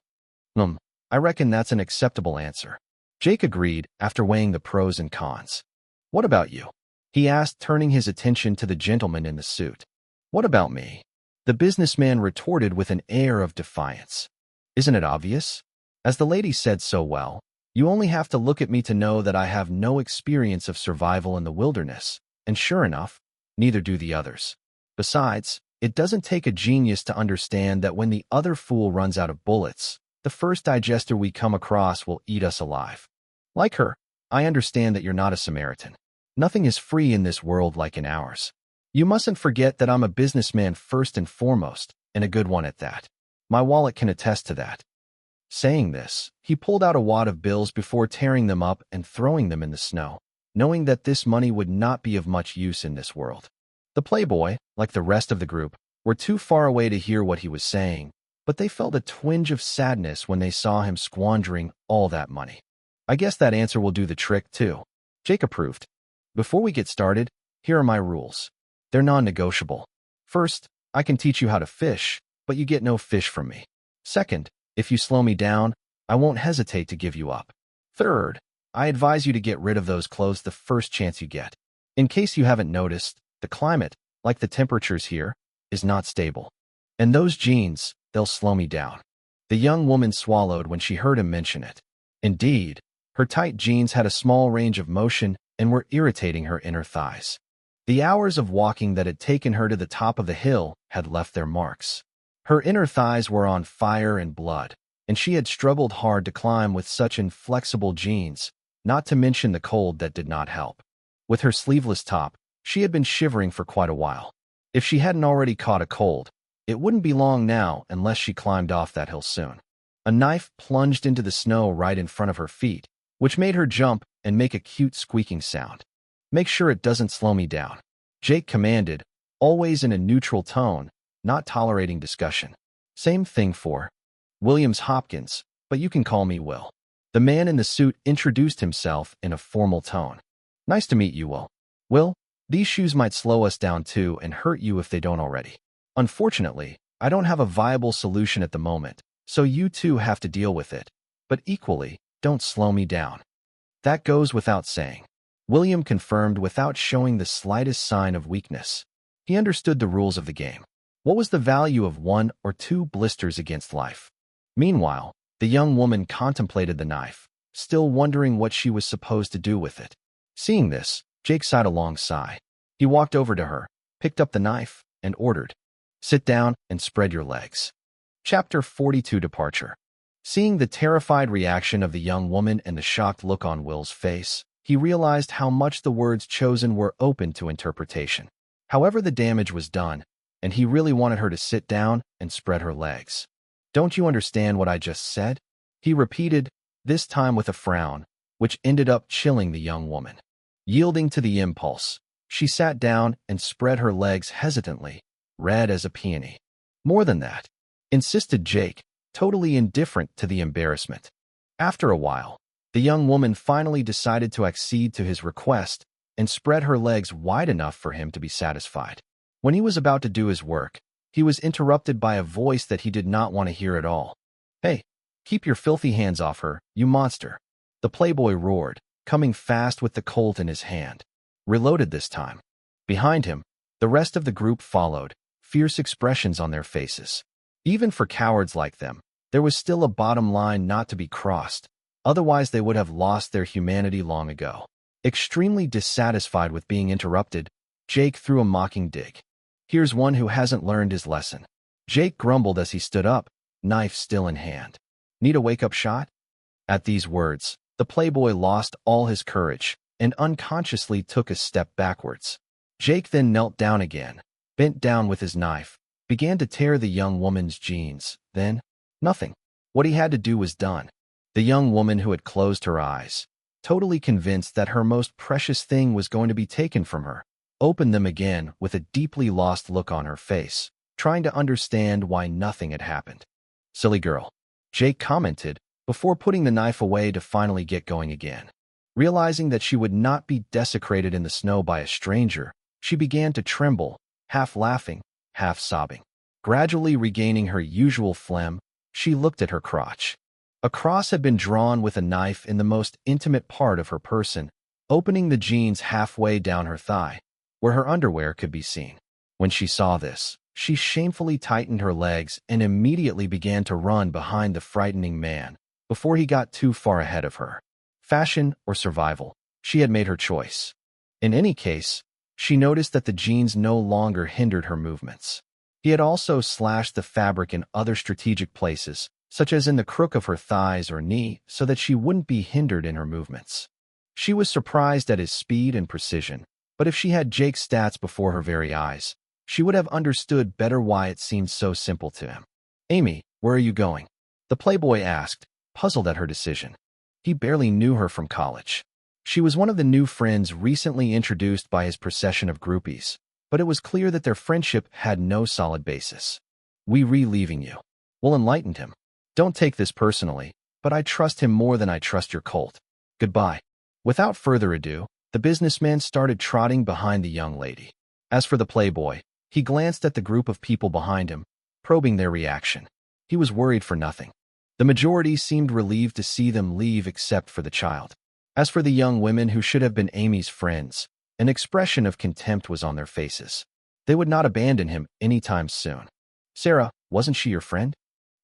I reckon that's an acceptable answer," Jake agreed after weighing the pros and cons. "What about you?" he asked, turning his attention to the gentleman in the suit. "What about me?" the businessman retorted with an air of defiance. "Isn't it obvious? As the lady said so well, you only have to look at me to know that I have no experience of survival in the wilderness, and sure enough, neither do the others. Besides, it doesn't take a genius to understand that when the other fool runs out of bullets, the first digester we come across will eat us alive. Like her, I understand that you're not a Samaritan. Nothing is free in this world like in ours. You mustn't forget that I'm a businessman first and foremost, and a good one at that. My wallet can attest to that. Saying this, he pulled out a wad of bills before tearing them up and throwing them in the snow, knowing that this money would not be of much use in this world. The playboy, like the rest of the group, were too far away to hear what he was saying, but they felt a twinge of sadness when they saw him squandering all that money. I guess that answer will do the trick, too. Jake approved. Before we get started, here are my rules. They're non-negotiable. First, I can teach you how to fish, but you get no fish from me. Second, if you slow me down, I won't hesitate to give you up. Third, I advise you to get rid of those clothes the first chance you get. In case you haven't noticed, the climate, like the temperatures here, is not stable. And those jeans, they'll slow me down. The young woman swallowed when she heard him mention it. Indeed, her tight jeans had a small range of motion and were irritating her inner thighs. The hours of walking that had taken her to the top of the hill had left their marks. Her inner thighs were on fire and blood, and she had struggled hard to climb with such inflexible jeans, not to mention the cold that did not help. With her sleeveless top, she had been shivering for quite a while. If she hadn't already caught a cold, it wouldn't be long now unless she climbed off that hill soon. A knife plunged into the snow right in front of her feet, which made her jump and make a cute squeaking sound. Make sure it doesn't slow me down, Jake commanded, always in a neutral tone, not tolerating discussion. Same thing for Williams Hopkins, but you can call me Will. The man in the suit introduced himself in a formal tone. Nice to meet you, Will. Will, these shoes might slow us down too and hurt you if they don't already. Unfortunately, I don't have a viable solution at the moment, so you two have to deal with it. But equally, don't slow me down. That goes without saying. William confirmed without showing the slightest sign of weakness. He understood the rules of the game. What was the value of 1 or 2 blisters against life? Meanwhile, the young woman contemplated the knife, still wondering what she was supposed to do with it. Seeing this, Jake sighed a long sigh. He walked over to her, picked up the knife, and ordered, "Sit down and spread your legs." Chapter 42 Departure. Seeing the terrified reaction of the young woman and the shocked look on Will's face, he realized how much the words chosen were open to interpretation. However, the damage was done, and he really wanted her to sit down and spread her legs. "Don't you understand what I just said?" he repeated, this time with a frown, which ended up chilling the young woman. Yielding to the impulse, she sat down and spread her legs hesitantly, red as a peony. "More than that," insisted Jake, totally indifferent to the embarrassment. After a while, the young woman finally decided to accede to his request and spread her legs wide enough for him to be satisfied. When he was about to do his work, he was interrupted by a voice that he did not want to hear at all. "Hey, keep your filthy hands off her, you monster!" The playboy roared, coming fast with the Colt in his hand. Reloaded this time. Behind him, the rest of the group followed, fierce expressions on their faces. Even for cowards like them, there was still a bottom line not to be crossed, otherwise they would have lost their humanity long ago. Extremely dissatisfied with being interrupted, Jake threw a mocking dig. "Here's one who hasn't learned his lesson." Jake grumbled as he stood up, knife still in hand. "Need a wake-up shot?" At these words, the playboy lost all his courage and unconsciously took a step backwards. Jake then knelt down again, bent down with his knife, began to tear the young woman's jeans, then, nothing. What he had to do was done. The young woman who had closed her eyes, totally convinced that her most precious thing was going to be taken from her, opened them again with a deeply lost look on her face, trying to understand why nothing had happened. "Silly girl," Jake commented, before putting the knife away to finally get going again. Realizing that she would not be desecrated in the snow by a stranger, she began to tremble, half laughing, half sobbing. Gradually regaining her usual phlegm, she looked at her crotch. A cross had been drawn with a knife in the most intimate part of her person, opening the jeans halfway down her thigh, where her underwear could be seen. When she saw this, she shamefully tightened her legs and immediately began to run behind the frightening man before he got too far ahead of her. Fashion or survival, she had made her choice. In any case, she noticed that the jeans no longer hindered her movements. He had also slashed the fabric in other strategic places, such as in the crook of her thighs or knee, so that she wouldn't be hindered in her movements. She was surprised at his speed and precision, but if she had Jake's stats before her very eyes, she would have understood better why it seemed so simple to him. "Amy, Where are you going? The playboy asked, puzzled at her decision. He barely knew her from college. She was one of the new friends recently introduced by his procession of groupies, but it was clear that their friendship had no solid basis. We leaving you. Will enlightened him. Don't take this personally, but I trust him more than I trust your cult. Goodbye. Without further ado, the businessman started trotting behind the young lady. As for the playboy, he glanced at the group of people behind him, probing their reaction. He was worried for nothing. The majority seemed relieved to see them leave except for the child. As for the young women who should have been Amy's friends, an expression of contempt was on their faces. They would not abandon him anytime soon. Sarah, wasn't she your friend?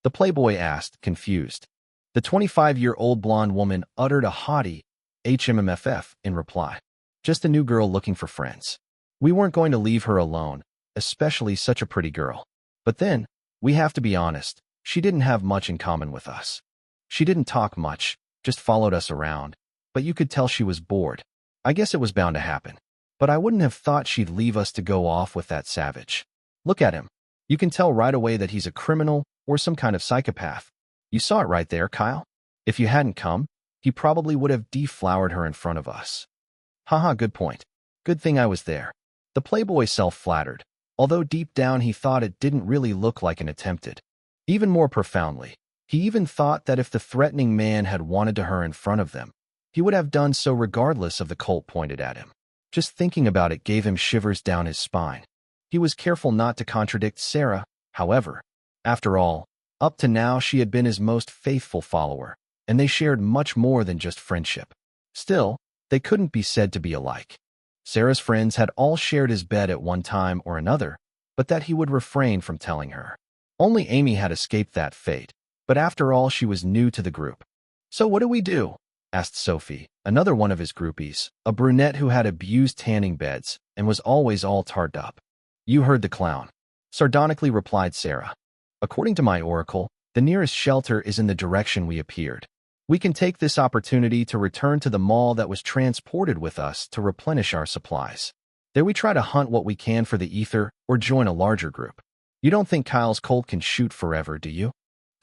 The playboy asked, confused. The 25-year-old blonde woman uttered a haughty HMMFF in reply. Just a new girl looking for friends. We weren't going to leave her alone, especially such a pretty girl. But then, we have to be honest, she didn't have much in common with us. She didn't talk much, just followed us around, but you could tell she was bored. I guess it was bound to happen. But I wouldn't have thought she'd leave us to go off with that savage. Look at him. You can tell right away that he's a criminal or some kind of psychopath. You saw it right there, Kyle. If you hadn't come, he probably would have deflowered her in front of us. Haha, good point. Good thing I was there. The playboy self-flattered, although deep down he thought it didn't really look like an attempted. Even more profoundly, he even thought that if the threatening man had wanted to her in front of them, he would have done so regardless of the Colt pointed at him. Just thinking about it gave him shivers down his spine. He was careful not to contradict Sarah, however. After all, up to now she had been his most faithful follower, and they shared much more than just friendship. Still, they couldn't be said to be alike. Sarah's friends had all shared his bed at one time or another, but that he would refrain from telling her. Only Amy had escaped that fate, but after all she was new to the group. So what do we do? Asked Sophie, another one of his groupies, a brunette who had abused tanning beds and was always all tarred up. You heard the clown. Sardonically replied Sarah. According to my oracle, the nearest shelter is in the direction we appeared. We can take this opportunity to return to the mall that was transported with us to replenish our supplies. There we try to hunt what we can for the ether or join a larger group. You don't think Kyle's Colt can shoot forever, do you?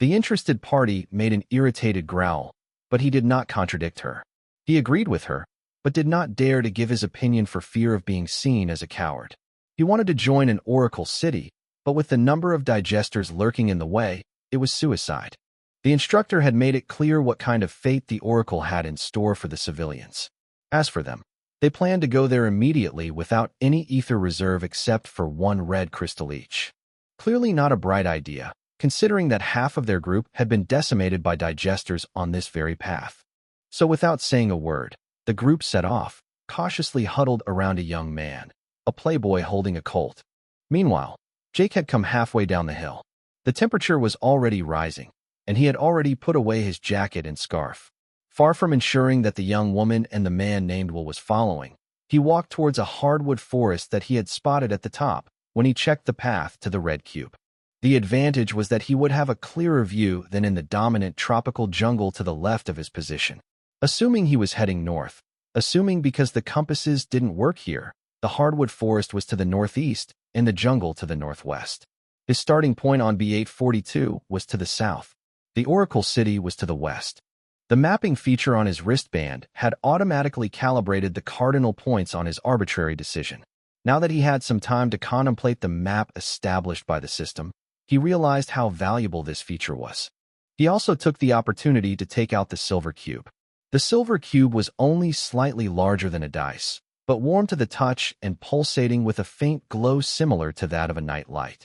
The interested party made an irritated growl, but he did not contradict her. He agreed with her, but did not dare to give his opinion for fear of being seen as a coward. He wanted to join an Oracle City, but with the number of digesters lurking in the way, it was suicide. The instructor had made it clear what kind of fate the Oracle had in store for the civilians. As for them, they planned to go there immediately without any ether reserve except for one red crystal each. Clearly not a bright idea, considering that half of their group had been decimated by digesters on this very path. So without saying a word, the group set off, cautiously huddled around a young man, a playboy holding a Colt. Meanwhile, Jake had come halfway down the hill. The temperature was already rising, and he had already put away his jacket and scarf. Far from ensuring that the young woman and the man named Will was following, he walked towards a hardwood forest that he had spotted at the top when he checked the path to the red cube. The advantage was that he would have a clearer view than in the dominant tropical jungle to the left of his position. Assuming he was heading north, assuming because the compasses didn't work here, the hardwood forest was to the northeast and the jungle to the northwest. His starting point on B842 was to the south. The Oracle City was to the west. The mapping feature on his wristband had automatically calibrated the cardinal points on his arbitrary decision. Now that he had some time to contemplate the map established by the system, he realized how valuable this feature was. He also took the opportunity to take out the silver cube. The silver cube was only slightly larger than a dice, but warm to the touch and pulsating with a faint glow similar to that of a night light.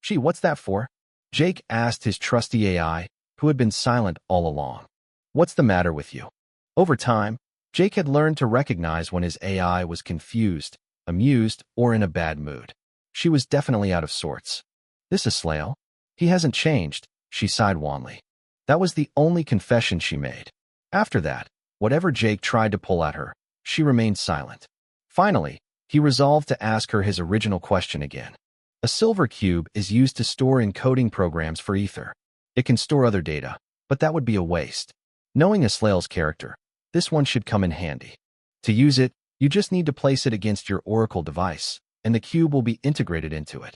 Gee, what's that for? Jake asked his trusty AI, who had been silent all along. What's the matter with you? Over time, Jake had learned to recognize when his AI was confused, amused, or in a bad mood. She was definitely out of sorts. This is Slail. He hasn't changed, she sighed wanly. That was the only confession she made. After that, whatever Jake tried to pull at her, she remained silent. Finally, he resolved to ask her his original question again. A silver cube is used to store encoding programs for ether. It can store other data, but that would be a waste. Knowing Aslail's character, this one should come in handy. To use it, you just need to place it against your Oracle device, and the cube will be integrated into it.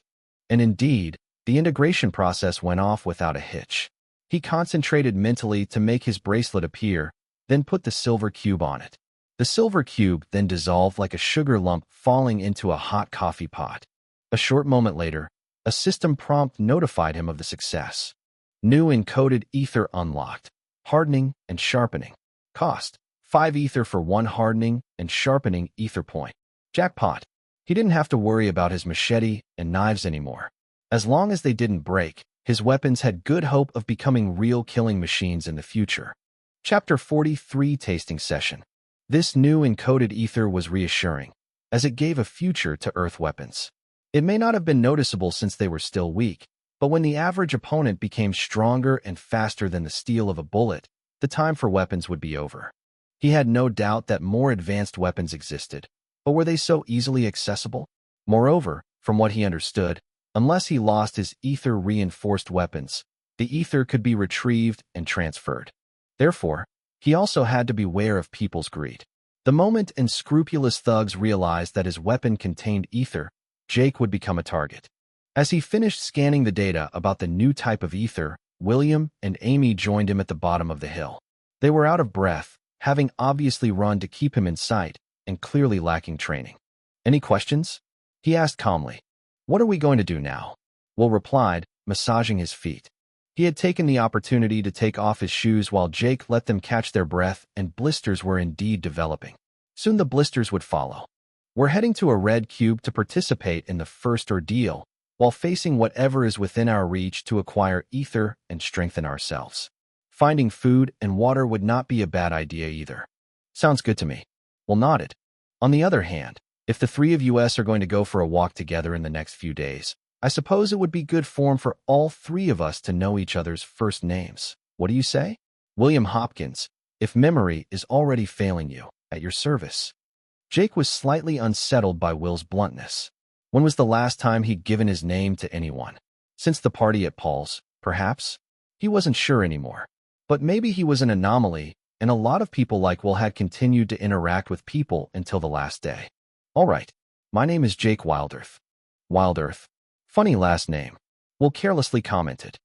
And indeed, The integration process went off without a hitch. He concentrated mentally to make his bracelet appear, then put the silver cube on it. The silver cube then dissolved like a sugar lump falling into a hot coffee pot. A short moment later, a system prompt notified him of the success. New encoded ether unlocked. Hardening and sharpening. Cost: 5 ether for 1 hardening and sharpening ether point. Jackpot. He didn't have to worry about his machete and knives anymore. As long as they didn't break, his weapons had good hope of becoming real killing machines in the future. Chapter 43 Tasting Session. This new encoded ether was reassuring, as it gave a future to Earth weapons. It may not have been noticeable since they were still weak, but when the average opponent became stronger and faster than the steel of a bullet, the time for weapons would be over. He had no doubt that more advanced weapons existed, but were they so easily accessible? Moreover, from what he understood, unless he lost his ether-reinforced weapons, the ether could be retrieved and transferred. Therefore, he also had to beware of people's greed. The moment unscrupulous thugs realized that his weapon contained ether, Jake would become a target. As he finished scanning the data about the new type of ether, William and Amy joined him at the bottom of the hill. They were out of breath, having obviously run to keep him in sight, and clearly lacking training. "Any questions?" he asked calmly. "What are we going to do now?" Will replied, massaging his feet. He had taken the opportunity to take off his shoes while Jake let them catch their breath, and blisters were indeed developing. Soon the blisters would follow. "We're heading to a red cube to participate in the first ordeal, while facing whatever is within our reach to acquire ether and strengthen ourselves. Finding food and water would not be a bad idea either." "Sounds good to me." Will nodded. "On the other hand, if the 3 of us are going to go for a walk together in the next few days, I suppose it would be good form for all 3 of us to know each other's first names. What do you say?" "William Hopkins, if memory is already failing you, at your service." Jake was slightly unsettled by Will's bluntness. When was the last time he'd given his name to anyone? Since the party at Paul's, perhaps? He wasn't sure anymore. But maybe he was an anomaly, and a lot of people like Will had continued to interact with people until the last day. "All right, my name is Jake Wilderth." "Wilderth. Funny last name," Will carelessly commented.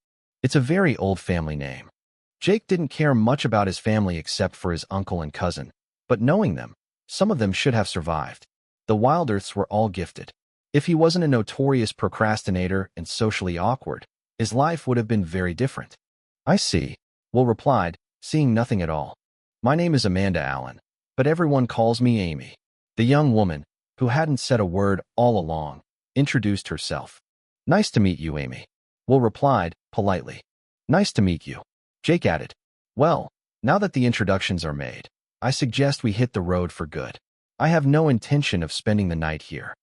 "It's a very old family name." Jake didn't care much about his family except for his uncle and cousin, but knowing them, some of them should have survived. The Wilderths were all gifted. If he wasn't a notorious procrastinator and socially awkward, his life would have been very different. "I see," Will replied, seeing nothing at all. "My name is Amanda Allen, but everyone calls me Amy." The young woman, who hadn't said a word all along, introduced herself. "Nice to meet you, Amy," Will replied, politely. "Nice to meet you," Jake added. "Well, now that the introductions are made, I suggest we hit the road for good. I have no intention of spending the night here."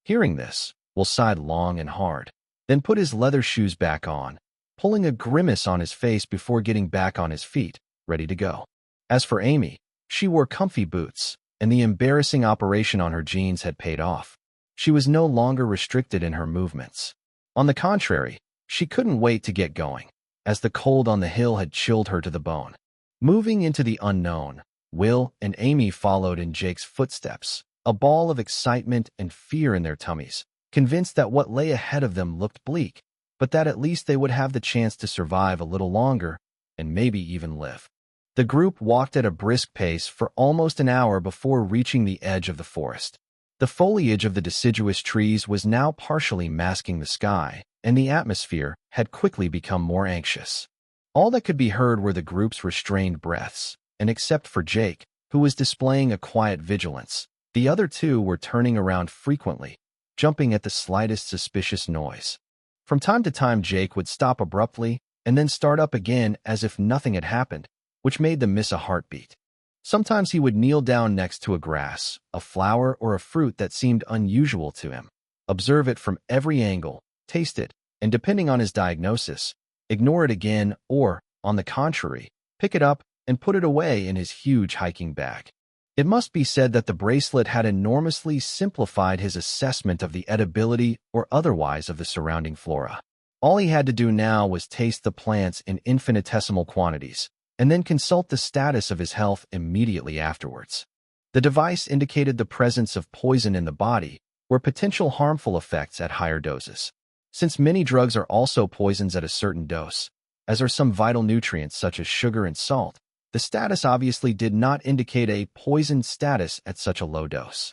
Hearing this, Will sighed long and hard, then put his leather shoes back on, pulling a grimace on his face before getting back on his feet, ready to go. As for Amy, she wore comfy boots, and the embarrassing operation on her jeans had paid off. She was no longer restricted in her movements. On the contrary, she couldn't wait to get going, as the cold on the hill had chilled her to the bone. Moving into the unknown, Will and Amy followed in Jake's footsteps, a ball of excitement and fear in their tummies, convinced that what lay ahead of them looked bleak, but that at least they would have the chance to survive a little longer, and maybe even live. The group walked at a brisk pace for almost an hour before reaching the edge of the forest. The foliage of the deciduous trees was now partially masking the sky, and the atmosphere had quickly become more anxious. All that could be heard were the group's restrained breaths, and except for Jake, who was displaying a quiet vigilance, the other 2 were turning around frequently, jumping at the slightest suspicious noise. From time to time, Jake would stop abruptly and then start up again as if nothing had happened, which made them miss a heartbeat. Sometimes he would kneel down next to a grass, a flower, or a fruit that seemed unusual to him, observe it from every angle, taste it, and depending on his diagnosis, ignore it again or, on the contrary, pick it up and put it away in his huge hiking bag. It must be said that the bracelet had enormously simplified his assessment of the edibility or otherwise of the surrounding flora. All he had to do now was taste the plants in infinitesimal quantities, and then consult the status of his health immediately afterwards. The device indicated the presence of poison in the body or potential harmful effects at higher doses. Since many drugs are also poisons at a certain dose, as are some vital nutrients such as sugar and salt, the status obviously did not indicate a poisoned status at such a low dose.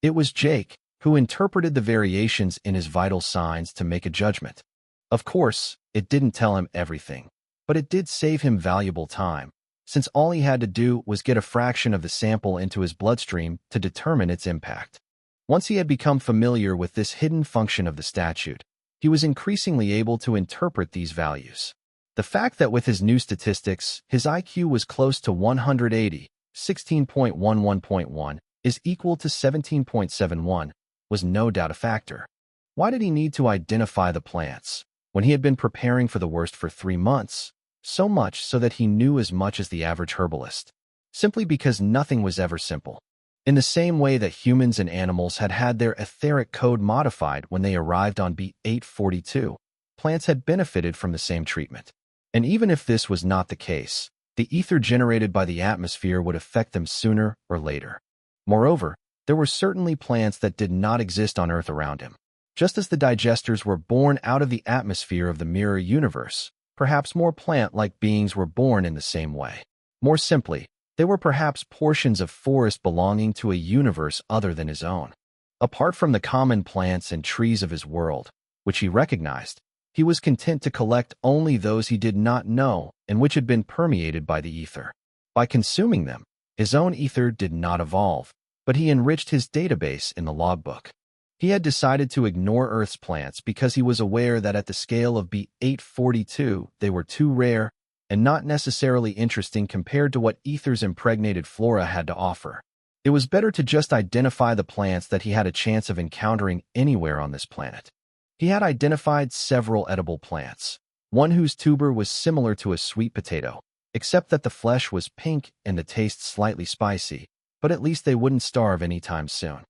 It was Jake who interpreted the variations in his vital signs to make a judgment. Of course, it didn't tell him everything, but it did save him valuable time, since all he had to do was get a fraction of the sample into his bloodstream to determine its impact. Once he had become familiar with this hidden function of the statute, he was increasingly able to interpret these values. The fact that with his new statistics, his IQ was close to 180, 16.11.1 is equal to 17.71, was no doubt a factor. Why did he need to identify the plants when he had been preparing for the worst for 3 months? So much so that he knew as much as the average herbalist. Simply because nothing was ever simple. In the same way that humans and animals had had their etheric code modified when they arrived on B842, plants had benefited from the same treatment. And even if this was not the case, the ether generated by the atmosphere would affect them sooner or later. Moreover, there were certainly plants that did not exist on Earth around him. Just as the digesters were born out of the atmosphere of the mirror universe, perhaps more plant-like beings were born in the same way. More simply, they were perhaps portions of forest belonging to a universe other than his own. Apart from the common plants and trees of his world, which he recognized, he was content to collect only those he did not know and which had been permeated by the ether. By consuming them, his own ether did not evolve, but he enriched his database in the logbook. He had decided to ignore Earth's plants because he was aware that at the scale of B842, they were too rare and not necessarily interesting compared to what ether's impregnated flora had to offer. It was better to just identify the plants that he had a chance of encountering anywhere on this planet. He had identified several edible plants, one whose tuber was similar to a sweet potato, except that the flesh was pink and the taste slightly spicy, but at least they wouldn't starve anytime soon.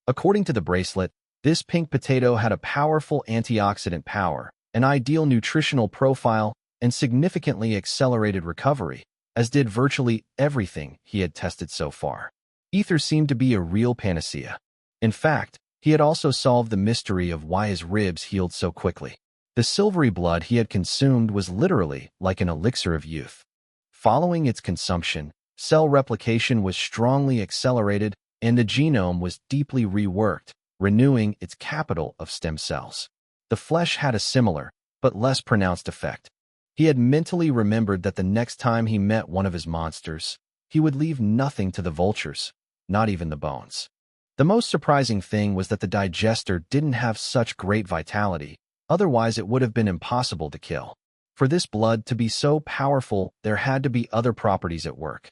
According to the bracelet, this pink potato had a powerful antioxidant power, an ideal nutritional profile, and significantly accelerated recovery, as did virtually everything he had tested so far. Ether seemed to be a real panacea. In fact, he had also solved the mystery of why his ribs healed so quickly. The silvery blood he had consumed was literally like an elixir of youth. Following its consumption, cell replication was strongly accelerated and the genome was deeply reworked, renewing its capital of stem cells. The flesh had a similar, but less pronounced effect. He had mentally remembered that the next time he met one of his monsters, he would leave nothing to the vultures, not even the bones. The most surprising thing was that the digester didn't have such great vitality, otherwise it would have been impossible to kill. For this blood to be so powerful, there had to be other properties at work.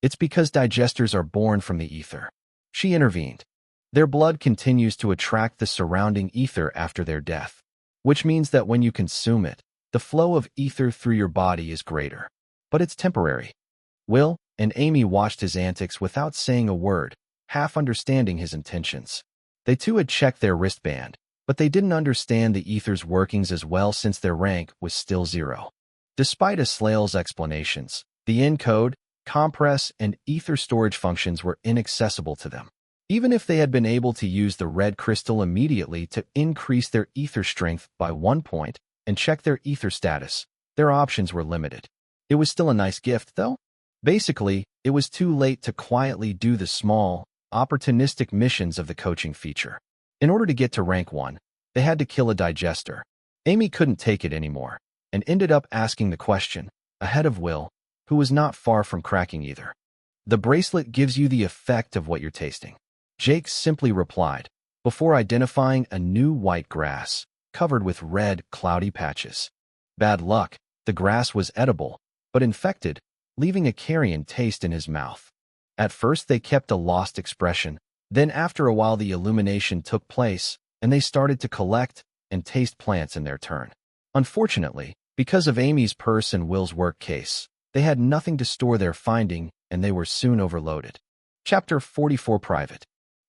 It's because digesters are born from the ether. She intervened. Their blood continues to attract the surrounding ether after their death, which means that when you consume it, the flow of ether through your body is greater. But it's temporary. Will and Amy watched his antics without saying a word, half understanding his intentions. They too had checked their wristband, but they didn't understand the ether's workings as well since their rank was still 0. Despite Aslale's explanations, the encode, compress, and ether storage functions were inaccessible to them. Even if they had been able to use the red crystal immediately to increase their ether strength by 1 point and check their ether status, their options were limited. It was still a nice gift, though. Basically, it was too late to quietly do the small, opportunistic missions of the coaching feature. In order to get to rank 1, they had to kill a digester. Amy couldn't take it anymore, and ended up asking the question, ahead of Will, who was not far from cracking either. The bracelet gives you the effect of what you're tasting. Jake simply replied, before identifying a new white grass, covered with red, cloudy patches. Bad luck, the grass was edible, but infected, leaving a carrion taste in his mouth. At first they kept a lost expression, then after a while the illumination took place, and they started to collect and taste plants in their turn. Unfortunately, because of Amy's purse and Will's work case, they had nothing to store their finding, and they were soon overloaded. Chapter 44 Private.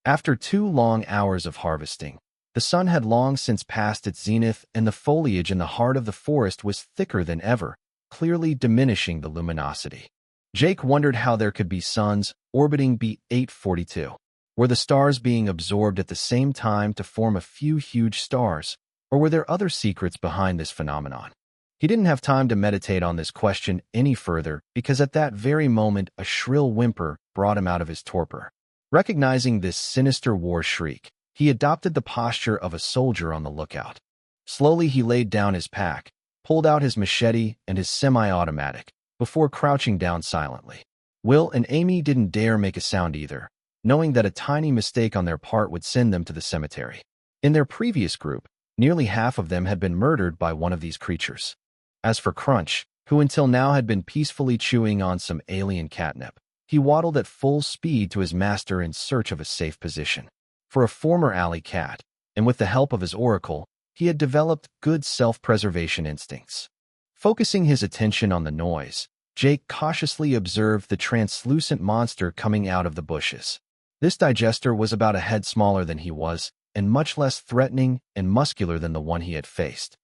After 2 long hours of harvesting, the sun had long since passed its zenith and the foliage in the heart of the forest was thicker than ever, clearly diminishing the luminosity. Jake wondered how there could be suns orbiting B842. Were the stars being absorbed at the same time to form a few huge stars, Or were there other secrets behind this phenomenon? He didn't have time to meditate on this question any further because at that very moment a shrill whimper brought him out of his torpor. Recognizing this sinister war shriek, he adopted the posture of a soldier on the lookout. Slowly he laid down his pack, pulled out his machete and his semi-automatic, before crouching down silently. Will and Amy didn't dare make a sound either, knowing that a tiny mistake on their part would send them to the cemetery. In their previous group, nearly half of them had been murdered by one of these creatures. As for Crunch, who until now had been peacefully chewing on some alien catnip, he waddled at full speed to his master in search of a safe position. For a former alley cat, and with the help of his oracle, he had developed good self-preservation instincts. Focusing his attention on the noise, Jake cautiously observed the translucent monster coming out of the bushes. This digester was about a head smaller than he was, and much less threatening and muscular than the one he had faced.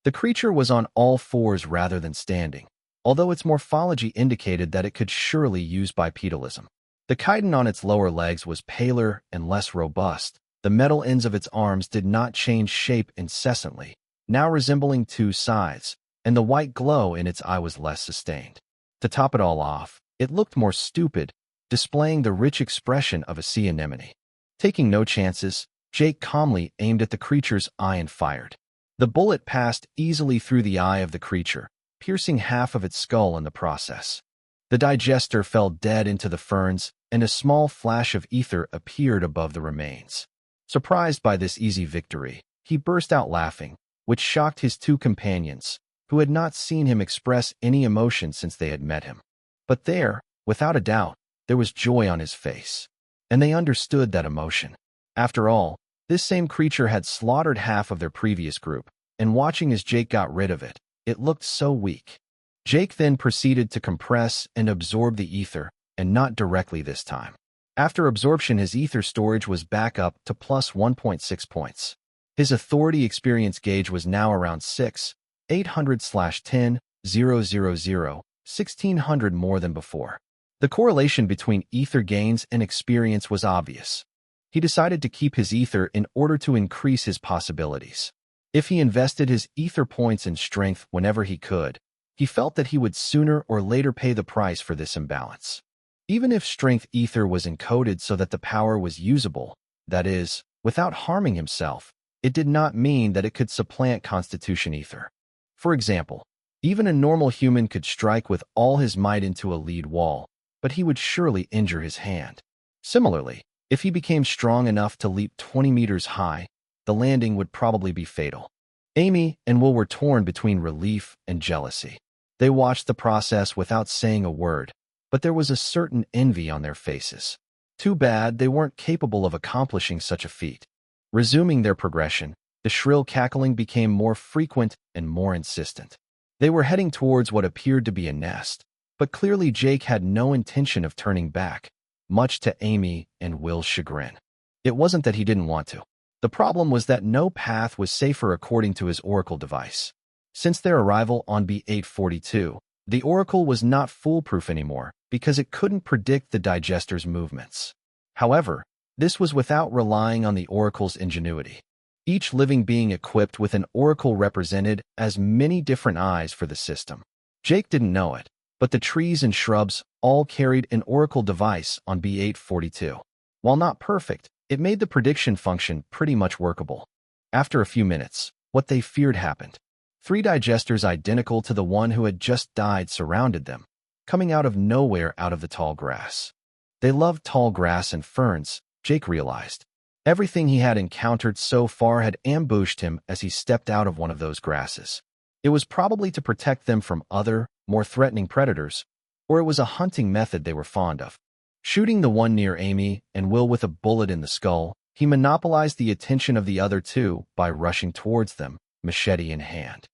The creature was on all fours rather than standing, although its morphology indicated that it could surely use bipedalism. The chitin on its lower legs was paler and less robust. The metal ends of its arms did not change shape incessantly, now resembling two scythes, and the white glow in its eye was less sustained. To top it all off, it looked more stupid, displaying the rich expression of a sea anemone. Taking no chances, Jake calmly aimed at the creature's eye and fired. The bullet passed easily through the eye of the creature, piercing half of its skull in the process. The digester fell dead into the ferns, and a small flash of ether appeared above the remains. Surprised by this easy victory, he burst out laughing, which shocked his two companions, who had not seen him express any emotion since they had met him. But there, without a doubt, there was joy on his face, and they understood that emotion. After all, this same creature had slaughtered half of their previous group, and watching as Jake got rid of it, it looked so weak. Jake then proceeded to compress and absorb the ether, and not directly this time. After absorption, his ether storage was back up to plus 1.6 points. His authority experience gauge was now around 6,800/10,000, 1,600 more than before. The correlation between ether gains and experience was obvious. He decided to keep his ether in order to increase his possibilities. If he invested his ether points in strength whenever he could, he felt that he would sooner or later pay the price for this imbalance. Even if strength ether was encoded so that the power was usable, that is, without harming himself, it did not mean that it could supplant constitution ether. For example, even a normal human could strike with all his might into a lead wall, but he would surely injure his hand. Similarly, if he became strong enough to leap 20 meters high, the landing would probably be fatal. Amy and Will were torn between relief and jealousy. They watched the process without saying a word, but there was a certain envy on their faces. Too bad they weren't capable of accomplishing such a feat. Resuming their progression, the shrill cackling became more frequent and more insistent. They were heading towards what appeared to be a nest, but clearly Jake had no intention of turning back, much to Amy and Will's chagrin. It wasn't that he didn't want to. The problem was that no path was safer according to his oracle device. Since their arrival on B842, the oracle was not foolproof anymore because it couldn't predict the digester's movements. However, this was without relying on the oracle's ingenuity. Each living being equipped with an oracle represented as many different eyes for the system. Jake didn't know it, but the trees and shrubs all carried an oracle device on B842. While not perfect, it made the prediction function pretty much workable. After a few minutes, what they feared happened. 3 digesters identical to the one who had just died surrounded them, coming out of nowhere out of the tall grass. They loved tall grass and ferns, Jake realized. Everything he had encountered so far had ambushed him as he stepped out of one of those grasses. It was probably to protect them from other, more threatening predators, or it was a hunting method they were fond of. Shooting the one near Amy and Will with a bullet in the skull, he monopolized the attention of the other 2 by rushing towards them, machete in hand.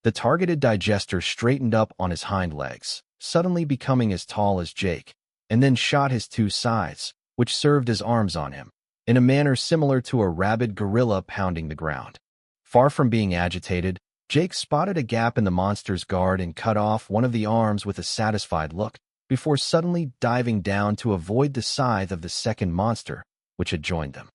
The targeted digester straightened up on his hind legs, suddenly becoming as tall as Jake, and then shot his 2 sides, which served as arms on him, in a manner similar to a rabid gorilla pounding the ground. Far from being agitated, Jake spotted a gap in the monster's guard and cut off one of the arms with a satisfied look, before suddenly diving down to avoid the scythe of the second monster, which had joined them.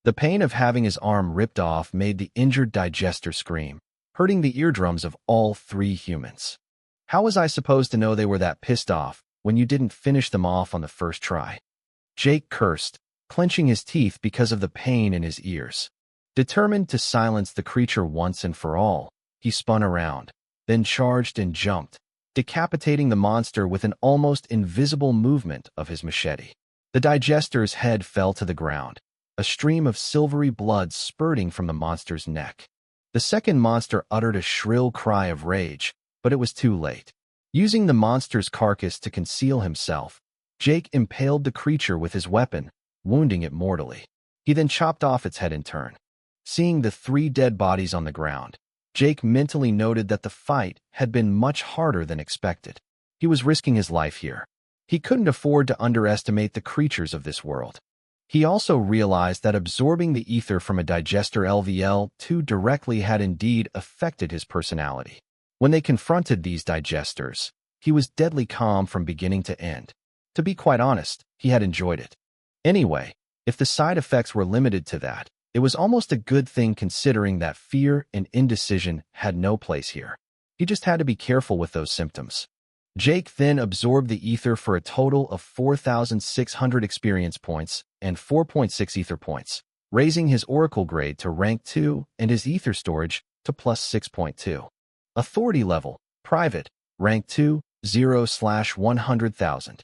The pain of having his arm ripped off made the injured digester scream, hurting the eardrums of all three humans. How was I supposed to know they were that pissed off when you didn't finish them off on the first try? Jake cursed, clenching his teeth because of the pain in his ears. Determined to silence the creature once and for all, he spun around, then charged and jumped, decapitating the monster with an almost invisible movement of his machete. The digester's head fell to the ground, a stream of silvery blood spurting from the monster's neck. The second monster uttered a shrill cry of rage, but it was too late. Using the monster's carcass to conceal himself, Jake impaled the creature with his weapon, wounding it mortally. He then chopped off its head in turn. Seeing the three dead bodies on the ground, Jake mentally noted that the fight had been much harder than expected. He was risking his life here. He couldn't afford to underestimate the creatures of this world. He also realized that absorbing the ether from a digester LVL-2 directly had indeed affected his personality. When they confronted these digesters, he was deadly calm from beginning to end. To be quite honest, he had enjoyed it. Anyway, if the side effects were limited to that, it was almost a good thing considering that fear and indecision had no place here. He just had to be careful with those symptoms. Jake then absorbed the ether for a total of 4,600 experience points and 4.6 ether points, raising his oracle grade to rank 2 and his ether storage to plus 6.2. Authority level, private, rank 2, 0/100,000.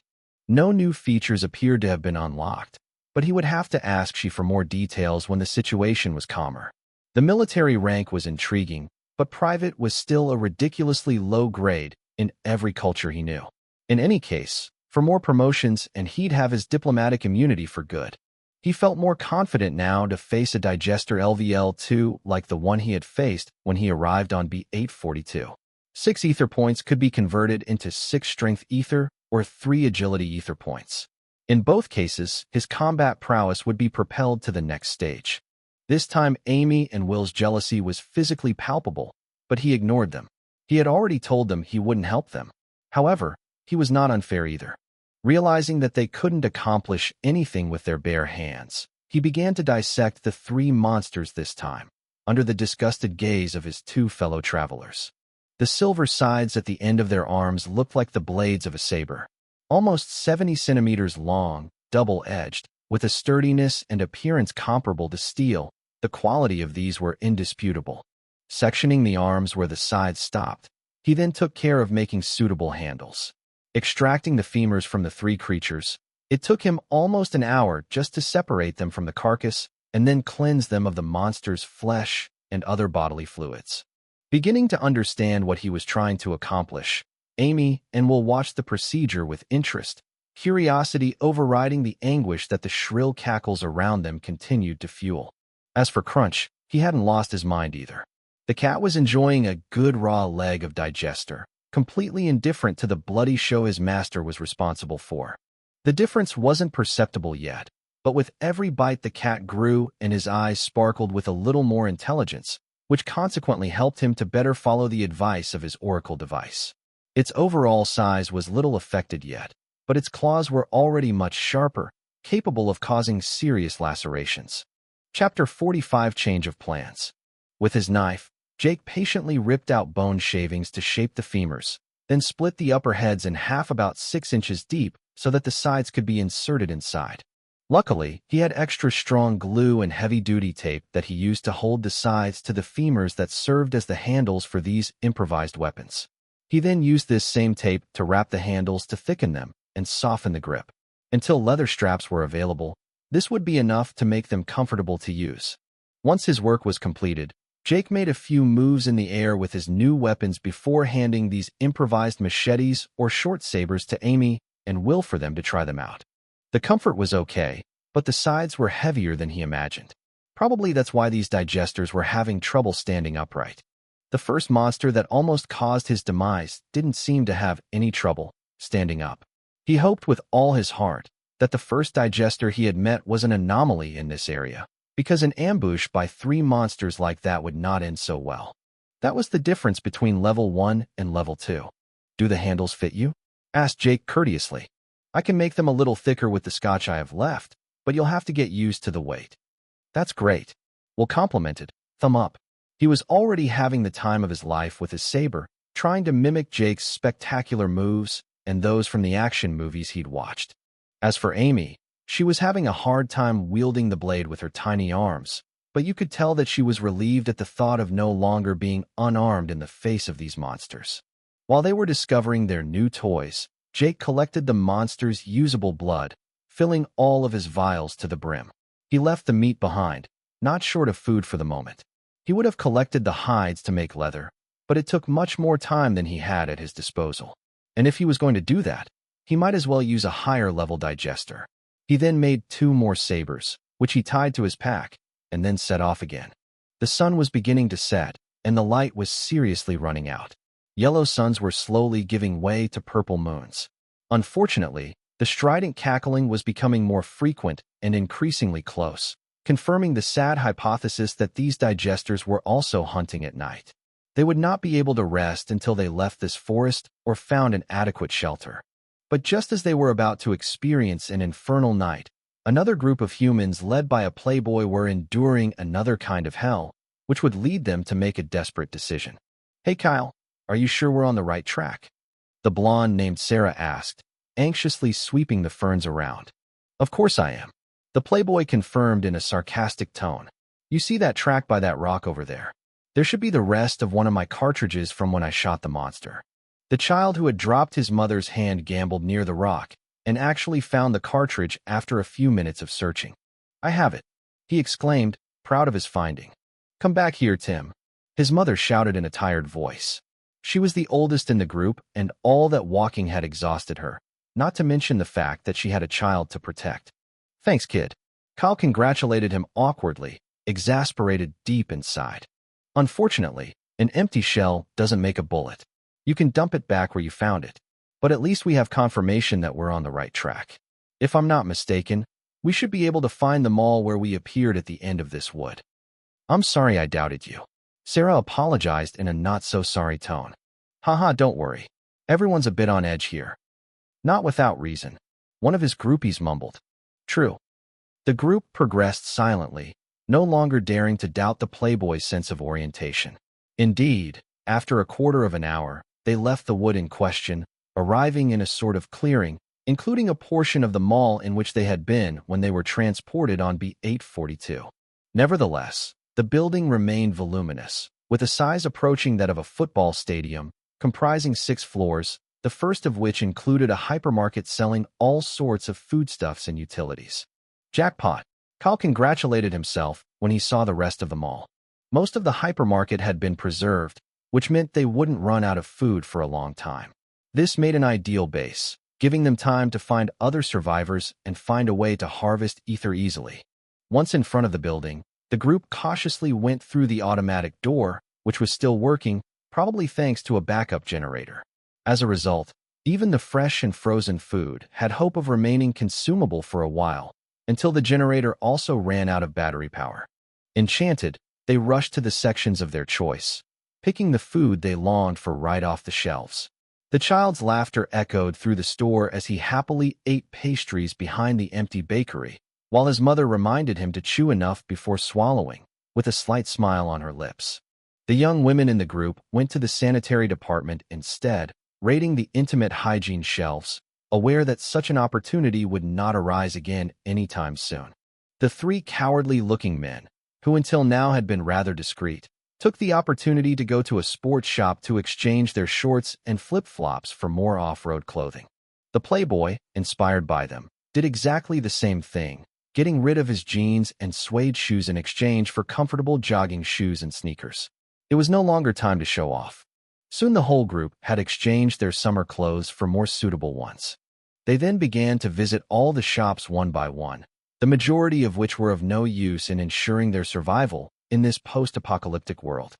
No new features appeared to have been unlocked, but he would have to ask she for more details when the situation was calmer. The military rank was intriguing, but private was still a ridiculously low grade in every culture he knew. In any case, for more promotions and he'd have his diplomatic immunity for good. He felt more confident now to face a digester LVL-2 like the one he had faced when he arrived on B842. 6 ether points could be converted into 6 strength ether or 3 agility ether points. In both cases, his combat prowess would be propelled to the next stage. This time, Amy and Will's jealousy was physically palpable, but he ignored them. He had already told them he wouldn't help them. However, he was not unfair either. Realizing that they couldn't accomplish anything with their bare hands, he began to dissect the 3 monsters this time, under the disgusted gaze of his 2 fellow travelers. The silver sides at the end of their arms looked like the blades of a saber. Almost 70 centimeters long, double-edged, with a sturdiness and appearance comparable to steel, the quality of these were indisputable. Sectioning the arms where the sides stopped, he then took care of making suitable handles. Extracting the femurs from the 3 creatures, it took him almost an hour just to separate them from the carcass and then cleanse them of the monster's flesh and other bodily fluids. Beginning to understand what he was trying to accomplish, Amy and Will watched the procedure with interest, curiosity overriding the anguish that the shrill cackles around them continued to fuel. As for Crunch, he hadn't lost his mind either. The cat was enjoying a good raw leg of digester, completely indifferent to the bloody show his master was responsible for. The difference wasn't perceptible yet, but with every bite the cat grew and his eyes sparkled with a little more intelligence, which consequently helped him to better follow the advice of his oracle device. Its overall size was little affected yet, but its claws were already much sharper, capable of causing serious lacerations. Chapter 45 Change of Plans. With his knife, Jake patiently ripped out bone shavings to shape the femurs, then split the upper heads in half about 6 inches deep so that the sides could be inserted inside. Luckily, he had extra strong glue and heavy-duty tape that he used to hold the sides to the femurs that served as the handles for these improvised weapons. He then used this same tape to wrap the handles to thicken them and soften the grip. Until leather straps were available, this would be enough to make them comfortable to use. Once his work was completed, Jake made a few moves in the air with his new weapons before handing these improvised machetes or short sabers to Amy and Will for them to try them out. The comfort was okay, but the sides were heavier than he imagined. Probably that's why these digesters were having trouble standing upright. The first monster that almost caused his demise didn't seem to have any trouble standing up. He hoped with all his heart that the first digester he had met was an anomaly in this area, because an ambush by 3 monsters like that would not end so well. That was the difference between level 1 and level 2. "Do the handles fit you?" asked Jake courteously. "I can make them a little thicker with the scotch I have left, but you'll have to get used to the weight." That's great. Will complimented. Thumb up. He was already having the time of his life with his saber, trying to mimic Jake's spectacular moves and those from the action movies he'd watched. As for Amy, she was having a hard time wielding the blade with her tiny arms, but you could tell that she was relieved at the thought of no longer being unarmed in the face of these monsters. While they were discovering their new toys, Jake collected the monsters' usable blood, filling all of his vials to the brim. He left the meat behind, not short of food for the moment. He would have collected the hides to make leather, but it took much more time than he had at his disposal. And if he was going to do that, he might as well use a higher-level digester. He then made 2 more sabers, which he tied to his pack, and then set off again. The sun was beginning to set, and the light was seriously running out. Yellow suns were slowly giving way to purple moons. Unfortunately, the strident cackling was becoming more frequent and increasingly close, confirming the sad hypothesis that these digesters were also hunting at night. They would not be able to rest until they left this forest or found an adequate shelter. But just as they were about to experience an infernal night, another group of humans led by a playboy were enduring another kind of hell, which would lead them to make a desperate decision. "Hey Kyle, are you sure we're on the right track?" The blonde named Sarah asked, anxiously sweeping the ferns around. "Of course I am," the playboy confirmed in a sarcastic tone. "You see that track by that rock over there? There should be the rest of one of my cartridges from when I shot the monster." The child who had dropped his mother's hand gambled near the rock and actually found the cartridge after a few minutes of searching. "I have it," he exclaimed, proud of his finding. "Come back here, Tim," his mother shouted in a tired voice. She was the oldest in the group, and all that walking had exhausted her, not to mention the fact that she had a child to protect. "Thanks, kid." Kyle congratulated him awkwardly, exasperated deep inside. Unfortunately, an empty shell doesn't make a bullet. You can dump it back where you found it, but at least we have confirmation that we're on the right track. If I'm not mistaken, we should be able to find the mall where we appeared at the end of this wood. "I'm sorry I doubted you." Sarah apologized in a not-so-sorry tone. "Haha, don't worry. Everyone's a bit on edge here." "Not without reason," one of his groupies mumbled. "True." The group progressed silently, no longer daring to doubt the playboy's sense of orientation. Indeed, after a quarter of an hour, they left the wood in question, arriving in a sort of clearing, including a portion of the mall in which they had been when they were transported on B-842. Nevertheless, the building remained voluminous, with a size approaching that of a football stadium, comprising 6 floors, the first of which included a hypermarket selling all sorts of foodstuffs and utilities. Jackpot! Kyle congratulated himself when he saw the rest of the mall. Most of the hypermarket had been preserved, which meant they wouldn't run out of food for a long time. This made an ideal base, giving them time to find other survivors and find a way to harvest ether easily. Once in front of the building, the group cautiously went through the automatic door, which was still working, probably thanks to a backup generator. As a result, even the fresh and frozen food had hope of remaining consumable for a while, until the generator also ran out of battery power. Enchanted, they rushed to the sections of their choice, picking the food they longed for right off the shelves. The child's laughter echoed through the store as he happily ate pastries behind the empty bakery, while his mother reminded him to chew enough before swallowing, with a slight smile on her lips. The young women in the group went to the sanitary department instead, raiding the intimate hygiene shelves, aware that such an opportunity would not arise again anytime soon. The 3 cowardly-looking men, who until now had been rather discreet, took the opportunity to go to a sports shop to exchange their shorts and flip-flops for more off-road clothing. The playboy, inspired by them, did exactly the same thing, getting rid of his jeans and suede shoes in exchange for comfortable jogging shoes and sneakers. It was no longer time to show off. Soon the whole group had exchanged their summer clothes for more suitable ones. They then began to visit all the shops one by one, the majority of which were of no use in ensuring their survival in this post-apocalyptic world.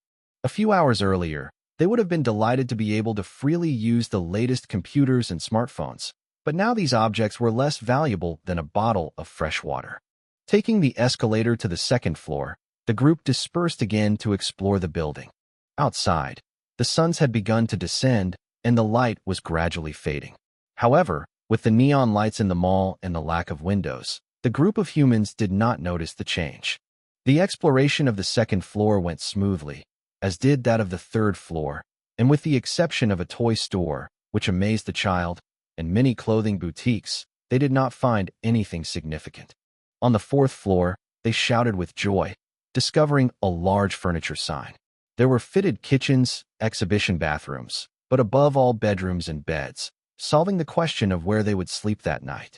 A few hours earlier, they would have been delighted to be able to freely use the latest computers and smartphones, but now these objects were less valuable than a bottle of fresh water. Taking the escalator to the 2nd floor, the group dispersed again to explore the building. Outside, the suns had begun to descend, and the light was gradually fading. However, with the neon lights in the mall and the lack of windows, the group of humans did not notice the change. The exploration of the second floor went smoothly, as did that of the third floor, and with the exception of a toy store, which amazed the child, and many clothing boutiques, they did not find anything significant. On the fourth floor, they shouted with joy, discovering a large furniture sign. There were fitted kitchens, exhibition bathrooms, but above all bedrooms and beds, solving the question of where they would sleep that night.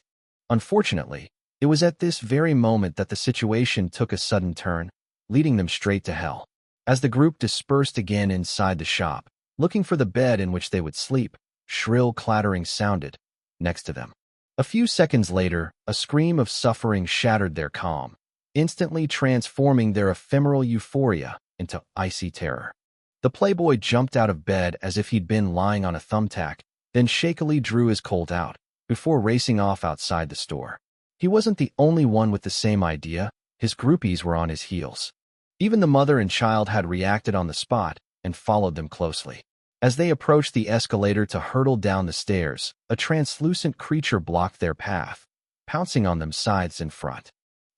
Unfortunately, it was at this very moment that the situation took a sudden turn, leading them straight to hell. As the group dispersed again inside the shop, looking for the bed in which they would sleep, shrill clattering sounded next to them. A few seconds later, a scream of suffering shattered their calm, instantly transforming their ephemeral euphoria into icy terror. The playboy jumped out of bed as if he'd been lying on a thumbtack, then shakily drew his Colt out, before racing off outside the store. He wasn't the only one with the same idea. His groupies were on his heels. Even the mother and child had reacted on the spot and followed them closely. As they approached the escalator to hurtle down the stairs, a translucent creature blocked their path, pouncing on them sides and front.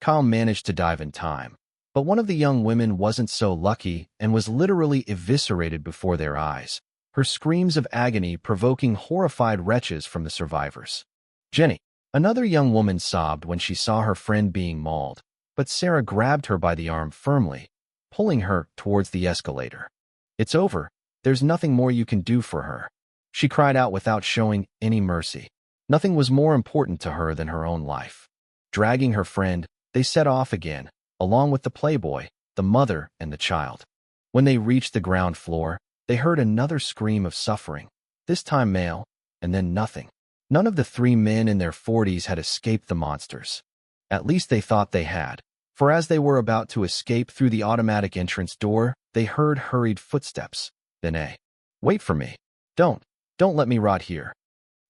Kyle managed to dive in time, but one of the young women wasn't so lucky and was literally eviscerated before their eyes, her screams of agony provoking horrified retches from the survivors. Jenny, another young woman, sobbed when she saw her friend being mauled, but Sarah grabbed her by the arm firmly, pulling her towards the escalator. "It's over. There's nothing more you can do for her," she cried out without showing any mercy. Nothing was more important to her than her own life. Dragging her friend, they set off again, along with the playboy, the mother, and the child. When they reached the ground floor, they heard another scream of suffering, this time male, and then nothing. None of the three men in their 40s had escaped the monsters. At least they thought they had, for as they were about to escape through the automatic entrance door, they heard hurried footsteps. Then "Wait for me. Don't let me rot here."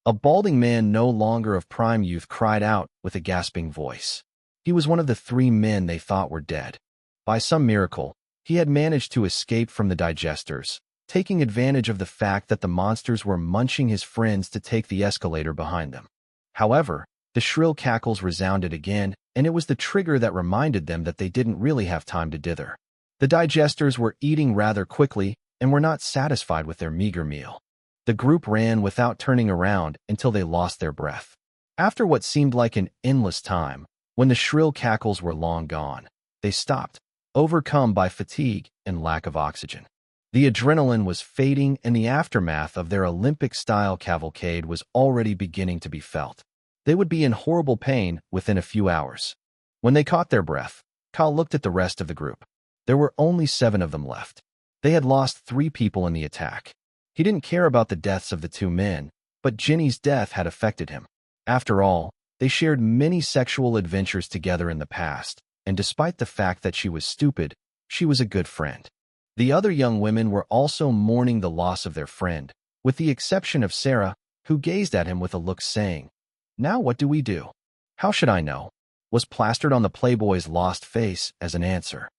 A balding man no longer of prime youth cried out with a gasping voice. He was one of the three men they thought were dead. By some miracle, he had managed to escape from the digesters, taking advantage of the fact that the monsters were munching his friends to take the escalator behind them. However, the shrill cackles resounded again, and it was the trigger that reminded them that they didn't really have time to dither. The digesters were eating rather quickly and were not satisfied with their meager meal. The group ran without turning around until they lost their breath. After what seemed like an endless time, when the shrill cackles were long gone, they stopped, overcome by fatigue and lack of oxygen. The adrenaline was fading, and the aftermath of their Olympic-style cavalcade was already beginning to be felt. They would be in horrible pain within a few hours. When they caught their breath, Kyle looked at the rest of the group. There were only 7 of them left. They had lost 3 people in the attack. He didn't care about the deaths of the 2 men, but Jenny's death had affected him. After all, they shared many sexual adventures together in the past, and despite the fact that she was stupid, she was a good friend. The other young women were also mourning the loss of their friend, with the exception of Sarah, who gazed at him with a look saying, "Now what do we do?" "How should I know?" was plastered on the playboy's lost face as an answer.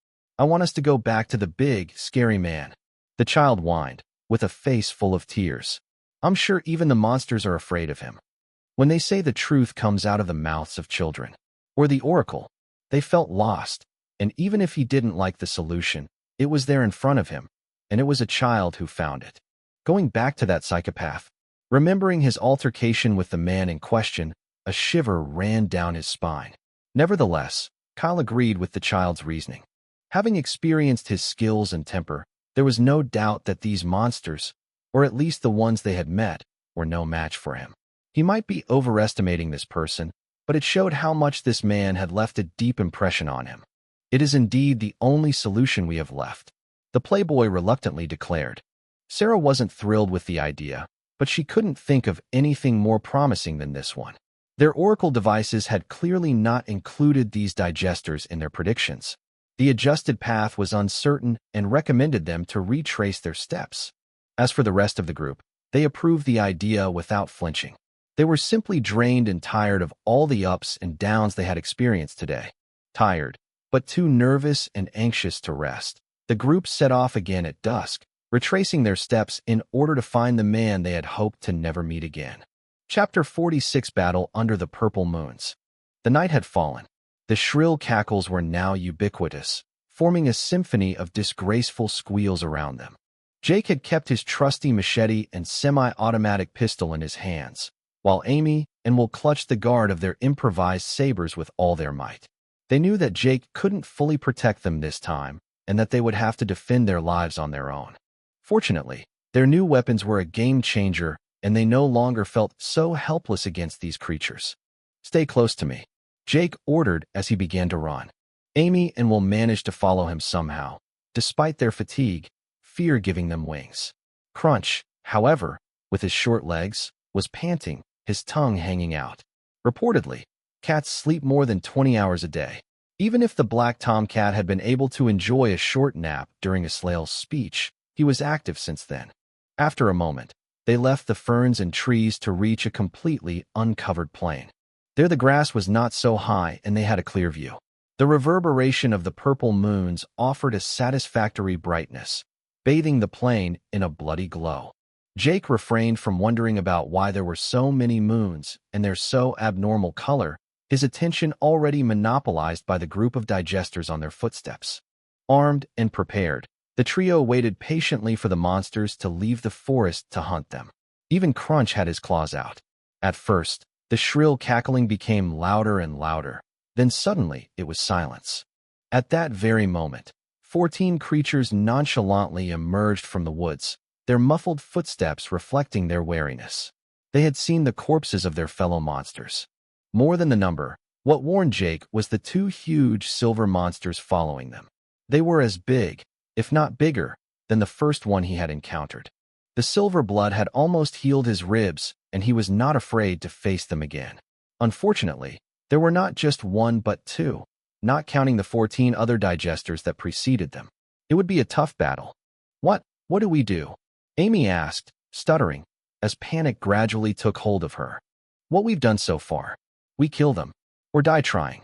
"I want us to go back to the big, scary man," the child whined, with a face full of tears. "I'm sure even the monsters are afraid of him." When they say the truth comes out of the mouths of children, or the oracle, they felt lost, and even if he didn't like the solution, it was there in front of him, and it was a child who found it. Going back to that psychopath, remembering his altercation with the man in question, a shiver ran down his spine. Nevertheless, Kyle agreed with the child's reasoning. Having experienced his skills and temper, there was no doubt that these monsters, or at least the ones they had met, were no match for him. He might be overestimating this person, but it showed how much this man had left a deep impression on him. "It is indeed the only solution we have left," the playboy reluctantly declared. Sarah wasn't thrilled with the idea, but she couldn't think of anything more promising than this one. Their oracle devices had clearly not included these digesters in their predictions. The adjusted path was uncertain and recommended them to retrace their steps. As for the rest of the group, they approved the idea without flinching. They were simply drained and tired of all the ups and downs they had experienced today. Tired, but too nervous and anxious to rest, the group set off again at dusk, retracing their steps in order to find the man they had hoped to never meet again. Chapter 46: Battle Under the Purple Moons. The night had fallen. The shrill cackles were now ubiquitous, forming a symphony of disgraceful squeals around them. Jake had kept his trusty machete and semi-automatic pistol in his hands, while Amy and Will clutched the guard of their improvised sabers with all their might. They knew that Jake couldn't fully protect them this time, and that they would have to defend their lives on their own. Fortunately, their new weapons were a game-changer, and they no longer felt so helpless against these creatures. "Stay close to me," Jake ordered as he began to run. Amy and Will managed to follow him somehow, despite their fatigue, fear giving them wings. Crunch, however, with his short legs, was panting, his tongue hanging out. Reportedly, cats sleep more than 20 hours a day. Even if the black tomcat had been able to enjoy a short nap during a snail's speech, he was active since then. After a moment, they left the ferns and trees to reach a completely uncovered plain. There the grass was not so high and they had a clear view. The reverberation of the purple moons offered a satisfactory brightness, bathing the plain in a bloody glow. Jake refrained from wondering about why there were so many moons and their so abnormal color, his attention already monopolized by the group of digesters on their footsteps. Armed and prepared, the trio waited patiently for the monsters to leave the forest to hunt them. Even Crunch had his claws out. At first, the shrill cackling became louder and louder. Then suddenly, it was silence. At that very moment, 14 creatures nonchalantly emerged from the woods, their muffled footsteps reflecting their wariness. They had seen the corpses of their fellow monsters. More than the number, what warned Jake was the two huge silver monsters following them. They were as big, if not bigger, than the first one he had encountered. The silver blood had almost healed his ribs, and he was not afraid to face them again. Unfortunately, there were not just one but two, not counting the 14 other digesters that preceded them. It would be a tough battle. What do we do?" Amy asked, stuttering, as panic gradually took hold of her. "What we've done so far. We kill them, or die trying."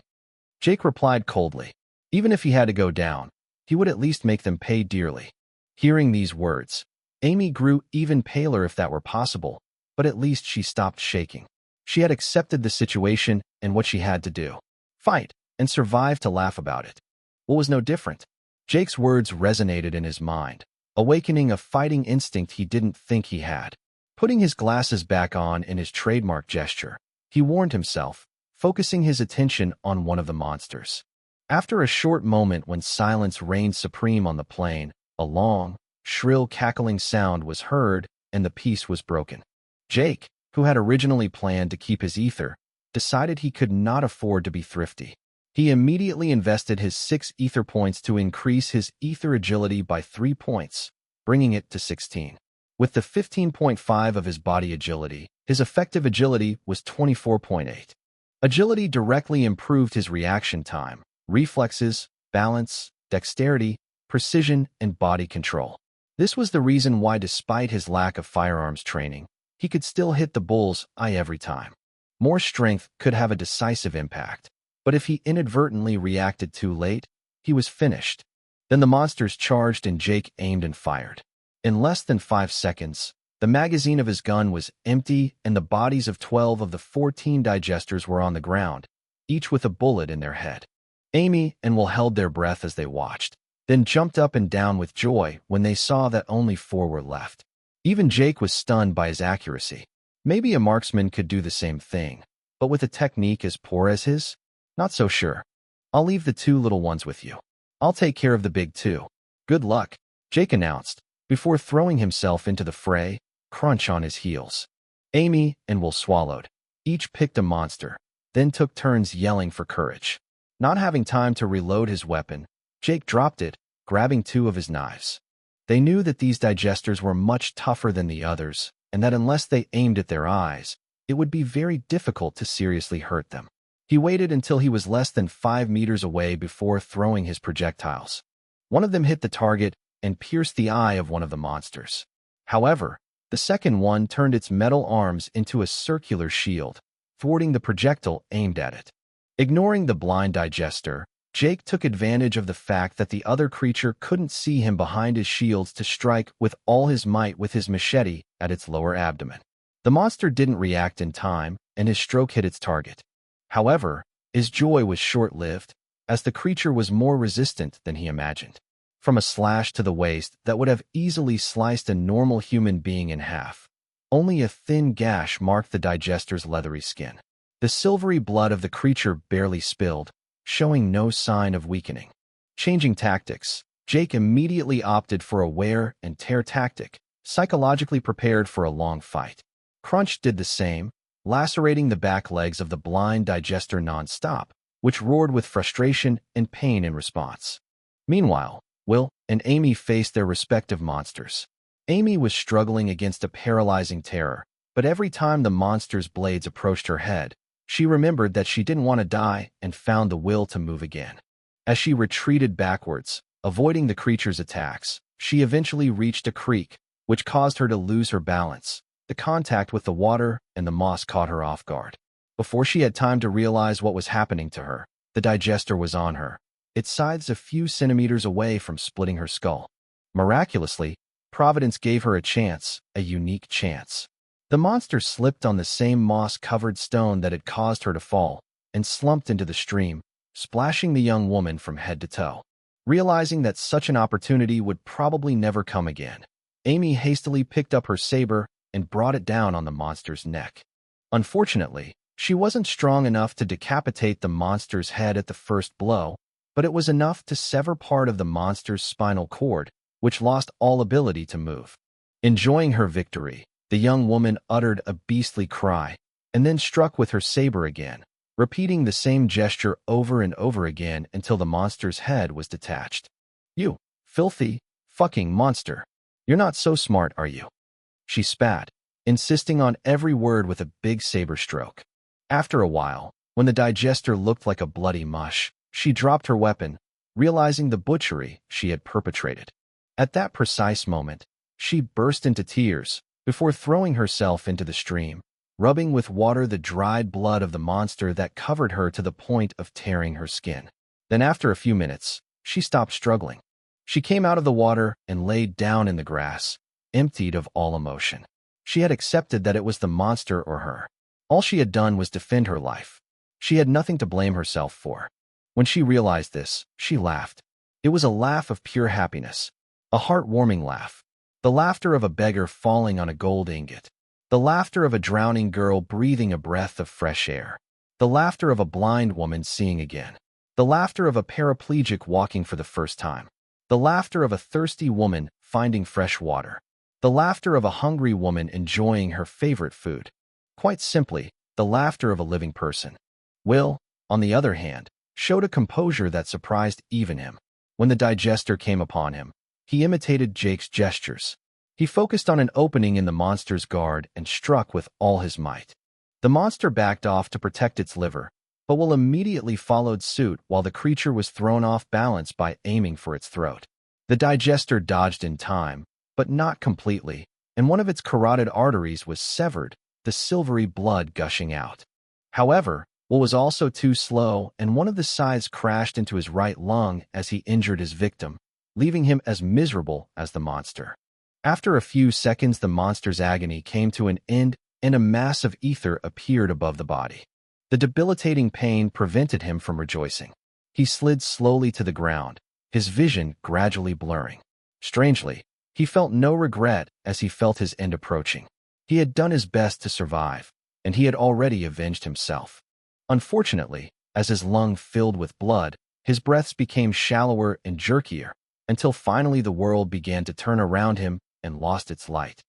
Jake replied coldly. Even if he had to go down, he would at least make them pay dearly. Hearing these words, Amy grew even paler if that were possible, but at least she stopped shaking. She had accepted the situation and what she had to do. Fight, and survive to laugh about it. What was no different? Jake's words resonated in his mind, awakening a fighting instinct he didn't think he had. Putting his glasses back on in his trademark gesture, he warned himself, focusing his attention on one of the monsters. After a short moment when silence reigned supreme on the plain, a long, shrill cackling sound was heard and the peace was broken. Jake, who had originally planned to keep his ether, decided he could not afford to be thrifty. He immediately invested his 6 ether points to increase his ether agility by 3 points, bringing it to 16. With the 15.5 of his body agility, his effective agility was 24.8. Agility directly improved his reaction time, reflexes, balance, dexterity, precision, and body control. This was the reason why, despite his lack of firearms training, he could still hit the bull's eye every time. More strength could have a decisive impact, but if he inadvertently reacted too late, he was finished. Then the monsters charged and Jake aimed and fired. In less than 5 seconds, the magazine of his gun was empty and the bodies of 12 of the 14 digesters were on the ground, each with a bullet in their head. Amy and Will held their breath as they watched, then jumped up and down with joy when they saw that only 4 were left. Even Jake was stunned by his accuracy. Maybe a marksman could do the same thing, but with a technique as poor as his? Not so sure. "I'll leave the 2 little ones with you. I'll take care of the big 2. Good luck," Jake announced, before throwing himself into the fray, Crunch on his heels. Amy and Will swallowed. Each picked a monster, then took turns yelling for courage. Not having time to reload his weapon, Jake dropped it, grabbing 2 of his knives. They knew that these digesters were much tougher than the others, and that unless they aimed at their eyes, it would be very difficult to seriously hurt them. He waited until he was less than 5 meters away before throwing his projectiles. One of them hit the target and pierced the eye of one of the monsters. However, the second one turned its metal arms into a circular shield, thwarting the projectile aimed at it. Ignoring the blind digester, Jake took advantage of the fact that the other creature couldn't see him behind his shields to strike with all his might with his machete at its lower abdomen. The monster didn't react in time, and his stroke hit its target. However, his joy was short-lived. as the creature was more resistant than he imagined. From a slash to the waist that would have easily sliced a normal human being in half, only a thin gash marked the digester's leathery skin. The silvery blood of the creature barely spilled, showing no sign of weakening. Changing tactics, Jake immediately opted for a wear and tear tactic, psychologically prepared for a long fight. Crunch did the same, lacerating the back legs of the blind digester non-stop, which roared with frustration and pain in response. Meanwhile, Will and Amy faced their respective monsters. Amy was struggling against a paralyzing terror, but every time the monster's blades approached her head, she remembered that she didn't want to die and found the will to move again. As she retreated backwards, avoiding the creature's attacks, she eventually reached a creek, which caused her to lose her balance. The contact with the water and the moss caught her off guard. Before she had time to realize what was happening to her, the digester was on her, its scythes a few centimeters away from splitting her skull. Miraculously, Providence gave her a chance, a unique chance. The monster slipped on the same moss-covered stone that had caused her to fall, and slumped into the stream, splashing the young woman from head to toe. Realizing that such an opportunity would probably never come again, Amy hastily picked up her saber and brought it down on the monster's neck. Unfortunately, she wasn't strong enough to decapitate the monster's head at the first blow, but it was enough to sever part of the monster's spinal cord, which lost all ability to move. Enjoying her victory, the young woman uttered a beastly cry, and then struck with her saber again, repeating the same gesture over and over again until the monster's head was detached. "You filthy, fucking monster. You're not so smart, are you?" She spat, insisting on every word with a big saber stroke. After a while, when the digester looked like a bloody mush, she dropped her weapon, realizing the butchery she had perpetrated. At that precise moment, she burst into tears before throwing herself into the stream, rubbing with water the dried blood of the monster that covered her to the point of tearing her skin. Then after a few minutes, she stopped struggling. She came out of the water and laid down in the grass, emptied of all emotion. She had accepted that it was the monster or her. All she had done was defend her life. She had nothing to blame herself for. When she realized this, she laughed. It was a laugh of pure happiness, a heartwarming laugh, the laughter of a beggar falling on a gold ingot, the laughter of a drowning girl breathing a breath of fresh air, the laughter of a blind woman seeing again, the laughter of a paraplegic walking for the first time, the laughter of a thirsty woman finding fresh water, the laughter of a hungry woman enjoying her favorite food. Quite simply, the laughter of a living person. Will, on the other hand, showed a composure that surprised even him. When the digester came upon him, he imitated Jake's gestures. He focused on an opening in the monster's guard and struck with all his might. The monster backed off to protect its liver, but Will immediately followed suit while the creature was thrown off balance by aiming for its throat. The digester dodged in time, but not completely, and one of its carotid arteries was severed, the silvery blood gushing out. However, Will was also too slow, and one of the scythes crashed into his right lung as he injured his victim, leaving him as miserable as the monster. After a few seconds, the monster's agony came to an end, and a mass of ether appeared above the body. The debilitating pain prevented him from rejoicing. He slid slowly to the ground, his vision gradually blurring. Strangely, he felt no regret as he felt his end approaching. He had done his best to survive, and he had already avenged himself. Unfortunately, as his lung filled with blood, his breaths became shallower and jerkier, until finally the world began to turn around him and lost its light.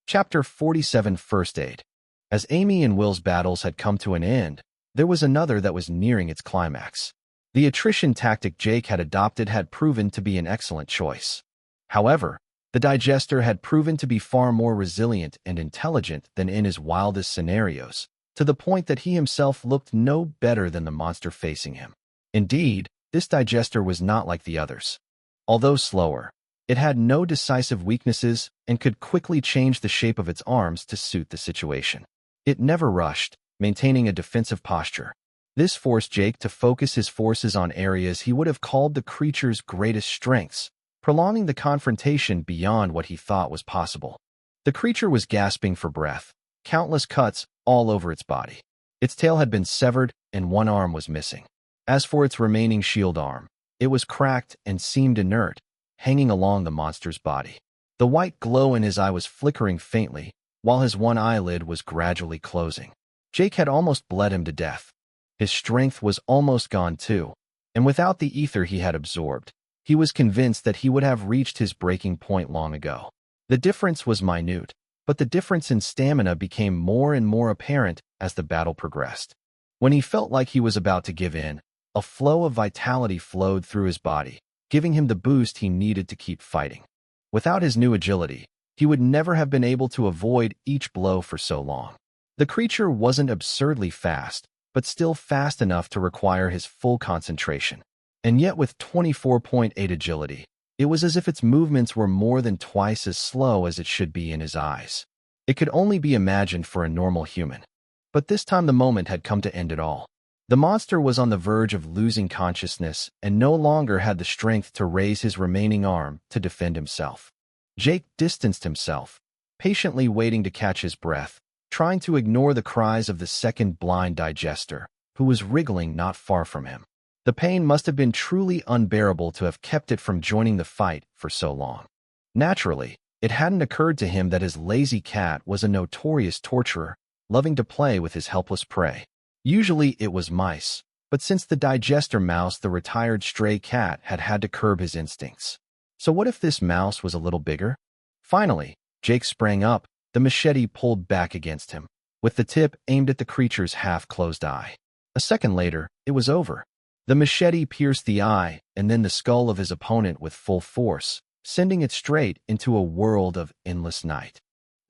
Chapter 47 First Aid. As Amy and Will's battles had come to an end, there was another that was nearing its climax. The attrition tactic Jake had adopted had proven to be an excellent choice. However, the digester had proven to be far more resilient and intelligent than in his wildest scenarios, to the point that he himself looked no better than the monster facing him. Indeed, this digester was not like the others. Although slower, it had no decisive weaknesses and could quickly change the shape of its arms to suit the situation. It never rushed, maintaining a defensive posture. This forced Jake to focus his forces on areas he would have called the creature's greatest strengths, prolonging the confrontation beyond what he thought was possible. The creature was gasping for breath, countless cuts all over its body. Its tail had been severed and one arm was missing. As for its remaining shield arm, it was cracked and seemed inert, hanging along the monster's body. The white glow in his eye was flickering faintly, while his one eyelid was gradually closing. Jake had almost bled him to death. His strength was almost gone too, and without the ether he had absorbed, he was convinced that he would have reached his breaking point long ago. The difference was minute, but the difference in stamina became more and more apparent as the battle progressed. When he felt like he was about to give in, a flow of vitality flowed through his body, giving him the boost he needed to keep fighting. Without his new agility, he would never have been able to avoid each blow for so long. The creature wasn't absurdly fast, but still fast enough to require his full concentration. And yet with 24.8 agility, it was as if its movements were more than twice as slow as it should be in his eyes. It could only be imagined for a normal human. But this time the moment had come to end it all. The monster was on the verge of losing consciousness and no longer had the strength to raise his remaining arm to defend himself. Jake distanced himself, patiently waiting to catch his breath, trying to ignore the cries of the second blind digester, who was wriggling not far from him. The pain must have been truly unbearable to have kept it from joining the fight for so long. Naturally, it hadn't occurred to him that his lazy cat was a notorious torturer, loving to play with his helpless prey. Usually it was mice, but since the digester mouse, the retired stray cat had had to curb his instincts. So what if this mouse was a little bigger? Finally, Jake sprang up, the machete pulled back against him, with the tip aimed at the creature's half-closed eye. A second later, it was over. The machete pierced the eye and then the skull of his opponent with full force, sending it straight into a world of endless night.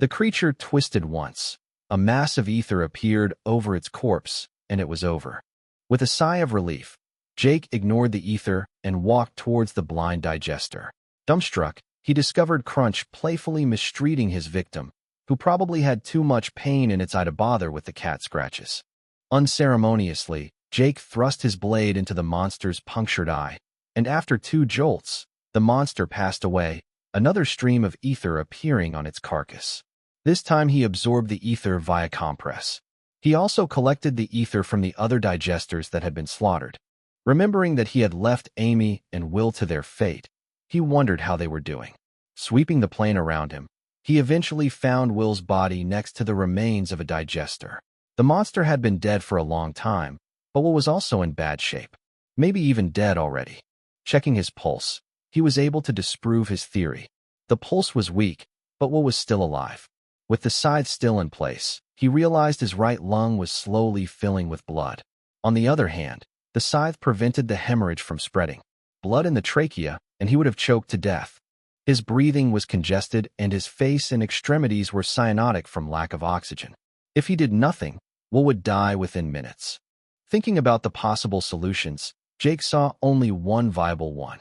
The creature twisted once. A mass of ether appeared over its corpse, and it was over. With a sigh of relief, Jake ignored the ether and walked towards the blind digester. Dumbstruck, he discovered Crunch playfully mistreating his victim, who probably had too much pain in its eye to bother with the cat scratches. Unceremoniously, Jake thrust his blade into the monster's punctured eye, and after 2 jolts, the monster passed away, another stream of ether appearing on its carcass. This time he absorbed the ether via compress. He also collected the ether from the other digesters that had been slaughtered. Remembering that he had left Amy and Will to their fate, he wondered how they were doing. Sweeping the plain around him, he eventually found Will's body next to the remains of a digester. The monster had been dead for a long time, but Will was also in bad shape, maybe even dead already. Checking his pulse, he was able to disprove his theory. The pulse was weak, but Will was still alive. With the scythe still in place, he realized his right lung was slowly filling with blood. On the other hand, the scythe prevented the hemorrhage from spreading. Blood in the trachea, and he would have choked to death. His breathing was congested, and his face and extremities were cyanotic from lack of oxygen. If he did nothing, Will would die within minutes. Thinking about the possible solutions, Jake saw only one viable one.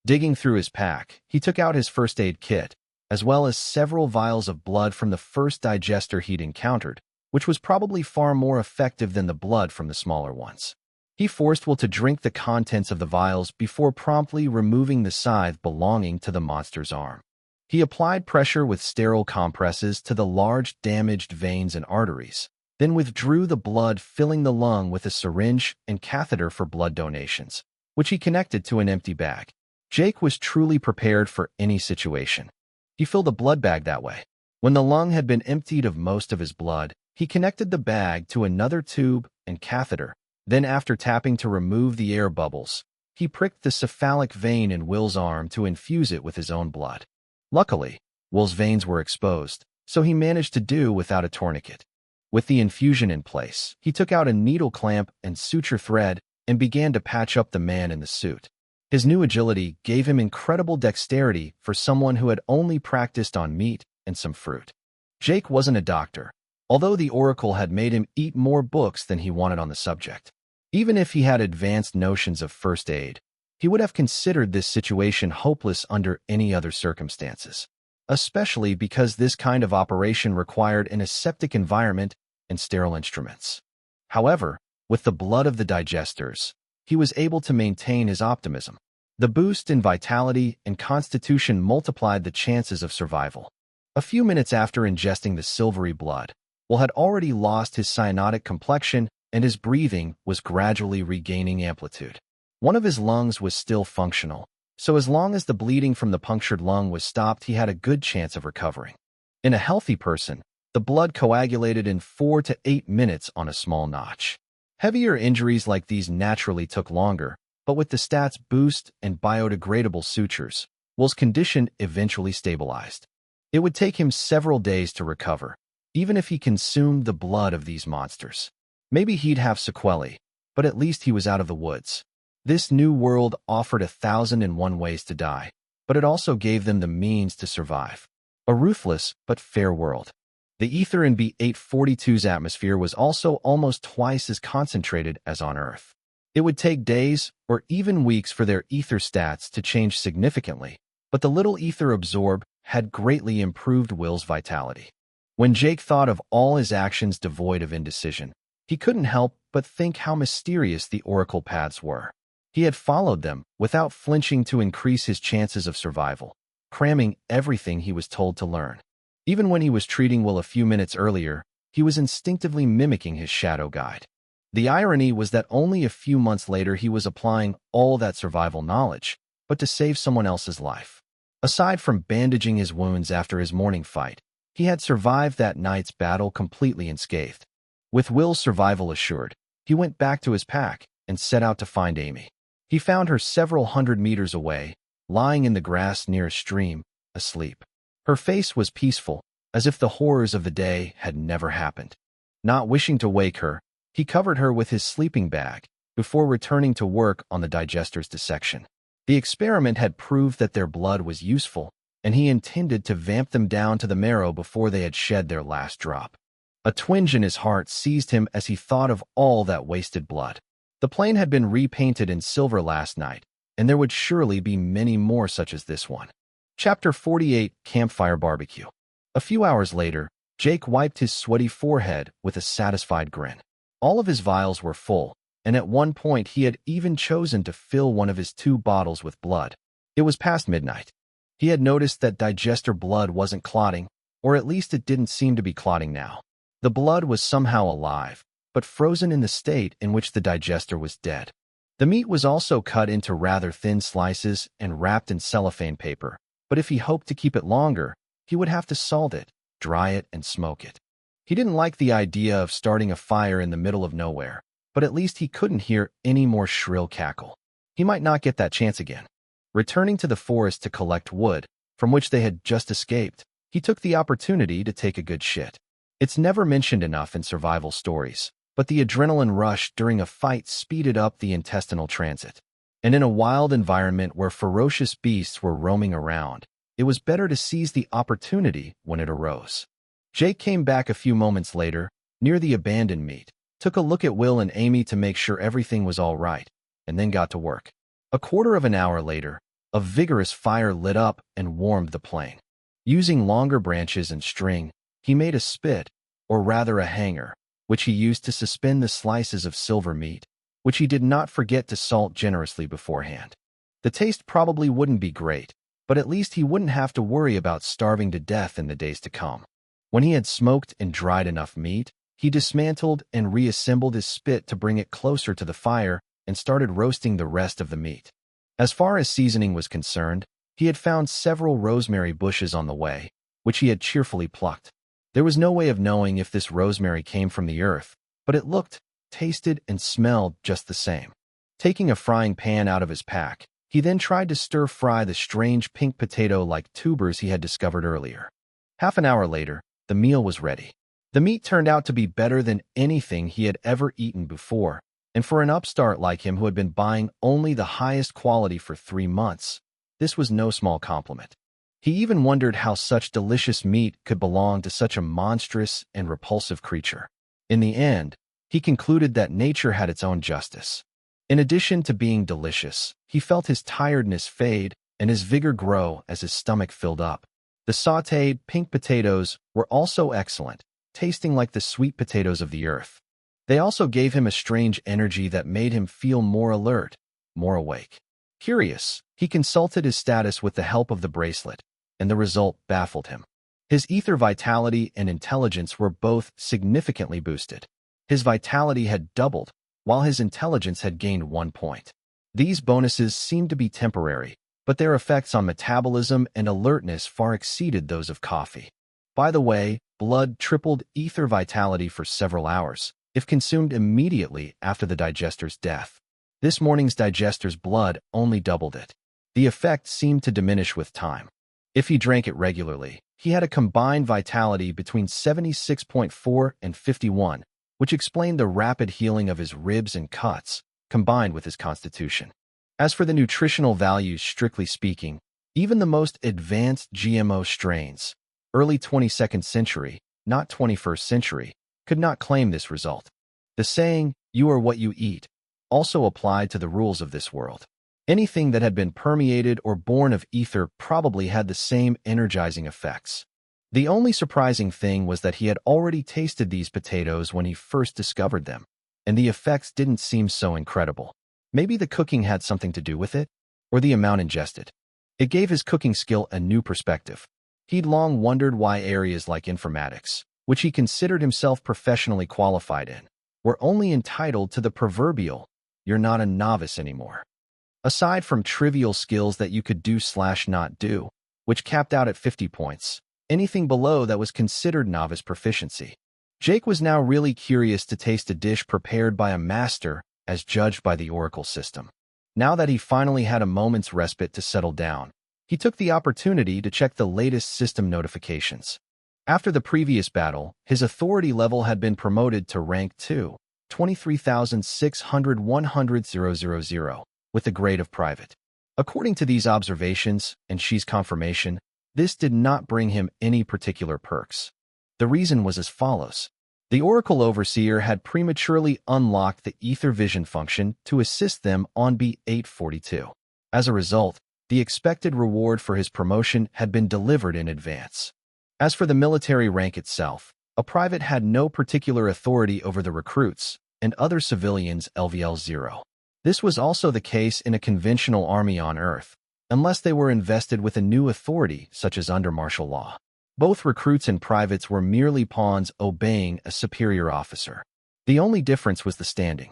Digging through his pack, he took out his first aid kit, as well as several vials of blood from the first digester he'd encountered, which was probably far more effective than the blood from the smaller ones. He forced Will to drink the contents of the vials before promptly removing the scythe belonging to the monster's arm. He applied pressure with sterile compresses to the large damaged veins and arteries, then withdrew the blood, filling the lung with a syringe and catheter for blood donations, which he connected to an empty bag. Jake was truly prepared for any situation. He filled a blood bag that way. When the lung had been emptied of most of his blood, he connected the bag to another tube and catheter. Then, after tapping to remove the air bubbles, he pricked the cephalic vein in Will's arm to infuse it with his own blood. Luckily, Will's veins were exposed, so he managed to do without a tourniquet. With the infusion in place, he took out a needle clamp and suture thread and began to patch up the man in the suit. His new agility gave him incredible dexterity for someone who had only practiced on meat and some fruit. Jake wasn't a doctor, although the Oracle had made him eat more books than he wanted on the subject. Even if he had advanced notions of first aid, he would have considered this situation hopeless under any other circumstances, especially because this kind of operation required an aseptic environment and sterile instruments. However, with the blood of the digesters, he was able to maintain his optimism. The boost in vitality and constitution multiplied the chances of survival. A few minutes after ingesting the silvery blood, Will had already lost his cyanotic complexion and his breathing was gradually regaining amplitude. One of his lungs was still functional, so as long as the bleeding from the punctured lung was stopped, he had a good chance of recovering. In a healthy person, the blood coagulated in 4 to 8 minutes on a small notch. Heavier injuries like these naturally took longer, but with the stats boost and biodegradable sutures, Will's condition eventually stabilized. It would take him several days to recover, even if he consumed the blood of these monsters. Maybe he'd have sequelae, but at least he was out of the woods. This new world offered 1,001 ways to die, but it also gave them the means to survive. A ruthless but fair world. The ether in B-842's atmosphere was also almost twice as concentrated as on Earth. It would take days or even weeks for their ether stats to change significantly, but the little ether absorbed had greatly improved Will's vitality. When Jake thought of all his actions devoid of indecision, he couldn't help but think how mysterious the oracle paths were. He had followed them without flinching to increase his chances of survival, cramming everything he was told to learn. Even when he was treating Will a few minutes earlier, he was instinctively mimicking his shadow guide. The irony was that only a few months later he was applying all that survival knowledge, but to save someone else's life. Aside from bandaging his wounds after his morning fight, he had survived that night's battle completely unscathed. With Will's survival assured, he went back to his pack and set out to find Amy. He found her several hundred meters away, lying in the grass near a stream, asleep. Her face was peaceful, as if the horrors of the day had never happened. Not wishing to wake her, he covered her with his sleeping bag before returning to work on the digester's dissection. The experiment had proved that their blood was useful, and he intended to vamp them down to the marrow before they had shed their last drop. A twinge in his heart seized him as he thought of all that wasted blood. The plane had been repainted in silver last night, and there would surely be many more such as this one. Chapter 48, Campfire Barbecue. A few hours later, Jake wiped his sweaty forehead with a satisfied grin. All of his vials were full, and at one point he had even chosen to fill one of his 2 bottles with blood. It was past midnight. He had noticed that digester blood wasn't clotting, or at least it didn't seem to be clotting now. The blood was somehow alive, but frozen in the state in which the digester was dead. The meat was also cut into rather thin slices and wrapped in cellophane paper, but if he hoped to keep it longer, he would have to salt it, dry it, and smoke it. He didn't like the idea of starting a fire in the middle of nowhere, but at least he couldn't hear any more shrill cackle. He might not get that chance again. Returning to the forest to collect wood, from which they had just escaped, he took the opportunity to take a good shit. It's never mentioned enough in survival stories, but the adrenaline rush during a fight speeded up the intestinal transit. And in a wild environment where ferocious beasts were roaming around, it was better to seize the opportunity when it arose. Jake came back a few moments later, near the abandoned meat, took a look at Will and Amy to make sure everything was all right, and then got to work. A quarter of an hour later, a vigorous fire lit up and warmed the plane. Using longer branches and string, he made a spit, or rather a hanger, which he used to suspend the slices of silver meat, which he did not forget to salt generously beforehand. The taste probably wouldn't be great, but at least he wouldn't have to worry about starving to death in the days to come. When he had smoked and dried enough meat, he dismantled and reassembled his spit to bring it closer to the fire and started roasting the rest of the meat. As far as seasoning was concerned, he had found several rosemary bushes on the way, which he had cheerfully plucked. There was no way of knowing if this rosemary came from the earth, but it looked, tasted, and smelled just the same. Taking a frying pan out of his pack, he then tried to stir-fry the strange pink potato-like tubers he had discovered earlier. Half an hour later, the meal was ready. The meat turned out to be better than anything he had ever eaten before, and for an upstart like him who had been buying only the highest quality for 3 months, this was no small compliment. He even wondered how such delicious meat could belong to such a monstrous and repulsive creature. In the end, he concluded that nature had its own justice. In addition to being delicious, he felt his tiredness fade and his vigor grow as his stomach filled up. The sautéed pink potatoes were also excellent, tasting like the sweet potatoes of the earth. They also gave him a strange energy that made him feel more alert, more awake. Curious, he consulted his status with the help of the bracelet, and the result baffled him. His ether vitality and intelligence were both significantly boosted. His vitality had doubled, while his intelligence had gained 1 point. These bonuses seemed to be temporary, but their effects on metabolism and alertness far exceeded those of coffee. By the way, blood tripled ether vitality for several hours, if consumed immediately after the digester's death. This morning's digester's blood only doubled it. The effect seemed to diminish with time. If he drank it regularly, he had a combined vitality between 76.4 and 51, which explained the rapid healing of his ribs and cuts, combined with his constitution. As for the nutritional values, strictly speaking, even the most advanced GMO strains, early 22nd century, not 21st century, could not claim this result. The saying, "You are what you eat," also applied to the rules of this world. Anything that had been permeated or born of ether probably had the same energizing effects. The only surprising thing was that he had already tasted these potatoes when he first discovered them, and the effects didn't seem so incredible. Maybe the cooking had something to do with it, or the amount ingested. It gave his cooking skill a new perspective. He'd long wondered why areas like informatics, which he considered himself professionally qualified in, were only entitled to the proverbial, "You're not a novice anymore." Aside from trivial skills that you could do/not do, which capped out at 50 points, anything below that was considered novice proficiency. Jake was now really curious to taste a dish prepared by a master as judged by the Oracle system. Now that he finally had a moment's respite to settle down, he took the opportunity to check the latest system notifications. After the previous battle, his authority level had been promoted to rank 2, 23,600,100,000, with the grade of private. According to these observations and Shi's confirmation, this did not bring him any particular perks. The reason was as follows. The Oracle Overseer had prematurely unlocked the Ether Vision function to assist them on B842. As a result, the expected reward for his promotion had been delivered in advance. As for the military rank itself, a private had no particular authority over the recruits and other civilians LVL-0. This was also the case in a conventional army on Earth, unless they were invested with a new authority such as under martial law. Both recruits and privates were merely pawns obeying a superior officer. The only difference was the standing.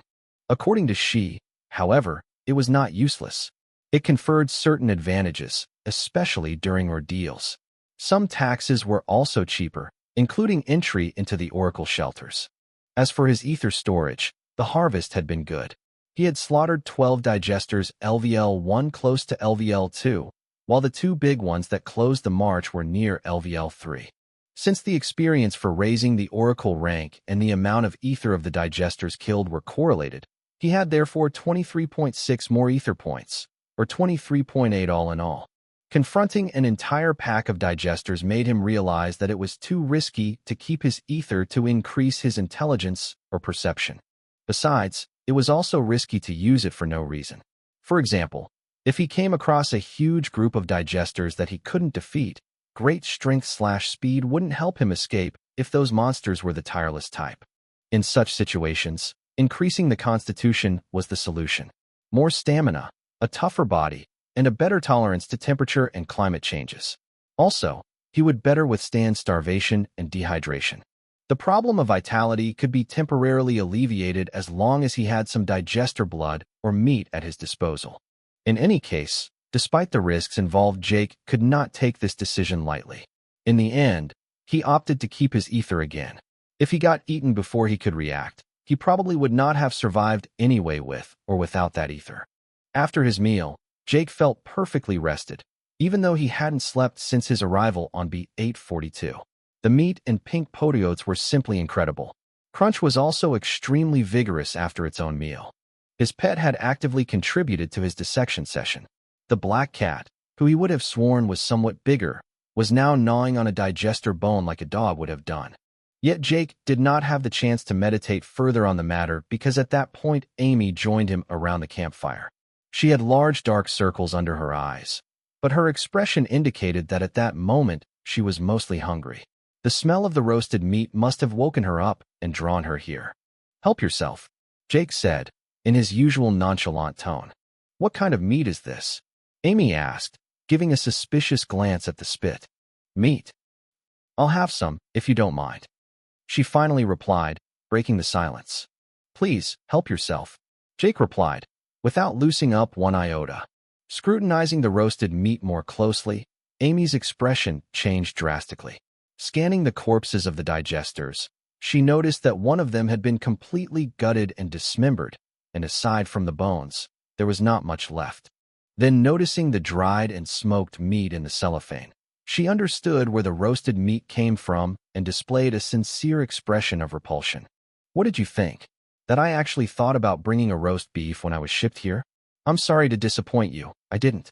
According to Shi, however, it was not useless. It conferred certain advantages, especially during ordeals. Some taxes were also cheaper, including entry into the Oracle shelters. As for his ether storage, the harvest had been good. He had slaughtered 12 digesters LVL-1 close to LVL-2, while the 2 big ones that closed the march were near LVL-3. Since the experience for raising the Oracle rank and the amount of ether of the digesters killed were correlated, he had therefore 23.6 more ether points, or 23.8 all in all. Confronting an entire pack of digesters made him realize that it was too risky to keep his ether to increase his intelligence or perception. Besides, it was also risky to use it for no reason. For example, if he came across a huge group of digesters that he couldn't defeat, great strength/speed wouldn't help him escape if those monsters were the tireless type. In such situations, increasing the constitution was the solution. More stamina, a tougher body, and a better tolerance to temperature and climate changes. Also, he would better withstand starvation and dehydration. The problem of vitality could be temporarily alleviated as long as he had some digester blood or meat at his disposal. In any case, despite the risks involved, Jake could not take this decision lightly. In the end, he opted to keep his ether again. If he got eaten before he could react, he probably would not have survived anyway with or without that ether. After his meal, Jake felt perfectly rested, even though he hadn't slept since his arrival on B842. The meat and pink potatoes were simply incredible. Crunch was also extremely vigorous after its own meal. His pet had actively contributed to his dissection session. The black cat, who he would have sworn was somewhat bigger, was now gnawing on a digester bone like a dog would have done. Yet Jake did not have the chance to meditate further on the matter because at that point Amy joined him around the campfire. She had large dark circles under her eyes, but her expression indicated that at that moment she was mostly hungry. The smell of the roasted meat must have woken her up and drawn her here. "Help yourself," Jake said, in his usual nonchalant tone. "What kind of meat is this?" Amy asked, giving a suspicious glance at the spit. "Meat. I'll have some, if you don't mind," she finally replied, breaking the silence. "Please, help yourself," Jake replied, without loosening up one iota. Scrutinizing the roasted meat more closely, Amy's expression changed drastically. Scanning the corpses of the digesters, she noticed that one of them had been completely gutted and dismembered, and aside from the bones, there was not much left. Then, noticing the dried and smoked meat in the cellophane, she understood where the roasted meat came from and displayed a sincere expression of repulsion. "What did you think? That I actually thought about bringing a roast beef when I was shipped here? I'm sorry to disappoint you, I didn't,"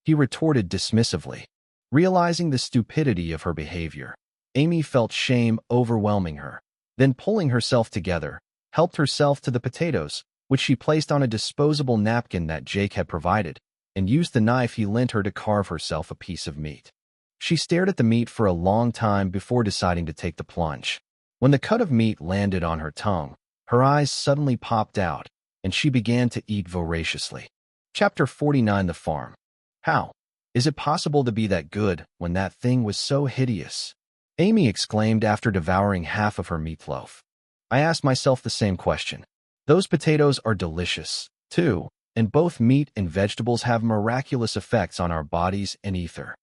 he retorted dismissively. Realizing the stupidity of her behavior, Amy felt shame overwhelming her. Then, pulling herself together, helped herself to the potatoes, which she placed on a disposable napkin that Jake had provided, and used the knife he lent her to carve herself a piece of meat. She stared at the meat for a long time before deciding to take the plunge. When the cut of meat landed on her tongue, her eyes suddenly popped out, and she began to eat voraciously. Chapter 49. The Farm. "How is it possible to be that good when that thing was so hideous?" Amy exclaimed after devouring half of her meatloaf. "I asked myself the same question. Those potatoes are delicious, too, and both meat and vegetables have miraculous effects on our bodies and ether.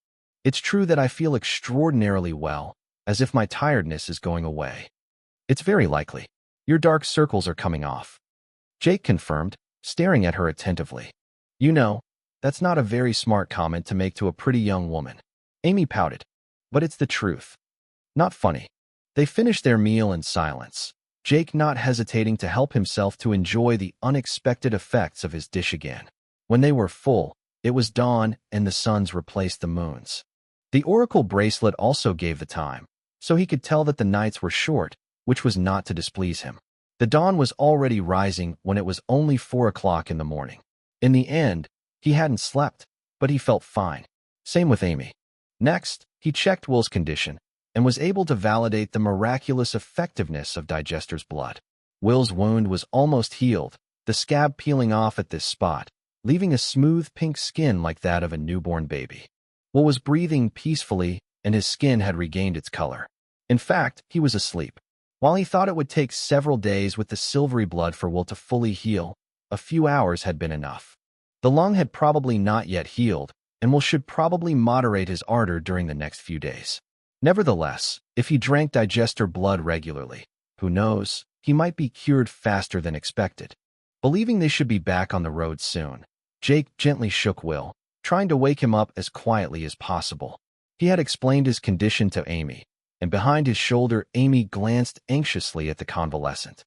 It's true that I feel extraordinarily well, as if my tiredness is going away." "It's very likely. Your dark circles are coming off," Jake confirmed, staring at her attentively. "You know, that's not a very smart comment to make to a pretty young woman." Amy pouted. "But it's the truth. Not funny." They finished their meal in silence, Jake not hesitating to help himself to enjoy the unexpected effects of his dish again. When they were full, it was dawn and the suns replaced the moons. The oracle bracelet also gave the time, so he could tell that the nights were short, which was not to displease him. The dawn was already rising when it was only 4 o'clock in the morning. In the end, he hadn't slept, but he felt fine. Same with Amy. Next, he checked Will's condition and was able to validate the miraculous effectiveness of Digester's blood. Will's wound was almost healed, the scab peeling off at this spot, leaving a smooth pink skin like that of a newborn baby. Will was breathing peacefully, and his skin had regained its color. In fact, he was asleep. While he thought it would take several days with the silvery blood for Will to fully heal, a few hours had been enough. The lung had probably not yet healed, and Will should probably moderate his ardor during the next few days. Nevertheless, if he drank digester blood regularly, who knows, he might be cured faster than expected. Believing they should be back on the road soon, Jake gently shook Will, trying to wake him up as quietly as possible. He had explained his condition to Amy, and behind his shoulder Amy glanced anxiously at the convalescent.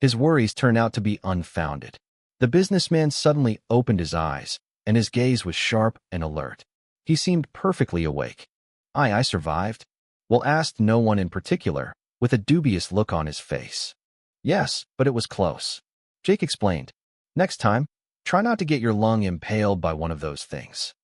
His worries turned out to be unfounded. The businessman suddenly opened his eyes, and his gaze was sharp and alert. He seemed perfectly awake. I survived?" Will asked no one in particular, with a dubious look on his face. "Yes, but it was close," Jake explained. "Next time, try not to get your lung impaled by one of those things."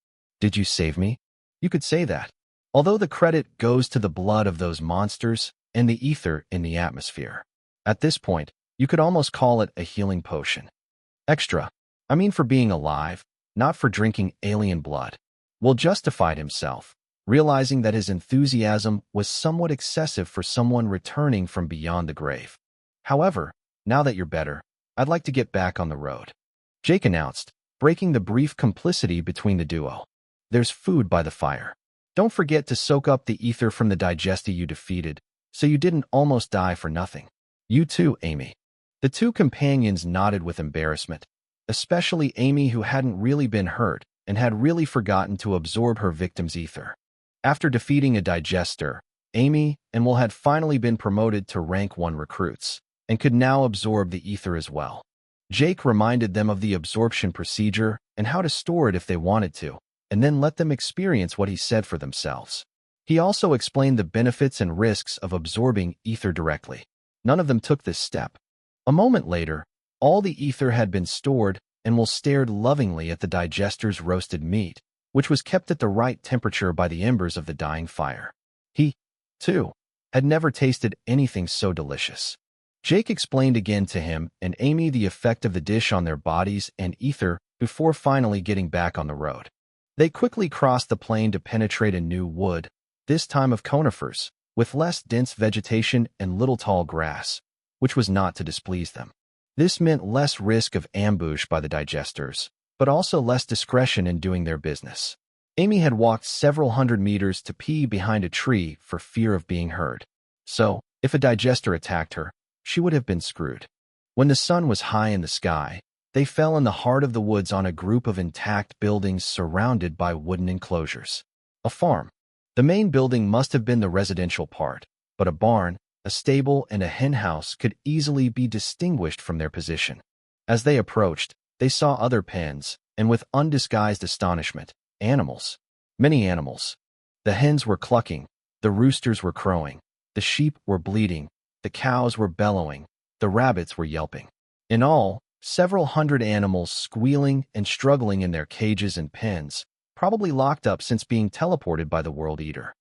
"Did you save me?" "You could say that. Although the credit goes to the blood of those monsters and the ether in the atmosphere. At this point, you could almost call it a healing potion. Extra. I mean for being alive, not for drinking alien blood." Will justified himself, realizing that his enthusiasm was somewhat excessive for someone returning from beyond the grave. "However, now that you're better, I'd like to get back on the road," Jake announced, breaking the brief complicity between the duo. "There's food by the fire. Don't forget to soak up the ether from the digesti you defeated, so you didn't almost die for nothing." "You too, Amy." The two companions nodded with embarrassment, especially Amy, who hadn't really been hurt and had really forgotten to absorb her victim's ether. After defeating a digester, Amy and Will had finally been promoted to rank 1 recruits, and could now absorb the ether as well. Jake reminded them of the absorption procedure and how to store it if they wanted to, and then let them experience what he said for themselves. He also explained the benefits and risks of absorbing ether directly. None of them took this step. A moment later, all the ether had been stored, and Will stared lovingly at the digester's roasted meat, which was kept at the right temperature by the embers of the dying fire. He, too, had never tasted anything so delicious. Jake explained again to him and Amy the effect of the dish on their bodies and ether before finally getting back on the road. They quickly crossed the plain to penetrate a new wood, this time of conifers, with less dense vegetation and little tall grass. which was not to displease them. This meant less risk of ambush by the digesters, but also less discretion in doing their business. Amy had walked several hundred meters to pee behind a tree for fear of being heard. So, if a digester attacked her, she would have been screwed. When the sun was high in the sky, they fell in the heart of the woods on a group of intact buildings surrounded by wooden enclosures. A farm. The main building must have been the residential part, but a barn, a stable, and a henhouse could easily be distinguished from their position. As they approached, they saw other pens, and with undisguised astonishment, animals. Many animals. The hens were clucking, the roosters were crowing, the sheep were bleating, the cows were bellowing, the rabbits were yelping. In all, several hundred animals squealing and struggling in their cages and pens, probably locked up since being teleported by the World Eater.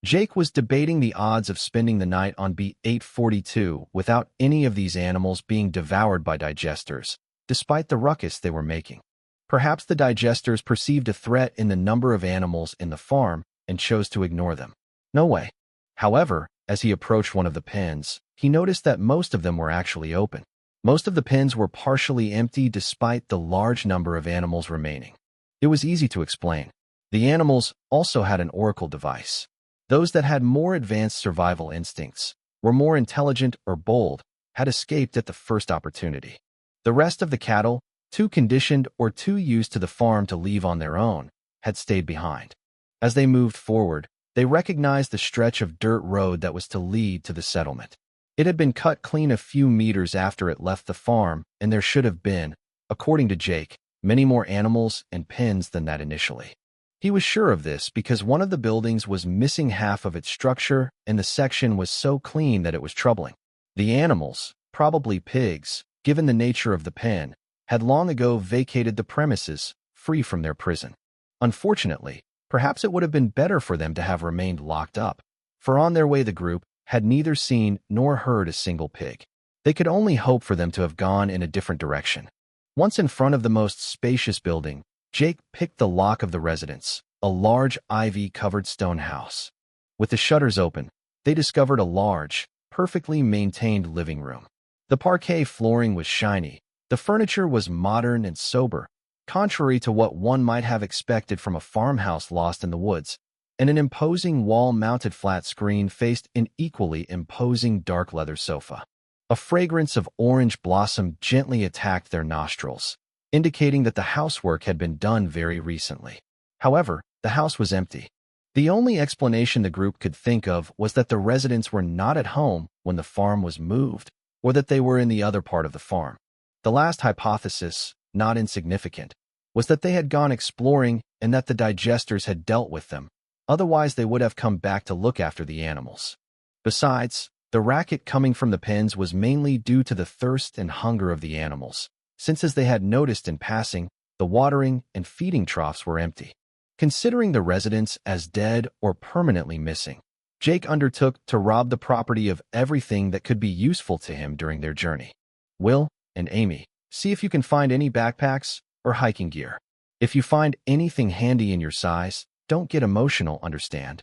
Jake was debating the odds of spending the night on B842 without any of these animals being devoured by digesters, despite the ruckus they were making. Perhaps the digesters perceived a threat in the number of animals in the farm and chose to ignore them. No way. However, as he approached one of the pens, he noticed that most of them were actually open. Most of the pens were partially empty despite the large number of animals remaining. It was easy to explain. The animals also had an oracle device. Those that had more advanced survival instincts, were more intelligent or bold, had escaped at the first opportunity. The rest of the cattle, too conditioned or too used to the farm to leave on their own, had stayed behind. As they moved forward, they recognized the stretch of dirt road that was to lead to the settlement. It had been cut clean a few meters after it left the farm, and there should have been, according to Jake, many more animals and pens than that initially. He was sure of this because one of the buildings was missing half of its structure and the section was so clean that it was troubling. The animals, probably pigs, given the nature of the pen, had long ago vacated the premises, free from their prison. Unfortunately, perhaps it would have been better for them to have remained locked up, for on their way the group had neither seen nor heard a single pig. They could only hope for them to have gone in a different direction. Once in front of the most spacious building, Jake picked the lock of the residence, a large ivy-covered stone house. With the shutters open, they discovered a large, perfectly maintained living room. The parquet flooring was shiny, the furniture was modern and sober, contrary to what one might have expected from a farmhouse lost in the woods, and an imposing wall-mounted flat screen faced an equally imposing dark leather sofa. A fragrance of orange blossom gently attacked their nostrils, indicating that the housework had been done very recently. However, the house was empty. The only explanation the group could think of was that the residents were not at home when the farm was moved, or that they were in the other part of the farm. The last hypothesis, not insignificant, was that they had gone exploring and that the digesters had dealt with them. Otherwise, they would have come back to look after the animals. Besides, the racket coming from the pens was mainly due to the thirst and hunger of the animals, since as they had noticed in passing, the watering and feeding troughs were empty. Considering the residents as dead or permanently missing, Jake undertook to rob the property of everything that could be useful to him during their journey. Will and Amy, see if you can find any backpacks or hiking gear. If you find anything handy in your size, don't get emotional, understand?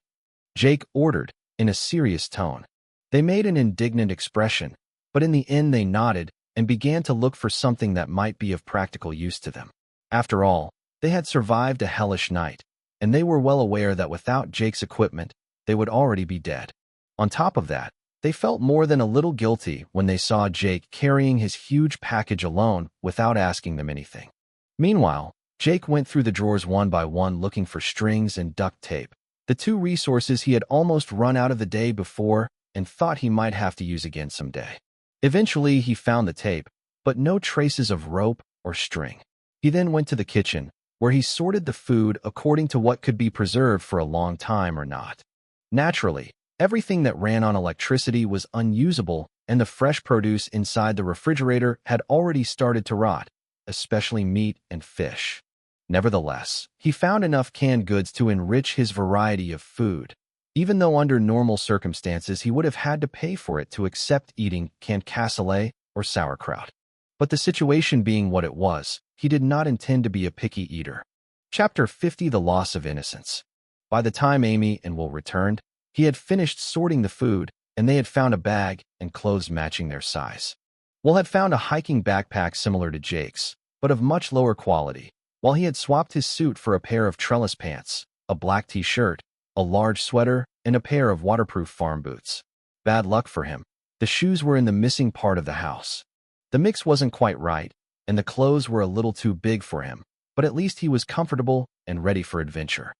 Jake ordered, in a serious tone. They made an indignant expression, but in the end they nodded and began to look for something that might be of practical use to them. After all, they had survived a hellish night, and they were well aware that without Jake's equipment, they would already be dead. On top of that, they felt more than a little guilty when they saw Jake carrying his huge package alone without asking them anything. Meanwhile, Jake went through the drawers one by one looking for strings and duct tape, the two resources he had almost run out of the day before and thought he might have to use again someday. Eventually, he found the tape, but no traces of rope or string. He then went to the kitchen, where he sorted the food according to what could be preserved for a long time or not. Naturally, everything that ran on electricity was unusable, and the fresh produce inside the refrigerator had already started to rot, especially meat and fish. Nevertheless, he found enough canned goods to enrich his variety of food, even though under normal circumstances he would have had to pay for it to accept eating canned cassoulet or sauerkraut. But the situation being what it was, he did not intend to be a picky eater. Chapter 50: The Loss of Innocence. By the time Amy and Will returned, he had finished sorting the food, and they had found a bag and clothes matching their size. Will had found a hiking backpack similar to Jake's, but of much lower quality, while he had swapped his suit for a pair of trellis pants, a black t-shirt, a large sweater, and a pair of waterproof farm boots. Bad luck for him. The shoes were in the missing part of the house. The mix wasn't quite right, and the clothes were a little too big for him, but at least he was comfortable and ready for adventure.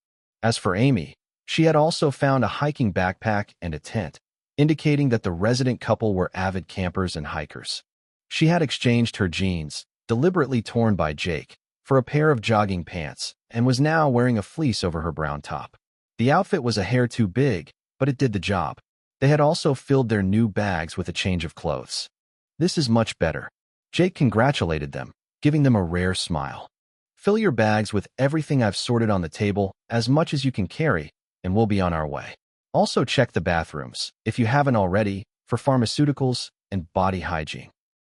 As for Amy, she had also found a hiking backpack and a tent, indicating that the resident couple were avid campers and hikers. She had exchanged her jeans, deliberately torn by Jake, for a pair of jogging pants, and was now wearing a fleece over her brown top. The outfit was a hair too big, but it did the job. They had also filled their new bags with a change of clothes. "This is much better." Jake congratulated them, giving them a rare smile. "Fill your bags with everything I've sorted on the table, as much as you can carry, and we'll be on our way. Also check the bathrooms, if you haven't already, for pharmaceuticals and body hygiene."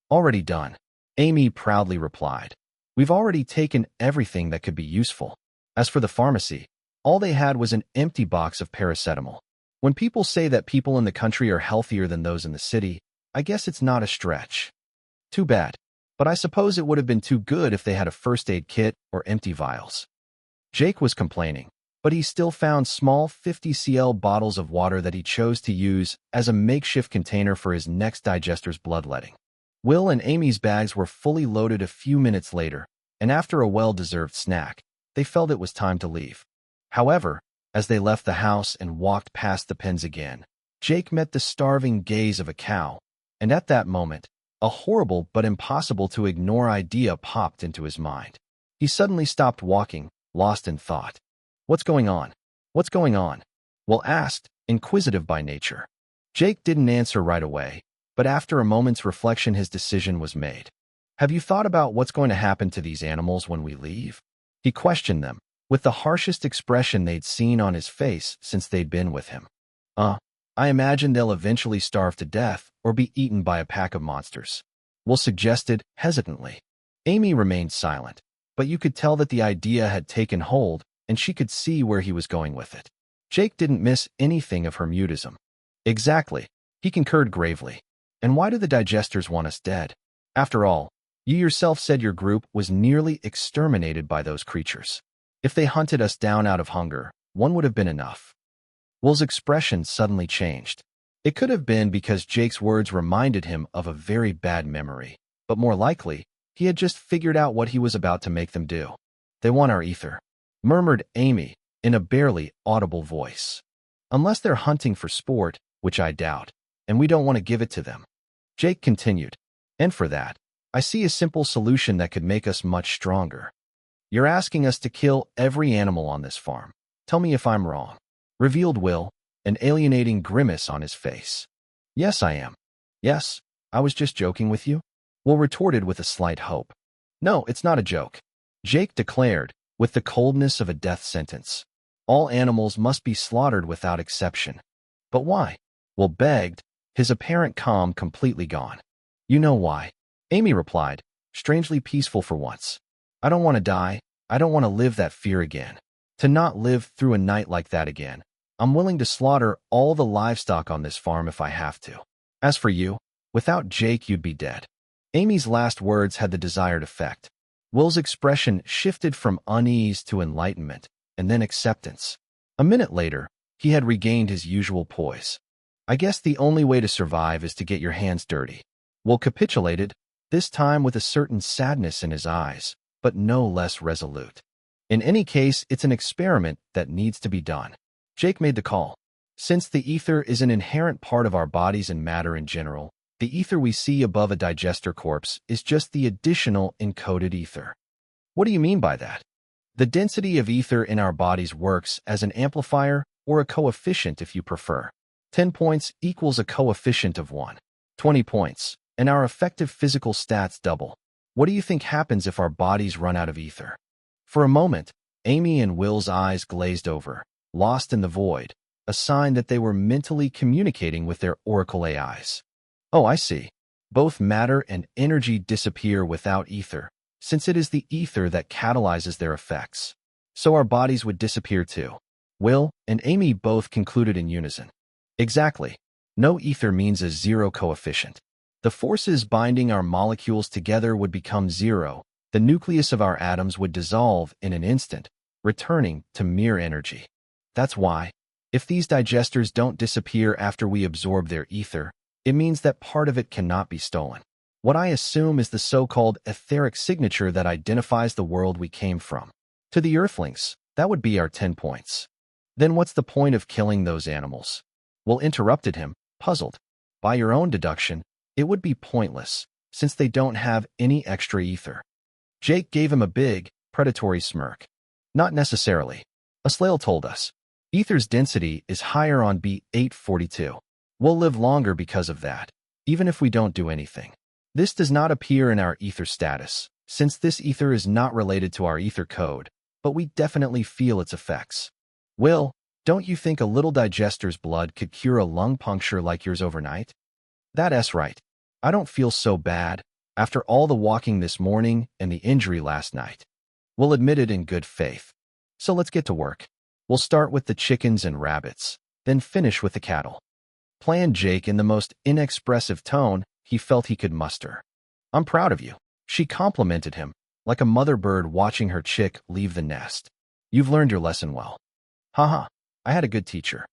"Already done," Amy proudly replied. "We've already taken everything that could be useful." As for the pharmacy, all they had was an empty box of paracetamol. When people say that people in the country are healthier than those in the city, I guess it's not a stretch. Too bad. But I suppose it would have been too good if they had a first aid kit or empty vials. Jake was complaining, but he still found small 50 cl bottles of water that he chose to use as a makeshift container for his next digester's bloodletting. Will and Amy's bags were fully loaded a few minutes later, and after a well-deserved snack, they felt it was time to leave. However, as they left the house and walked past the pens again, Jake met the starving gaze of a cow, and at that moment, a horrible but impossible to ignore idea popped into his mind. He suddenly stopped walking, lost in thought. "What's going on? What's going on?" Will asked, inquisitive by nature. Jake didn't answer right away, but after a moment's reflection his decision was made. "Have you thought about what's going to happen to these animals when we leave?" He questioned them, with the harshest expression they'd seen on his face since they'd been with him. I imagine they'll eventually starve to death or be eaten by a pack of monsters," Will suggested hesitantly. Amy remained silent, but you could tell that the idea had taken hold, and she could see where he was going with it. Jake didn't miss anything of her mutism. "Exactly," he concurred gravely. "And why do the digesters want us dead? After all, you yourself said your group was nearly exterminated by those creatures. If they hunted us down out of hunger, one would have been enough." Will's expression suddenly changed. It could have been because Jake's words reminded him of a very bad memory, but more likely, he had just figured out what he was about to make them do. "They want our ether," murmured Amy in a barely audible voice. "Unless they're hunting for sport, which I doubt, and we don't want to give it to them." Jake continued, "And for that, I see a simple solution that could make us much stronger. You're asking us to kill every animal on this farm. Tell me if I'm wrong," revealed Will, an alienating grimace on his face. "Yes, I am." "Yes, I was just joking with you," Will retorted with a slight hope. "No, it's not a joke," Jake declared, with the coldness of a death sentence. "All animals must be slaughtered without exception." "But why?" Will begged, his apparent calm completely gone. "You know why," Amy replied, strangely peaceful for once. "I don't want to die. I don't want to live that fear again. To not live through a night like that again. I'm willing to slaughter all the livestock on this farm if I have to. As for you, without Jake you'd be dead." Amy's last words had the desired effect. Will's expression shifted from unease to enlightenment, and then acceptance. A minute later, he had regained his usual poise. "I guess the only way to survive is to get your hands dirty." Will capitulated, this time with a certain sadness in his eyes, but no less resolute. "In any case, it's an experiment that needs to be done." Jake made the call. "Since the ether is an inherent part of our bodies and matter in general, the ether we see above a digester corpse is just the additional encoded ether." "What do you mean by that?" "The density of ether in our bodies works as an amplifier or a coefficient if you prefer. 10 points equals a coefficient of 1. 20 points, and our effective physical stats double. What do you think happens if our bodies run out of ether?" For a moment, Amy and Will's eyes glazed over, lost in the void, a sign that they were mentally communicating with their oracle AIs. "Oh, I see. Both matter and energy disappear without ether, since it is the ether that catalyzes their effects. So our bodies would disappear too." Will and Amy both concluded in unison. "Exactly. No ether means a zero coefficient. The forces binding our molecules together would become zero. The nucleus of our atoms would dissolve in an instant, returning to mere energy. That's why, if these digesters don't disappear after we absorb their ether, it means that part of it cannot be stolen. What I assume is the so-called etheric signature that identifies the world we came from. To the Earthlings, that would be our 10 points. Then what's the point of killing those animals? Will interrupted him, puzzled. By your own deduction, it would be pointless, since they don't have any extra ether. Jake gave him a big, predatory smirk. Not necessarily. Aslale told us. Ether's density is higher on B842. We'll live longer because of that, even if we don't do anything. This does not appear in our ether status, since this ether is not related to our ether code, but we definitely feel its effects. Will, don't you think a little digester's blood could cure a lung puncture like yours overnight? That's right. I don't feel so bad, after all the walking this morning and the injury last night. We'll admit it in good faith. So let's get to work. We'll start with the chickens and rabbits, then finish with the cattle. Planned Jake in the most inexpressive tone he felt he could muster. I'm proud of you. She complimented him, like a mother bird watching her chick leave the nest. You've learned your lesson well. Haha, I had a good teacher.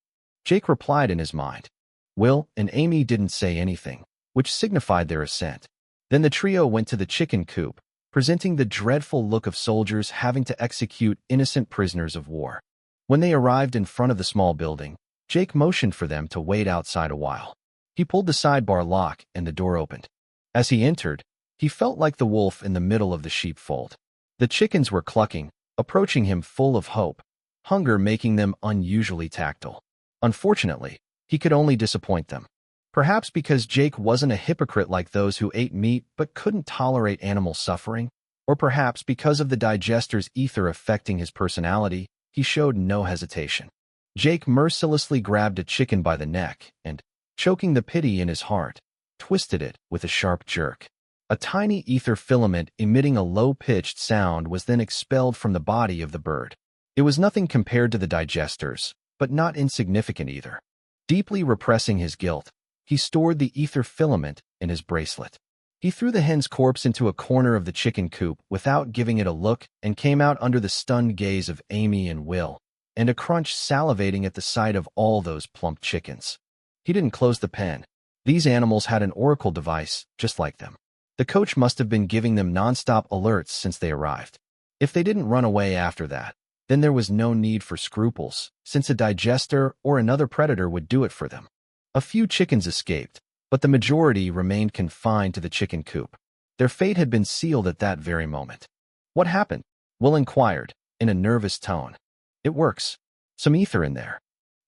Jake replied in his mind. Will and Amy didn't say anything, which signified their assent. Then the trio went to the chicken coop, presenting the dreadful look of soldiers having to execute innocent prisoners of war. When they arrived in front of the small building, Jake motioned for them to wait outside a while. He pulled the sidebar lock and the door opened. As he entered, he felt like the wolf in the middle of the sheepfold. The chickens were clucking, approaching him full of hope, hunger making them unusually tactile. Unfortunately, he could only disappoint them. Perhaps because Jake wasn't a hypocrite like those who ate meat but couldn't tolerate animal suffering, or perhaps because of the digester's ether affecting his personality, he showed no hesitation. Jake mercilessly grabbed a chicken by the neck and, choking the pity in his heart, twisted it with a sharp jerk. A tiny ether filament emitting a low-pitched sound was then expelled from the body of the bird. It was nothing compared to the digesters, but not insignificant either. Deeply repressing his guilt, he stored the ether filament in his bracelet. He threw the hen's corpse into a corner of the chicken coop without giving it a look and came out under the stunned gaze of Amy and Will, and a crunch salivating at the sight of all those plump chickens. He didn't close the pen. These animals had an oracle device just like them. The coach must have been giving them non-stop alerts since they arrived. If they didn't run away after that, then there was no need for scruples, since a digester or another predator would do it for them. A few chickens escaped, but the majority remained confined to the chicken coop. Their fate had been sealed at that very moment. What happened? Will inquired, in a nervous tone. It works. Some ether in there.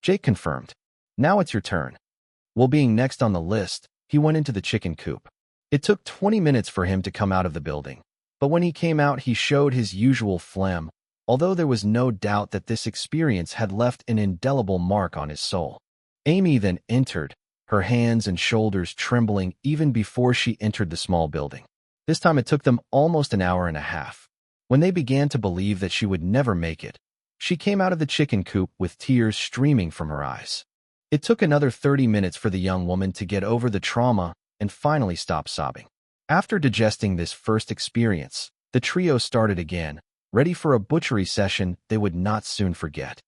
Jake confirmed. Now it's your turn. Will being next on the list, he went into the chicken coop. It took 20 minutes for him to come out of the building, but when he came out he showed his usual phlegm, although there was no doubt that this experience had left an indelible mark on his soul. Amy then entered, her hands and shoulders trembling even before she entered the small building. This time it took them almost an hour and a half. When they began to believe that she would never make it, she came out of the chicken coop with tears streaming from her eyes. It took another 30 minutes for the young woman to get over the trauma and finally stop sobbing. After digesting this first experience, the trio started again, ready for a butchery session they would not soon forget.